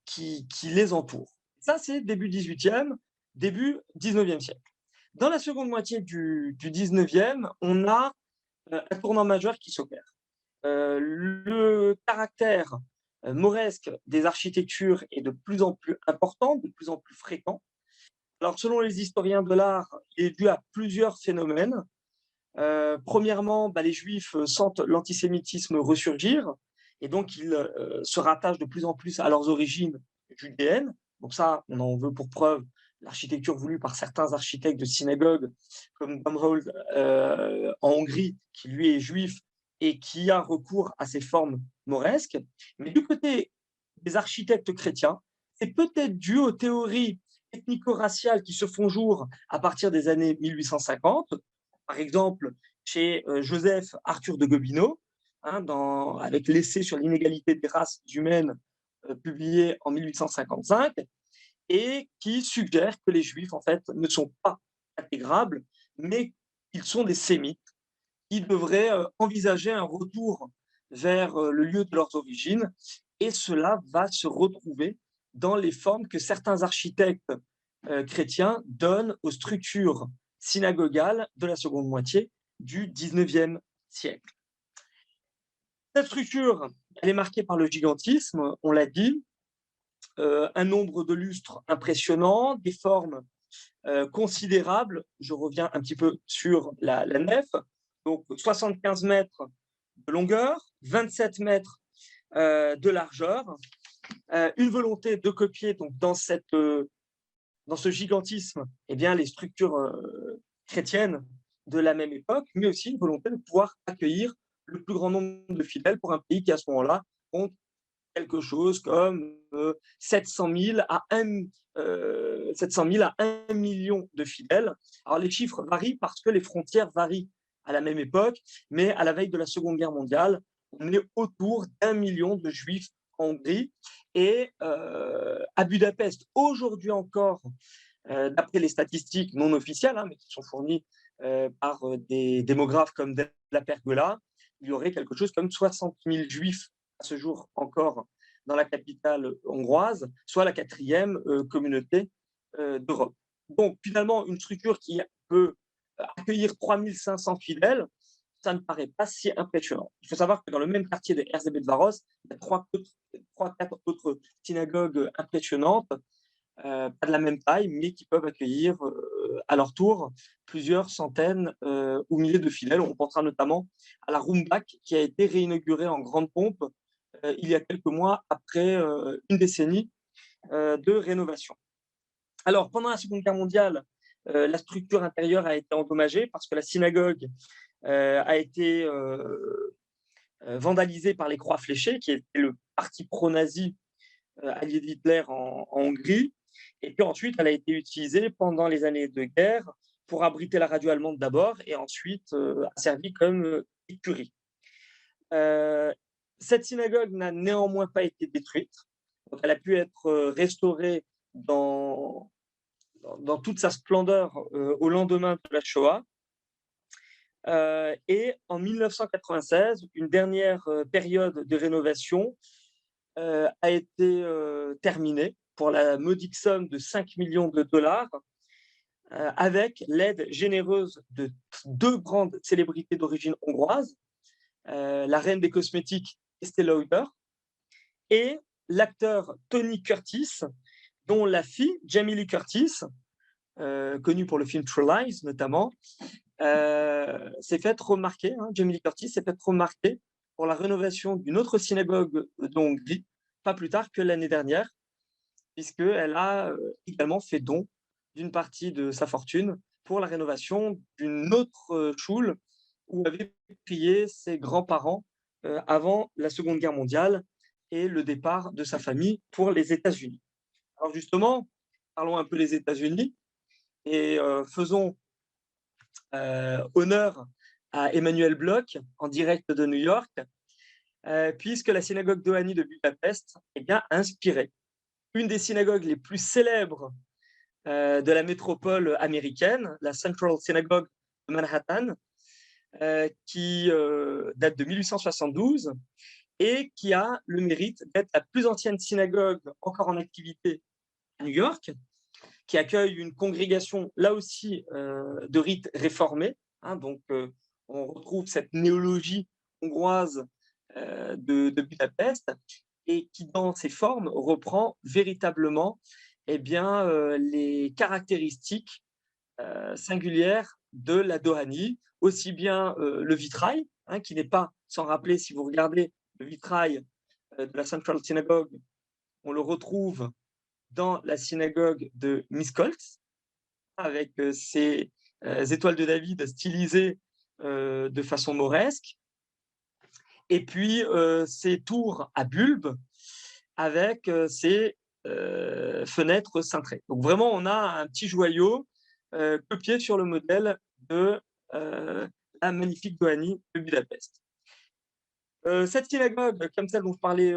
qui les entoure. Ça, c'est début 18e, début 19e siècle. Dans la seconde moitié du 19e, on a un tournant majeur qui s'opère. Le caractère mauresque des architectures est de plus en plus important, de plus en plus fréquent. Alors, selon les historiens de l'art, il est dû à plusieurs phénomènes. Premièrement, les Juifs sentent l'antisémitisme ressurgir et donc ils se rattachent de plus en plus à leurs origines judéennes. Donc ça, on en veut pour preuve l'architecture voulue par certains architectes de synagogues comme Domhold en Hongrie, qui lui est juif et qui a recours à ces formes mauresques. Mais du côté des architectes chrétiens, c'est peut-être dû aux théories ethnico-raciales qui se font jour à partir des années 1850. Par exemple, chez Joseph Arthur de Gobineau, avec l'essai sur l'inégalité des races humaines publié en 1855, et qui suggère que les Juifs, en fait, ne sont pas intégrables, mais qu'ils sont des sémites qui devraient envisager un retour vers le lieu de leurs origines, et cela va se retrouver dans les formes que certains architectes chrétiens donnent aux structures synagogales de la seconde moitié du XIXe siècle. Cette structure, elle est marquée par le gigantisme, on l'a dit, un nombre de lustres impressionnant, des formes considérables. Je reviens un petit peu sur la nef. Donc 75 mètres de longueur, 27 mètres de largeur, une volonté de copier donc, dans ce gigantisme eh bien, les structures chrétiennes de la même époque, mais aussi une volonté de pouvoir accueillir le plus grand nombre de fidèles pour un pays qui, à ce moment-là, compte quelque chose comme 700 000 à 1 million de fidèles. Alors, les chiffres varient parce que les frontières varient à la même époque, mais à la veille de la Seconde Guerre mondiale, on est autour d'1 million de juifs en Hongrie. Et à Budapest, aujourd'hui encore, d'après les statistiques non officielles, mais qui sont fournies par des démographes comme De la Pergola, il y aurait quelque chose comme 60 000 juifs à ce jour encore dans la capitale hongroise, soit la 4e communauté d'Europe. Donc finalement, une structure qui peut accueillir 3500 fidèles, ça ne paraît pas si impressionnant. Il faut savoir que dans le même quartier de Erzsébetváros, il y a 3-4 autres synagogues impressionnantes, pas de la même taille, mais qui peuvent accueillir à leur tour plusieurs centaines ou milliers de fidèles. On pensera notamment à la Rumbach, qui a été réinaugurée en grande pompe il y a quelques mois après une décennie de rénovation. Alors, pendant la Seconde Guerre mondiale, la structure intérieure a été endommagée parce que la synagogue a été vandalisée par les Croix fléchées, qui était le parti pro-nazi allié d'Hitler en Hongrie. Et puis ensuite, elle a été utilisée pendant les années de guerre pour abriter la radio allemande d'abord et ensuite a servi comme écurie. Cette synagogue n'a néanmoins pas été détruite. Donc, elle a pu être restaurée dans toute sa splendeur au lendemain de la Shoah. Et en 1996, une dernière période de rénovation a été terminée pour la modique somme de 5 millions de dollars, avec l'aide généreuse de 2 grandes célébrités d'origine hongroise, la reine des cosmétiques Estée Lauder et l'acteur Tony Curtis, dont la fille, Jamie Lee Curtis, connue pour le film True Lies notamment, s'est faite remarquer, Jamie Lee Curtis s'est faite remarquer pour la rénovation d'une autre synagogue de Hongrie, pas plus tard que l'année dernière, puisqu'elle a également fait don d'une partie de sa fortune pour la rénovation d'une autre choule où avaient prié ses grands-parents avant la Seconde Guerre mondiale et le départ de sa famille pour les États-Unis. Alors justement, parlons un peu des États-Unis et faisons honneur à Emmanuel Bloch en direct de New York, puisque la synagogue Dohany de Budapest a inspiré une des synagogues les plus célèbres de la métropole américaine, la Central Synagogue de Manhattan, qui date de 1872 et qui a le mérite d'être la plus ancienne synagogue encore en activité à New York, qui accueille une congrégation, là aussi, de rite réformé. Donc, on retrouve cette néologie hongroise de Budapest et qui, dans ses formes, reprend véritablement les caractéristiques singulières de la Dohany, aussi bien le vitrail, qui n'est pas sans rappeler, si vous regardez le vitrail de la Central Synagogue, on le retrouve dans la synagogue de Miskolc, avec ses étoiles de David stylisées de façon mauresque, et puis ses tours à bulbes avec ses fenêtres cintrées. Donc vraiment, on a un petit joyau copié sur le modèle de la magnifique Dohany de Budapest. Cette synagogue, comme celle dont je parlais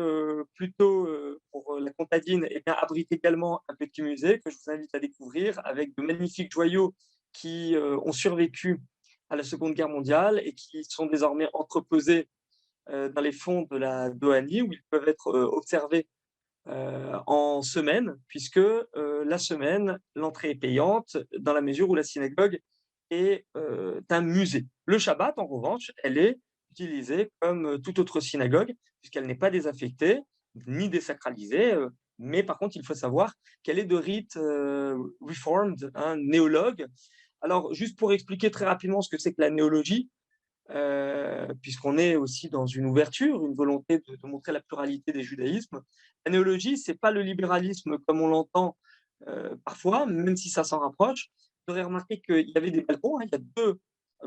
plus tôt pour la Comtadine, abrite également un petit musée que je vous invite à découvrir avec de magnifiques joyaux qui ont survécu à la Seconde Guerre mondiale et qui sont désormais entreposés dans les fonds de la Dohany, où ils peuvent être observés en semaine, puisque la semaine, l'entrée est payante dans la mesure où la synagogue est un musée. Le Shabbat, en revanche, elle est utilisée comme toute autre synagogue, puisqu'elle n'est pas désaffectée ni désacralisée, mais par contre, il faut savoir qu'elle est de rite reformed, néologue. Alors, juste pour expliquer très rapidement ce que c'est que la néologie, puisqu'on est aussi dans une ouverture, une volonté de montrer la pluralité des judaïsmes. La néologie, ce n'est pas le libéralisme comme on l'entend parfois, même si ça s'en rapproche. Vous aurez remarqué qu'il y avait des balcons, il y a 2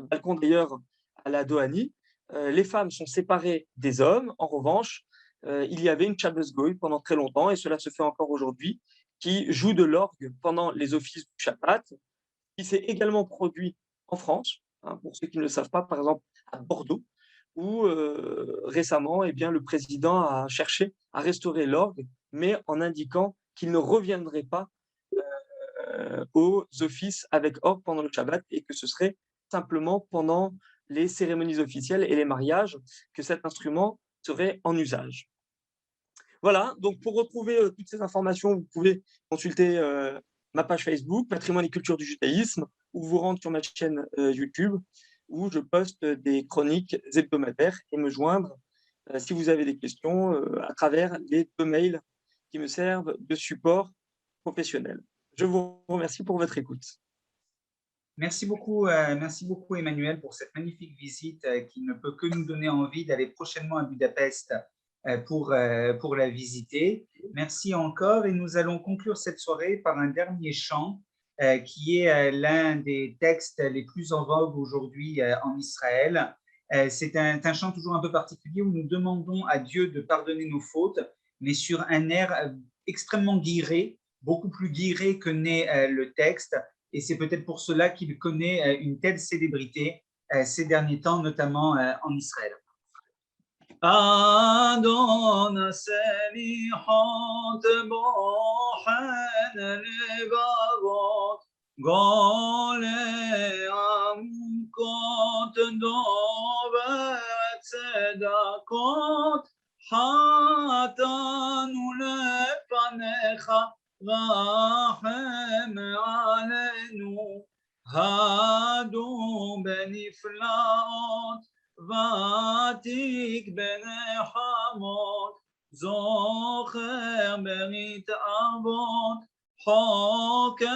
balcons d'ailleurs à la Dohani. Les femmes sont séparées des hommes. En revanche, il y avait une Shabbos Goy pendant très longtemps, et cela se fait encore aujourd'hui, qui joue de l'orgue pendant les offices du Shabbat, qui s'est également produit en France, pour ceux qui ne le savent pas, par exemple à Bordeaux, où récemment, eh bien, le président a cherché à restaurer l'orgue, mais en indiquant qu'il ne reviendrait pas aux offices avec orgue pendant le Shabbat et que ce serait simplement pendant les cérémonies officielles et les mariages que cet instrument serait en usage. Voilà, donc pour retrouver toutes ces informations, vous pouvez consulter ma page Facebook, Patrimoine et culture du judaïsme, ou vous rendre sur ma chaîne YouTube, où je poste des chroniques hebdomadaires, et me joindre, si vous avez des questions, à travers les 2 mails qui me servent de support professionnel. Je vous remercie pour votre écoute. Merci beaucoup Emmanuel pour cette magnifique visite qui ne peut que nous donner envie d'aller prochainement à Budapest pour la visiter. Merci encore, et nous allons conclure cette soirée par un dernier chant qui est l'un des textes les plus en vogue aujourd'hui en Israël. C'est un chant toujours un peu particulier où nous demandons à Dieu de pardonner nos fautes, mais sur un air extrêmement guiré, beaucoup plus guiré que n'est le texte, et c'est peut-être pour cela qu'il connaît une telle célébrité ces derniers temps, notamment en Israël. Adon selichot bochen levavot gole amkot dovet tzedakot hatanu lefanecha rachem alenu hadu beniflaot ותיק בנחמות, זוכר ברית אבות, חוקר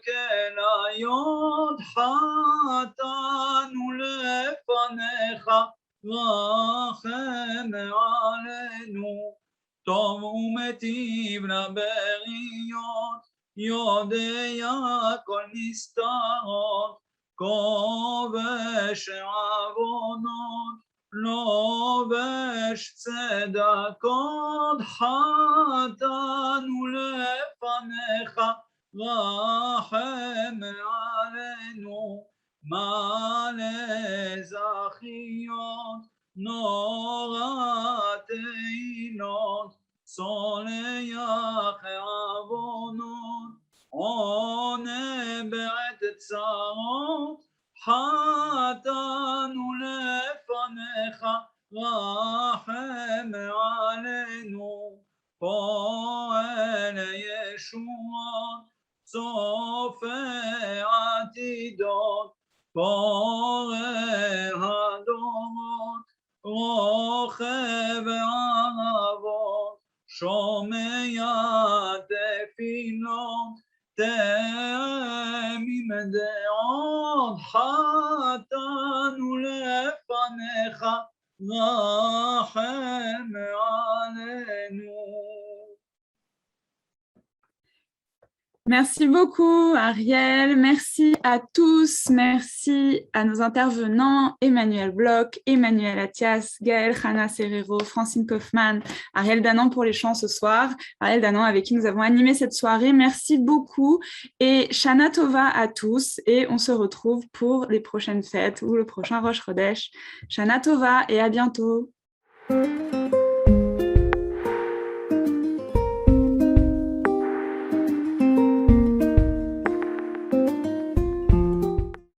כליות, חטאנו לפניך, רחם עלינו, טוב ומטיב לבריות, יודע כל נסתרות, כובש עוונות, לובש צדקות, חטאנו לפניך, רחם עלינו, מלא זכיות, נורא תהילות, סולח עוונות, עונה בעת צרות, חטאנו לפניך, רחם עלינו, פועל ישועות, צופה עתידות, פורא הדורות, רוכב אהבות, שומע תפילות, תמים דעות, חטאנו לפניך, רחם עלינו. Merci beaucoup Ariel, merci à tous, merci à nos intervenants Emmanuel Bloch, Emmanuel Attias, Gaël Hana Serrero, Francine Kaufmann, Ariel Danan pour les chants ce soir, Ariel Danan avec qui nous avons animé cette soirée, merci beaucoup et Shana Tova à tous, et on se retrouve pour les prochaines fêtes ou le prochain Rosh Chodesh. Shana Tova et à bientôt.